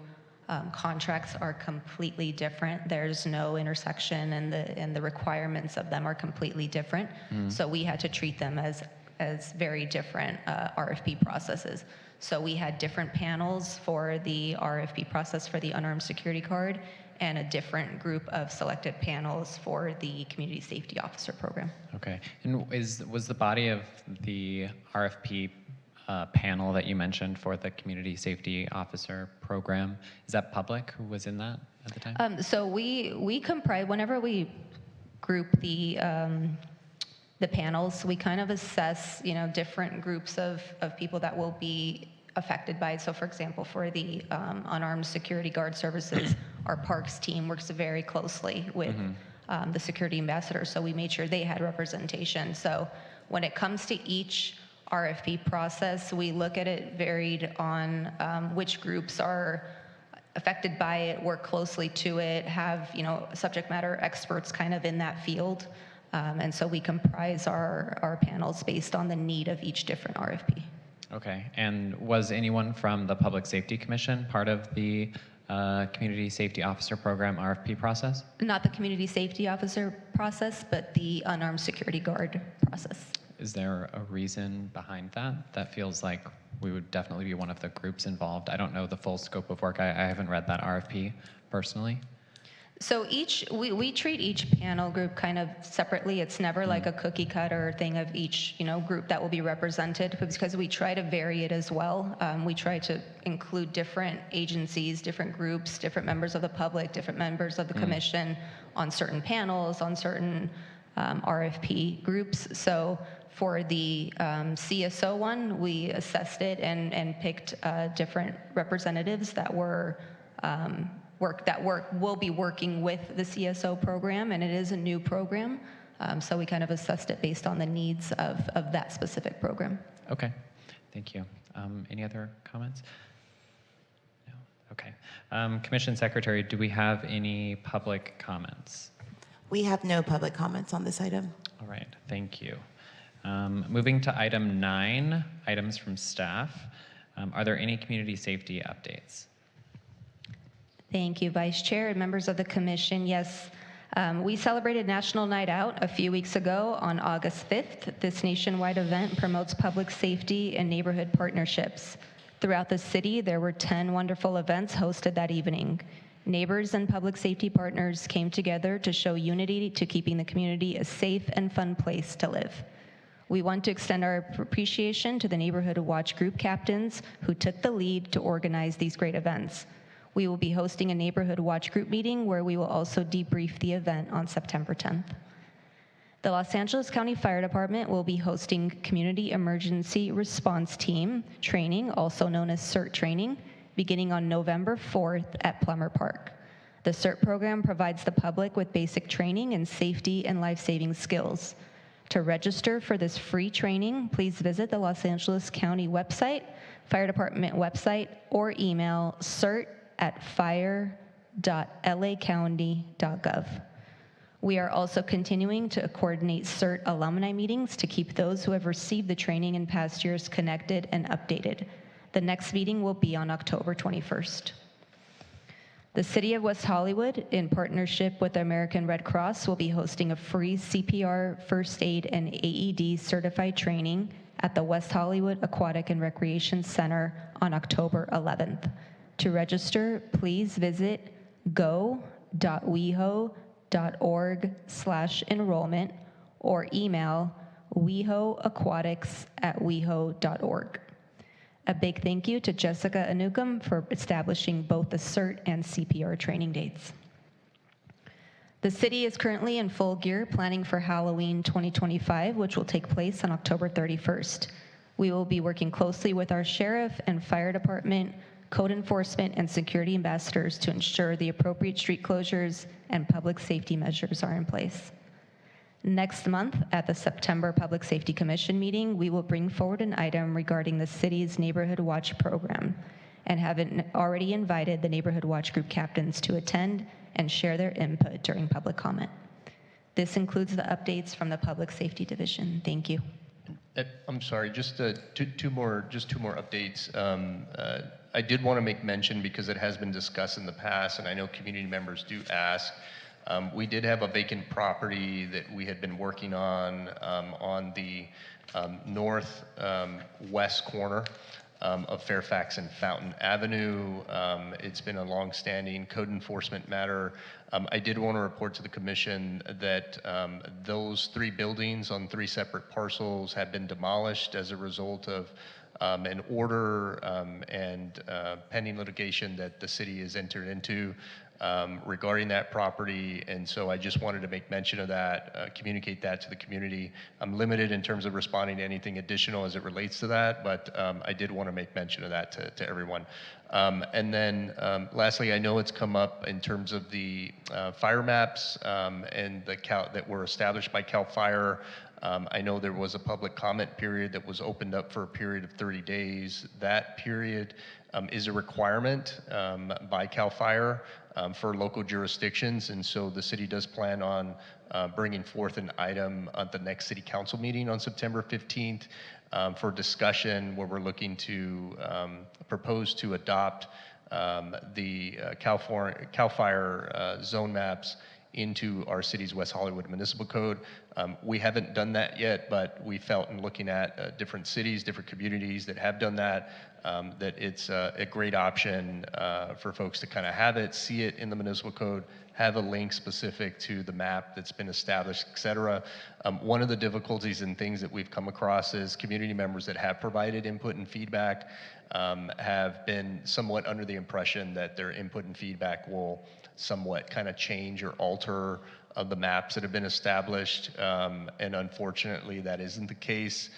contracts are completely different. There's no intersection, and the requirements of them are completely different. So we had to treat them as very different RFP processes. So we had different panels for the RFP process for the unarmed security guard and a different group of selected panels for the community safety officer program. Okay. And was the body of the RFP panel that you mentioned for the community safety officer program, is that public? Who was in that at the time? So we comprise, whenever we group the panels, we kind of assess, different groups of people that will be affected by it. So for example, for the unarmed security guard services, our parks team works very closely with the security ambassador, so we made sure they had representation. So when it comes to each RFP process, we look at it varied on which groups are affected by it, work closely to it, have subject matter experts kind of in that field. And so we comprise our panels based on the need of each different RFP. Okay. And was anyone from the Public Safety Commission part of the Community Safety Officer Program RFP process? Not the community safety officer process, but the unarmed security guard process. Is there a reason behind that? That feels like we would definitely be one of the groups involved. I don't know the full scope of work. I haven't read that RFP personally. So we treat each panel group kind of separately. It's never like a cookie cutter thing of each group that will be represented, because we try to vary it as well. We try to include different agencies, different groups, different members of the public, different members of the commission on certain panels, on certain RFP groups. So for the CSO one, we assessed it and picked different representatives that were will be working with the CSO program, and it is a new program. So we kind of assessed it based on the needs of that specific program. Okay, thank you. Any other comments? No, okay. Commission Secretary, do we have any public comments? We have no public comments on this item. All right, thank you. Moving to item 9, items from staff. Are there any community safety updates? Thank you, Vice Chair and members of the Commission. Yes, we celebrated National Night Out a few weeks ago on August 5th. This nationwide event promotes public safety and neighborhood partnerships. Throughout the city, there were 10 wonderful events hosted that evening. Neighbors and public safety partners came together to show unity to keeping the community a safe and fun place to live. We want to extend our appreciation to the Neighborhood Watch group captains who took the lead to organize these great events. We will be hosting a Neighborhood Watch group meeting where we will also debrief the event on September 10th. The Los Angeles County Fire Department will be hosting Community Emergency Response Team training, also known as CERT training, beginning on November 4th at Plummer Park. The CERT program provides the public with basic training in safety and life-saving skills. To register for this free training, please visit the Los Angeles County website, Fire Department website, or email cert@fire.lacounty.gov. We are also continuing to coordinate CERT alumni meetings to keep those who have received the training in past years connected and updated. The next meeting will be on October 21st. The City of West Hollywood, in partnership with the American Red Cross, will be hosting a free CPR, first aid, and AED certified training at the West Hollywood Aquatic and Recreation Center on October 11th. To register, please visit go.weho.org/enrollment or email wehoaquatics@weho.org. A big thank you to Jessica Anukum for establishing both the CERT and CPR training dates. The city is currently in full gear planning for Halloween 2025, which will take place on October 31st. We will be working closely with our sheriff and fire department, code enforcement, and security ambassadors to ensure the appropriate street closures and public safety measures are in place. Next month, at the September Public Safety Commission meeting, we will bring forward an item regarding the city's Neighborhood Watch program and have already invited the Neighborhood Watch group captains to attend and share their input during public comment. This includes the updates from the Public Safety Division. Thank you. I'm sorry, just two more updates. I did want to make mention, because it has been discussed in the past, and I know community members do ask. We did have a vacant property that we had been working on the northwest corner of Fairfax and Fountain Avenue. It's been a long-standing code enforcement matter. I did want to report to the commission that those 3 buildings on 3 separate parcels have been demolished as a result of an order and pending litigation that the city has entered into regarding that property. And so I just wanted to make mention of that, communicate that to the community. I'm limited in terms of responding to anything additional as it relates to that, but I did want to make mention of that to everyone. And then lastly, I know it's come up in terms of the fire maps and that were established by CAL FIRE. I know there was a public comment period that was opened up for a period of 30 days. That period is a requirement by CAL FIRE for local jurisdictions, and so the city does plan on bringing forth an item at the next city council meeting on September 15th for discussion, where we're looking to propose to adopt the CAL FIRE zone maps into our city's West Hollywood Municipal Code. We haven't done that yet, but we felt in looking at different cities, different communities that have done that, that it's a great option for folks to kind of have it, see it in the municipal code, have a link specific to the map that's been established, et cetera. One of the difficulties and things that we've come across is community members that have provided input and feedback have been somewhat under the impression that their input and feedback will somewhat kind of change or alter the maps that have been established, and unfortunately that isn't the case.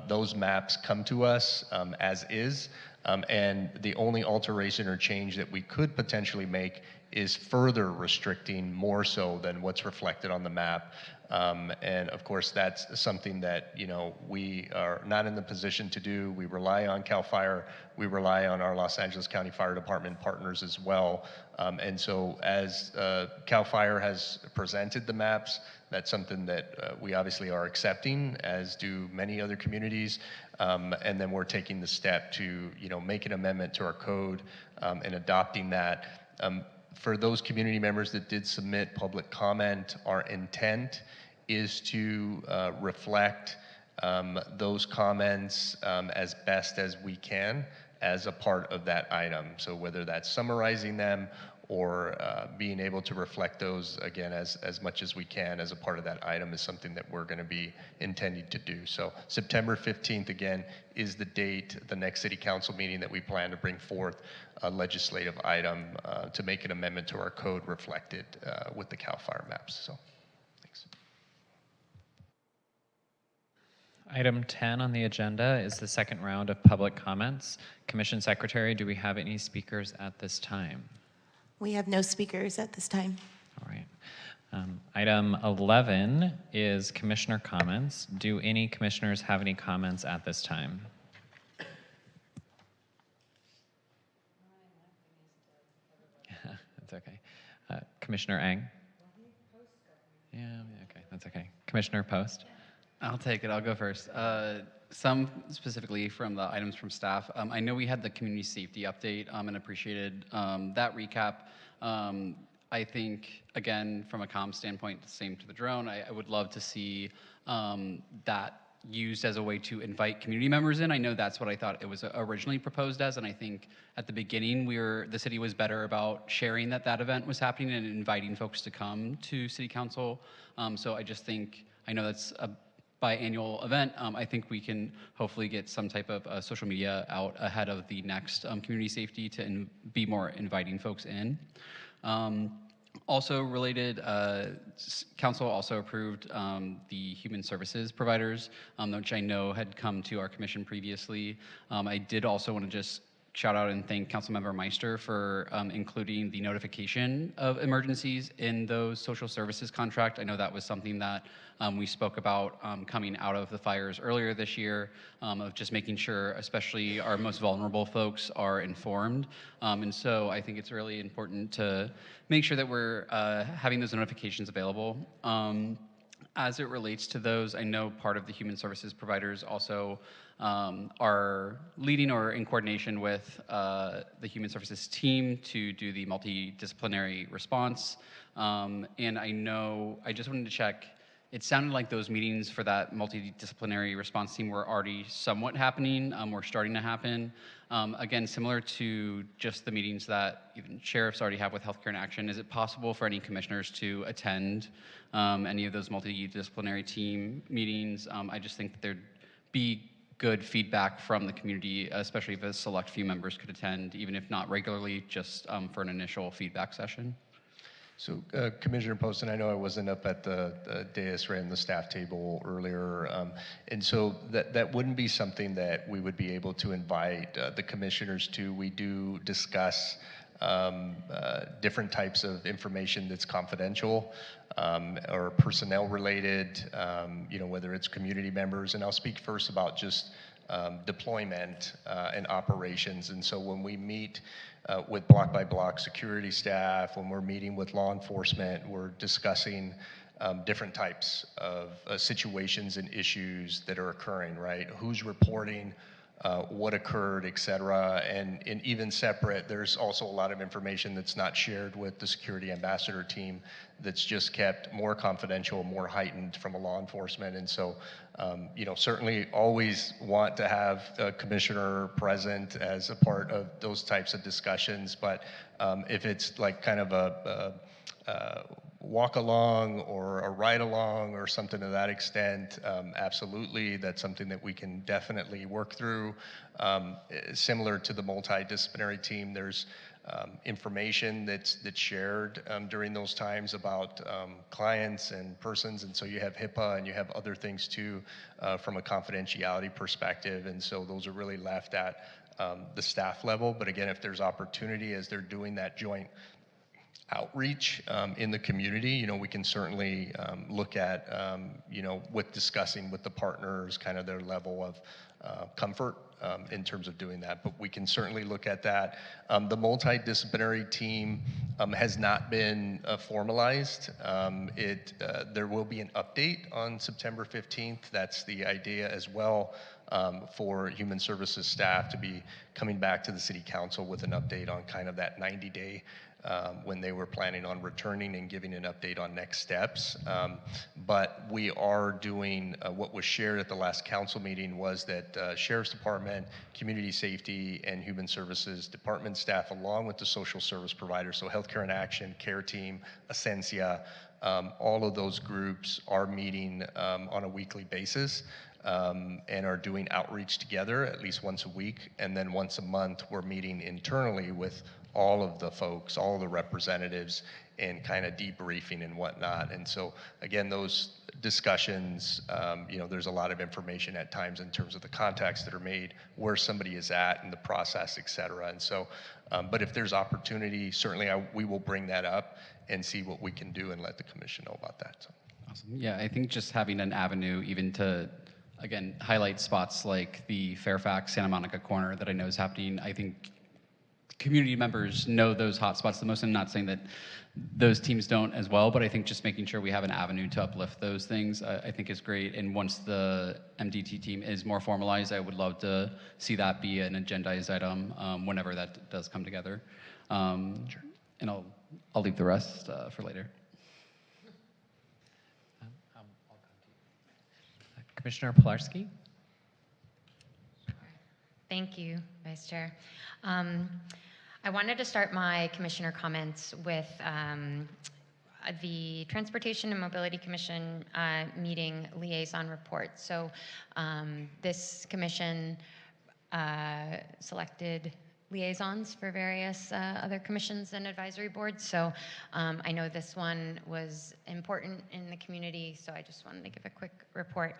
Those maps come to us as is, and the only alteration or change that we could potentially make is further restricting more so than what's reflected on the map. And of course, that's something that, you know, we are not in the position to do. We rely on CAL FIRE. We rely on our Los Angeles County Fire Department partners as well. And so as CAL FIRE has presented the maps, that's something that we obviously are accepting, as do many other communities. And then we're taking the step to, you know, make an amendment to our code and adopting that. For those community members that did submit public comment, our intent is to reflect those comments as best as we can as a part of that item. So whether that's summarizing them or being able to reflect those again as much as we can as a part of that item is something that we're going to be intending to do. So September 15th again is the date, the next city council meeting, that we plan to bring forth a legislative item to make an amendment to our code reflected with the CAL FIRE maps. So thanks. Item 10 on the agenda is the second round of public comments. Commission Secretary, do we have any speakers at this time? We have no speakers at this time. All right. Item 11 is commissioner comments. Do any commissioners have any comments at this time? That's okay. Commissioner Ang? Yeah, okay, that's okay. Commissioner Post? I'll take it. I'll go first. Some specifically from the items from staff. I know we had the community safety update and appreciated that recap. I think, again, from a comm standpoint, same to the drone, I would love to see that used as a way to invite community members in. I know that's what I thought it was originally proposed as, and I think at the beginning the city was better about sharing that that event was happening and inviting folks to come to city council. So I just think, I know that's a biannual event. I think we can hopefully get some type of social media out ahead of the next community safety to be more inviting folks in. Also related, council also approved the human services providers, which I know had come to our commission previously. I did also want to just shout out and thank Councilmember Meister for including the notification of emergencies in those social services contract. I know that was something that we spoke about coming out of the fires earlier this year, of just making sure, especially our most vulnerable folks, are informed. And so I think it's really important to make sure that we're having those notifications available. As it relates to those, I know part of the human services providers also are leading or in coordination with the human services team to do the multidisciplinary response. And I just wanted to check, it sounded like those meetings for that multidisciplinary response team were already somewhat happening, or starting to happen. Again, similar to just the meetings that even sheriffs already have with Healthcare in Action, is it possible for any commissioners to attend any of those multidisciplinary team meetings? I just think that there'd be good feedback from the community, especially if a select few members could attend, even if not regularly, just for an initial feedback session. So Commissioner Poston, I know I wasn't up at the dais right in the staff table earlier, and so that wouldn't be something that we would be able to invite the commissioners to. We do discuss different types of information that's confidential or personnel related, whether it's community members. And I'll speak first about just deployment and operations. And so when we meet with block by block security staff, when we're meeting with law enforcement, we're discussing different types of situations and issues that are occurring, right? Who's reporting, what occurred, et cetera. And even separate, there's also a lot of information that's not shared with the security ambassador team that's just kept more confidential, more heightened from a law enforcement. And so, certainly always want to have a commissioner present as a part of those types of discussions. But if it's like kind of a walk along or a ride along or something to that extent, absolutely, that's something that we can definitely work through. Similar to the multidisciplinary team, there's information that's shared during those times about clients and persons, and so you have HIPAA and you have other things too from a confidentiality perspective, and so those are really left at the staff level. But again, if there's opportunity as they're doing that joint outreach in the community, we can certainly look at, with discussing with the partners, kind of their level of comfort in terms of doing that. But we can certainly look at that. The multidisciplinary team has not been formalized. There will be an update on September 15th. That's the idea as well, for human services staff to be coming back to the city council with an update on kind of that 90-day when they were planning on returning and giving an update on next steps. But we are doing what was shared at the last council meeting was that Sheriff's Department, Community Safety, and Human Services Department staff, along with the social service providers, so Healthcare in Action, Care Team, Ascensia, all of those groups are meeting on a weekly basis. And are doing outreach together at least once a week. And then once a month, we're meeting internally with all of the folks, all of the representatives, and kind of debriefing and whatnot. And so, again, those discussions, there's a lot of information at times in terms of the contacts that are made, where somebody is at in the process, et cetera. And so, but if there's opportunity, certainly we will bring that up and see what we can do and let the commission know about that. So. Awesome. Yeah, I think just having an avenue even to, again, highlight spots like the Fairfax, Santa Monica corner that I know is happening. I think community members know those hot spots the most. I'm not saying that those teams don't as well, but I think just making sure we have an avenue to uplift those things, I think is great. And once the MDT team is more formalized, I would love to see that be an agendized item whenever that does come together. Sure. And I'll leave the rest for later. Commissioner Pilarski? Thank you, Vice Chair. I wanted to start my commissioner comments with the Transportation and Mobility Commission meeting liaison report. So this commission selected liaisons for various other commissions and advisory boards. So I know this one was important in the community, so I just wanted to give a quick report.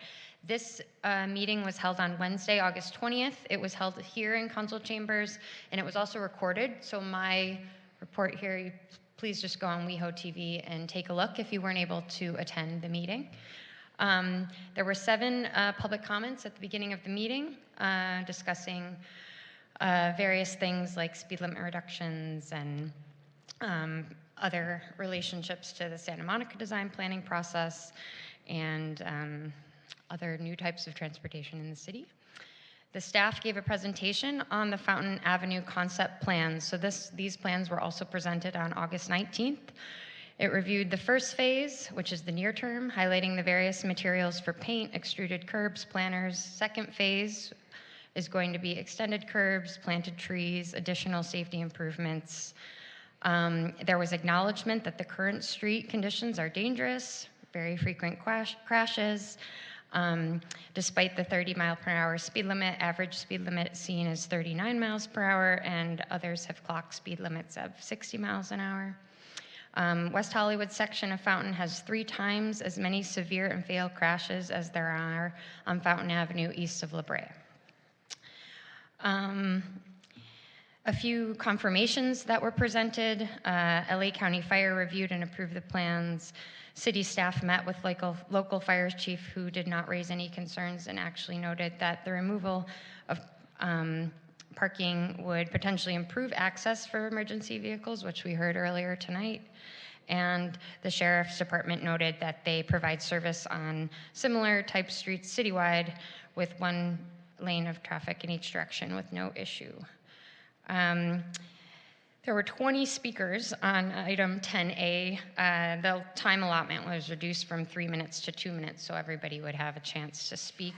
This meeting was held on Wednesday, August 20th. It was held here in council chambers, and it was also recorded. So my report here, please just go on WehoTV and take a look if you weren't able to attend the meeting. There were 7 public comments at the beginning of the meeting discussing various things like speed limit reductions and other relationships to the Santa Monica design planning process and other new types of transportation in the city. The staff gave a presentation on the Fountain Avenue concept plans. So these plans were also presented on August 19th. It reviewed the first phase, which is the near term, highlighting the various materials for paint, extruded curbs, planters. Second phase is going to be extended curbs, planted trees, additional safety improvements. There was acknowledgement that the current street conditions are dangerous, very frequent crashes. Despite the 30-mile-per-hour speed limit, average speed limit seen is 39 miles per hour, and others have clocked speed limits of 60 miles an hour. West Hollywood section of Fountain has 3 times as many severe and fatal crashes as there are on Fountain Avenue east of La Brea. A few confirmations that were presented. LA County Fire reviewed and approved the plans. City staff met with local fire chief who did not raise any concerns and actually noted that the removal of parking would potentially improve access for emergency vehicles, which we heard earlier tonight. And the Sheriff's Department noted that they provide service on similar type streets citywide with 1 lane of traffic in each direction with no issue. There were 20 speakers on item 10A. The time allotment was reduced from 3 minutes to 2 minutes, so everybody would have a chance to speak.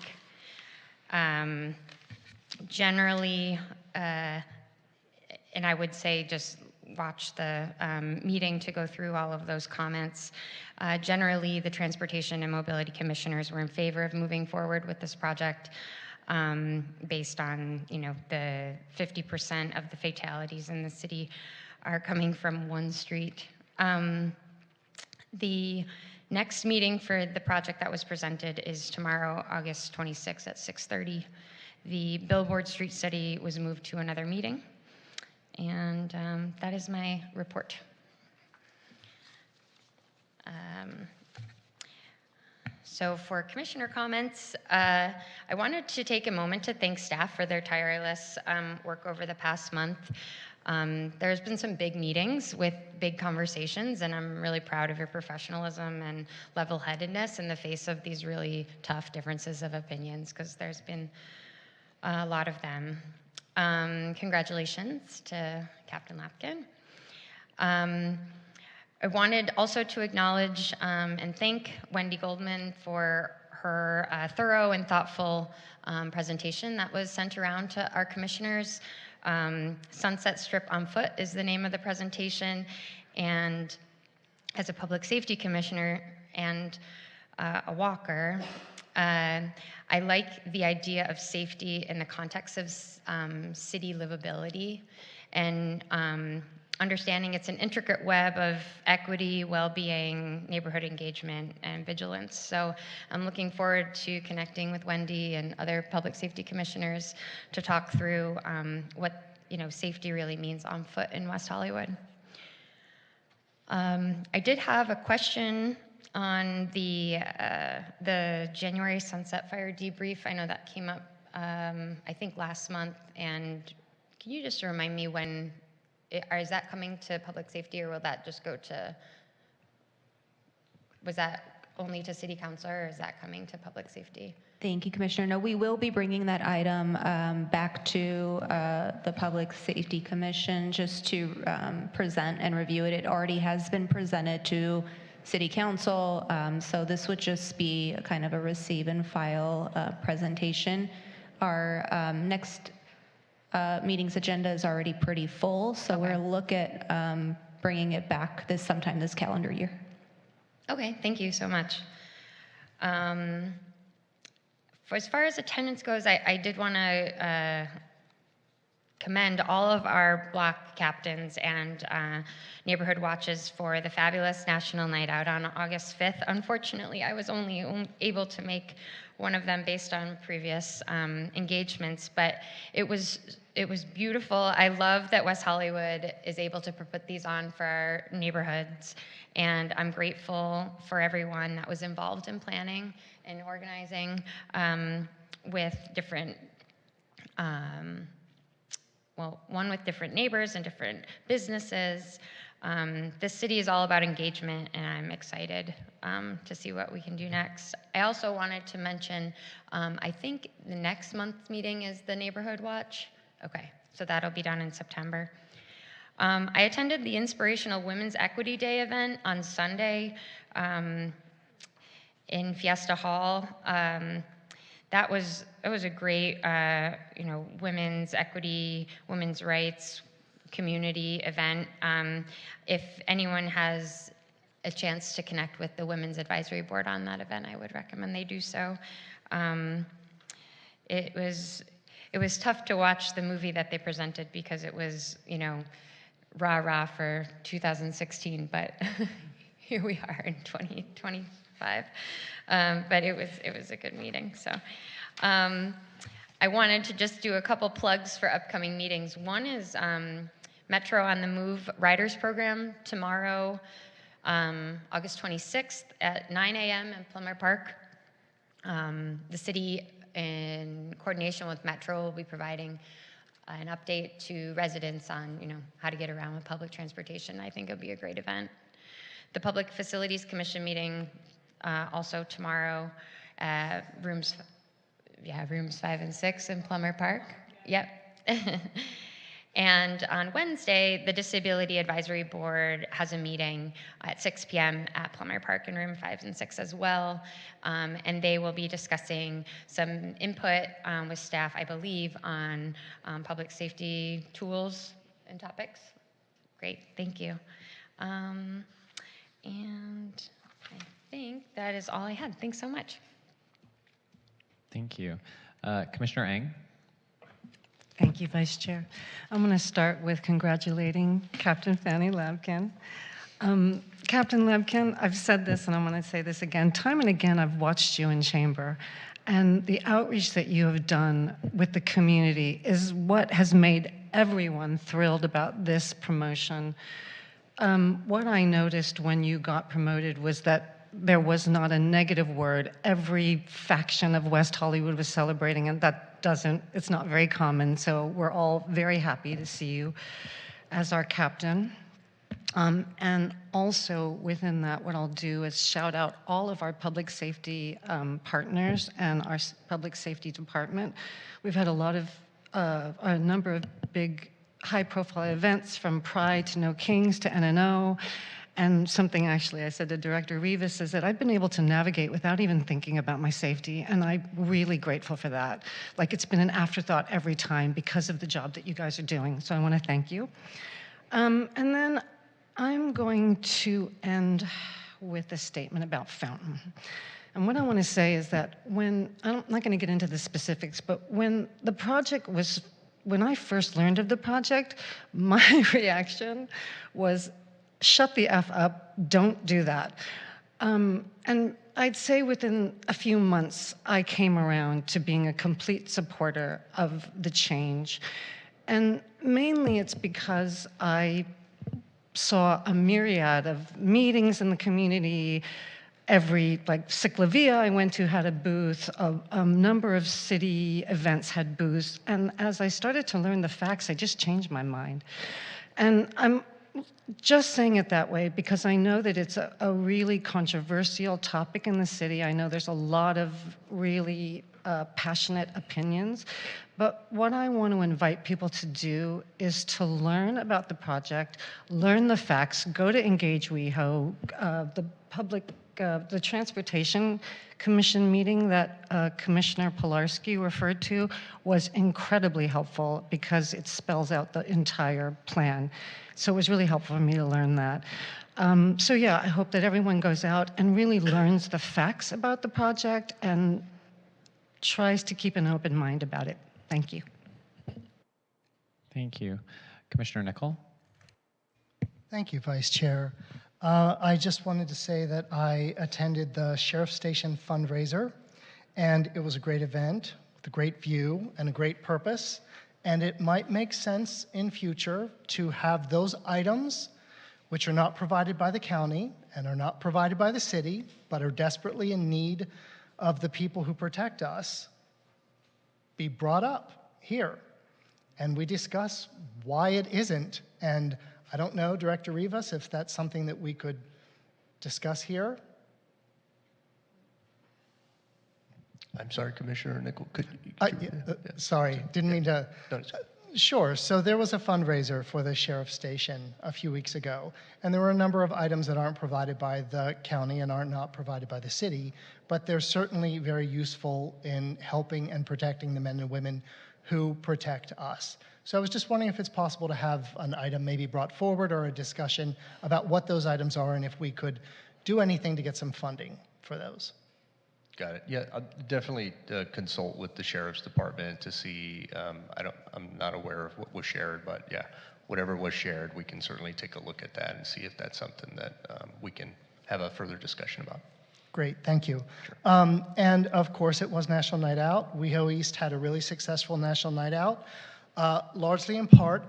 Generally, and I would say just watch the meeting to go through all of those comments. Generally, the Transportation and Mobility Commissioners were in favor of moving forward with this project. Based on, the 50% of the fatalities in the city are coming from one street. The next meeting for the project that was presented is tomorrow, August 26th at 6:30. The Billboard Street study was moved to another meeting. And that is my report. So for commissioner comments, I wanted to take a moment to thank staff for their tireless work over the past month. There's been some big meetings with big conversations, and I'm really proud of your professionalism and level-headedness in the face of these really tough differences of opinions, because there's been a lot of them. Congratulations to Captain Lapkin. I wanted also to acknowledge and thank Wendy Goldman for her thorough and thoughtful presentation that was sent around to our commissioners. Sunset Strip on Foot is the name of the presentation, and as a public safety commissioner and a walker, I like the idea of safety in the context of city livability and understanding it's an intricate web of equity, well-being, neighborhood engagement, and vigilance. So I'm looking forward to connecting with Wendy and other public safety commissioners to talk through what safety really means on foot in West Hollywood. I did have a question on the January Sunset Fire debrief. I know that came up, I think, last month. And can you just remind me when, is that coming to public safety, or will that just go to, was that only to city council, or is that coming to public safety? Thank you, Commissioner. No, we will be bringing that item back to the Public Safety Commission just to present and review it. It already has been presented to City Council. So this would just be a kind of a receive and file presentation. Our next meeting's agenda is already pretty full, so we're look at bringing it back sometime this calendar year. Okay, thank you so much. For as far as attendance goes, I did want to commend all of our block captains and neighborhood watches for the fabulous National Night Out on August 5th. Unfortunately, I was only able to make one of them based on previous engagements, but it was beautiful. I love that West Hollywood is able to put these on for our neighborhoods, and I'm grateful for everyone that was involved in planning and organizing with different one with different neighbors and different businesses. This city is all about engagement, and I'm excited to see what we can do next. I also wanted to mention, I think the next month's meeting is the Neighborhood Watch. Okay, so that'll be done in September. I attended the Inspirational Women's Equity Day event on Sunday in Fiesta Hall. That was a great, women's equity, women's rights community event. If anyone has a chance to connect with the Women's Advisory Board on that event, I would recommend they do so. It was tough to watch the movie that they presented because it was, rah-rah for 2016, but here we are in 2025. But it was a good meeting. So I wanted to just do a couple plugs for upcoming meetings. One is Metro on the Move Riders Program tomorrow, August 26th at 9 a.m. in Plummer Park. The city, in coordination with Metro, will be providing an update to residents on, how to get around with public transportation. I think it'll be a great event. The Public Facilities Commission meeting also tomorrow at rooms 5 and 6 in Plummer Park. Yep. And on Wednesday, the Disability Advisory Board has a meeting at 6 p.m. at Plummer Park in room 5 and 6 as well. And they will be discussing some input with staff, I believe, on public safety tools and topics. Great, thank you. And I think that is all I had. Thanks so much. Thank you. Commissioner Eng? Thank you, Vice Chair. I'm going to start with congratulating Captain Fanny Labkin. Captain Labkin, I've said this and I'm going to say this again. Time and again, I've watched you in chamber, and the outreach that you have done with the community is what has made everyone thrilled about this promotion. What I noticed when you got promoted was that there was not a negative word. Every faction of West Hollywood was celebrating, and it's not very common, so we're all very happy to see you as our captain. And also within that, what I'll do is shout out all of our public safety partners and our public safety department. We've had a number of big high-profile events, from Pride to No Kings to NNO. And something actually I said to Director Rivas is that I've been able to navigate without even thinking about my safety, and I'm really grateful for that. Like, it's been an afterthought every time because of the job that you guys are doing, so I want to thank you. And then I'm going to end with a statement about Fountain. And what I want to say is that I'm not going to get into the specifics, but when I first learned of the project, my reaction was, shut the F up, don't do that. And I'd say within a few months, I came around to being a complete supporter of the change. And mainly it's because I saw a myriad of meetings in the community. Every Ciclavia I went to had a booth, a number of city events had booths. And as I started to learn the facts, I just changed my mind. And I'm just saying it that way because I know that it's a really controversial topic in the city. I know there's a lot of really passionate opinions. But what I want to invite people to do is to learn about the project, learn the facts, go to Engage WeHo, the Transportation Commission meeting that Commissioner Pilarski referred to was incredibly helpful because it spells out the entire plan. So it was really helpful for me to learn that. So yeah, I hope that everyone goes out and really learns the facts about the project and tries to keep an open mind about it. Thank you. Thank you. Commissioner Nicol? Thank you, Vice Chair. I just wanted to say that I attended the Sheriff Station fundraiser, and it was a great event with a great view and a great purpose. And it might make sense in future to have those items which are not provided by the county and are not provided by the city, but are desperately in need of the people who protect us, be brought up here. And we discuss why it isn't. And I don't know, Director Rivas, if that's something that we could discuss here. I'm sorry, Commissioner Nicol. Sorry, didn't mean to. No, Sure. So there was a fundraiser for the sheriff's station a few weeks ago, and there were a number of items that aren't provided by the county and are not provided by the city, but they're certainly very useful in helping and protecting the men and women who protect us. So I was just wondering if it's possible to have an item maybe brought forward or a discussion about what those items are and if we could do anything to get some funding for those. Got it. Yeah, I'll definitely consult with the Sheriff's Department to see. I'm not aware of what was shared, but yeah, whatever was shared, we can certainly take a look at that and see if that's something that we can have a further discussion about. Great, thank you. And of course, it was National Night Out. WeHo East had a really successful National Night Out, largely in part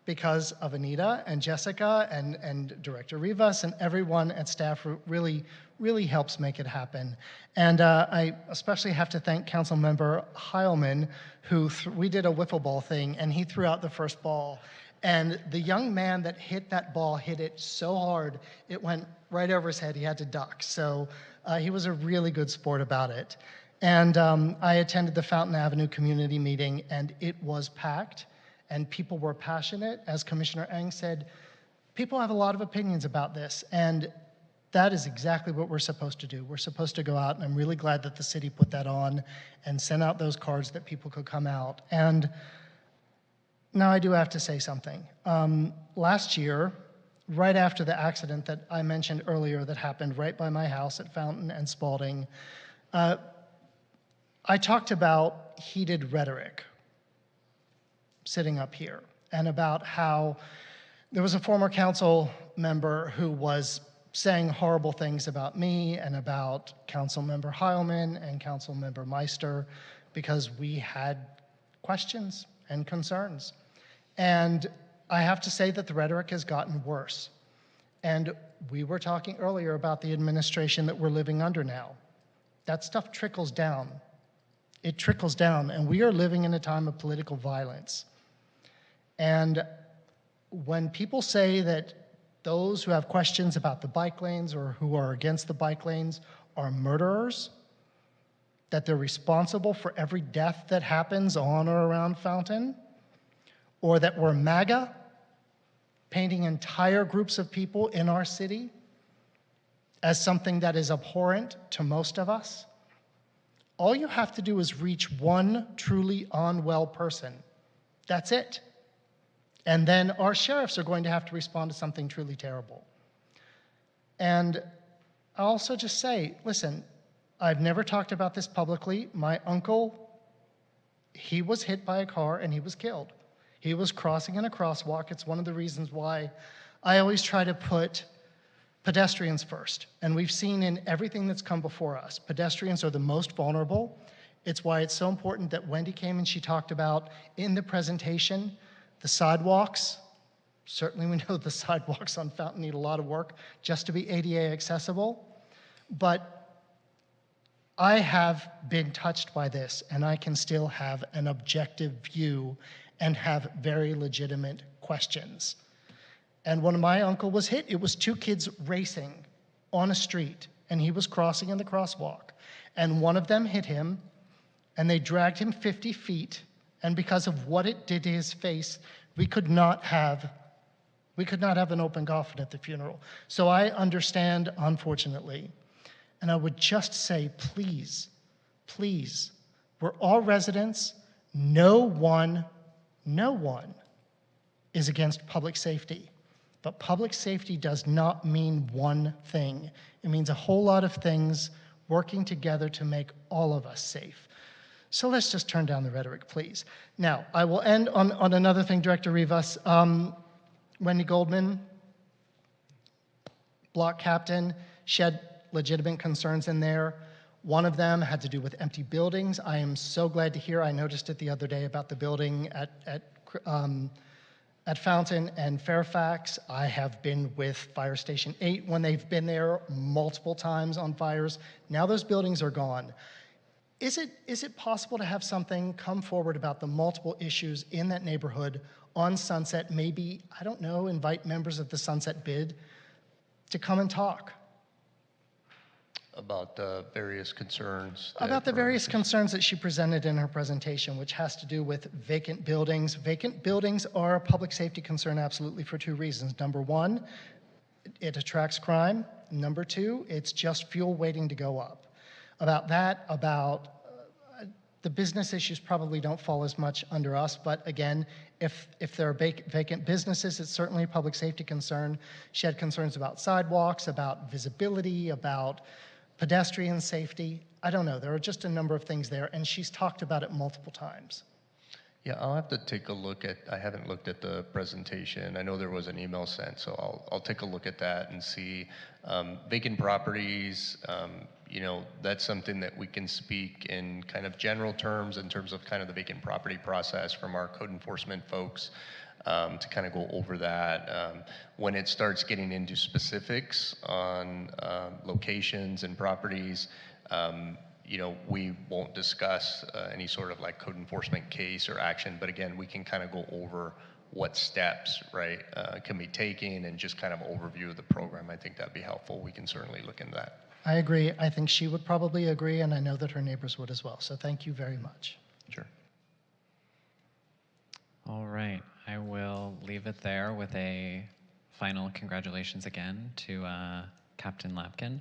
because of Anita and Jessica and Director Rivas and everyone at staff who really helps make it happen. And I especially have to thank Councilmember Heilman, who we did a wiffle ball thing, and he threw out the first ball. And the young man that hit that ball hit it so hard, it went right over his head. He had to duck. So he was a really good sport about it. And I attended the Fountain Avenue community meeting, and it was packed. And people were passionate. As Commissioner Eng said, people have a lot of opinions about this, and that is exactly what we're supposed to do. We're supposed to go out, and I'm really glad that the city put that on and sent out those cards that people could come out. And now I do have to say something. Last year, right after the accident that I mentioned earlier that happened right by my house at Fountain and Spalding, I talked about heated rhetoric sitting up here, and about how there was a former council member who was saying horrible things about me and about Councilmember Heilman and Councilmember Meister because we had questions and concerns. And I have to say that the rhetoric has gotten worse. And we were talking earlier about the administration that we're living under now. That stuff trickles down. It trickles down, and we are living in a time of political violence. And when people say that those who have questions about the bike lanes or who are against the bike lanes are murderers, that they're responsible for every death that happens on or around Fountain, or that we're MAGA, painting entire groups of people in our city as something that is abhorrent to most of us, all you have to do is reach one truly unwell person. That's it. And then our sheriffs are going to have to respond to something truly terrible. And I'll also just say, listen, I've never talked about this publicly. My uncle, he was hit by a car and he was killed. He was crossing in a crosswalk. It's one of the reasons why I always try to put pedestrians first. And we've seen in everything that's come before us, pedestrians are the most vulnerable. It's why it's so important that Wendy came and she talked about in the presentation, the sidewalks. Certainly we know the sidewalks on Fountain need a lot of work just to be ADA accessible. But I have been touched by this, and I can still have an objective view and have very legitimate questions. And when my uncle was hit, it was two kids racing on a street, and he was crossing in the crosswalk. And one of them hit him, and they dragged him 50 feet, and because of what it did to his face, we could not have an open coffin at the funeral. So I understand, unfortunately, and I would just say, please, please, we're all residents. No one is against public safety. But public safety does not mean one thing. It means a whole lot of things working together to make all of us safe. So let's just turn down the rhetoric, please. Now, I will end on another thing, Director Rivas. Wendy Goldman, block captain, she had legitimate concerns in there. One of them had to do with empty buildings. I am so glad to hear, I noticed it the other day about the building at Fountain and Fairfax. I have been with Fire Station 8 when they've been there multiple times on fires. Now those buildings are gone. Is it possible to have something come forward about the multiple issues in that neighborhood on Sunset? Maybe, I don't know, invite members of the Sunset Bid to come and talk about the various concerns. About the various concerns that she presented in her presentation, which has to do with vacant buildings. Vacant buildings are a public safety concern absolutely for two reasons. Number one, it attracts crime. Number two, it's just fuel waiting to go up. About that, the business issues probably don't fall as much under us, but again, if there are vacant businesses, it's certainly a public safety concern. She had concerns about sidewalks, about visibility, about pedestrian safety. I don't know, there are just a number of things there, and she's talked about it multiple times. Yeah, I'll have to take a look at, I haven't looked at the presentation. I know there was an email sent, so I'll take a look at that and see. Vacant properties, you know, that's something that we can speak in kind of general terms in terms of kind of the vacant property process from our code enforcement folks to kind of go over that. When it starts getting into specifics on locations and properties, you know, we won't discuss any sort of like code enforcement case or action, but again, we can kind of go over what steps, right, can be taken and just kind of overview of the program. I think that'd be helpful. We can certainly look into that. I agree. I think she would probably agree, and I know that her neighbors would as well. So thank you very much. Sure. All right, I will leave it there with a final congratulations again to Captain Lapkin.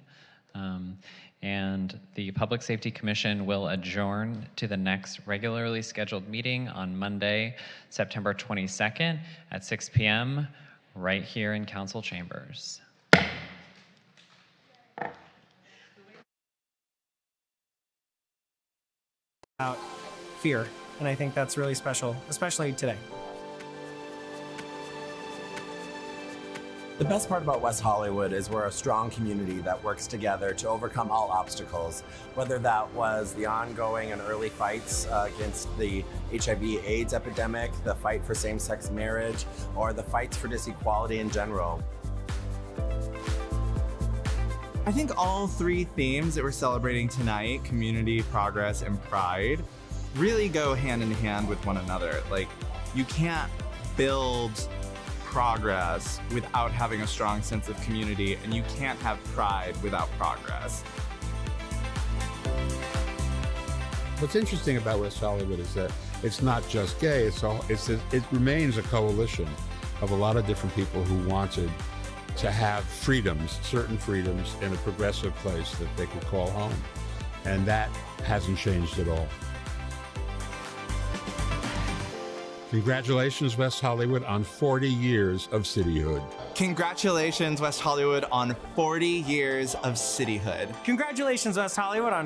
And the Public Safety Commission will adjourn to the next regularly scheduled meeting on Monday, September 22nd at 6 p.m. right here in Council Chambers. About fear, and I think that's really special, especially today. The best part about West Hollywood is we're a strong community that works together to overcome all obstacles, whether that was the ongoing and early fights against the HIV/AIDS epidemic, the fight for same-sex marriage, or the fights for disequality in general. I think all three themes that we're celebrating tonight, community, progress, and pride, really go hand in hand with one another. Like, you can't build progress without having a strong sense of community, and you can't have pride without progress. What's interesting about West Hollywood is that it's not just gay, it remains a coalition of a lot of different people who wanted to have freedoms, certain freedoms, in a progressive place that they could call home. And that hasn't changed at all. Congratulations, West Hollywood, on 40 years of cityhood. Congratulations, West Hollywood, on 40 years of cityhood. Congratulations, West Hollywood, on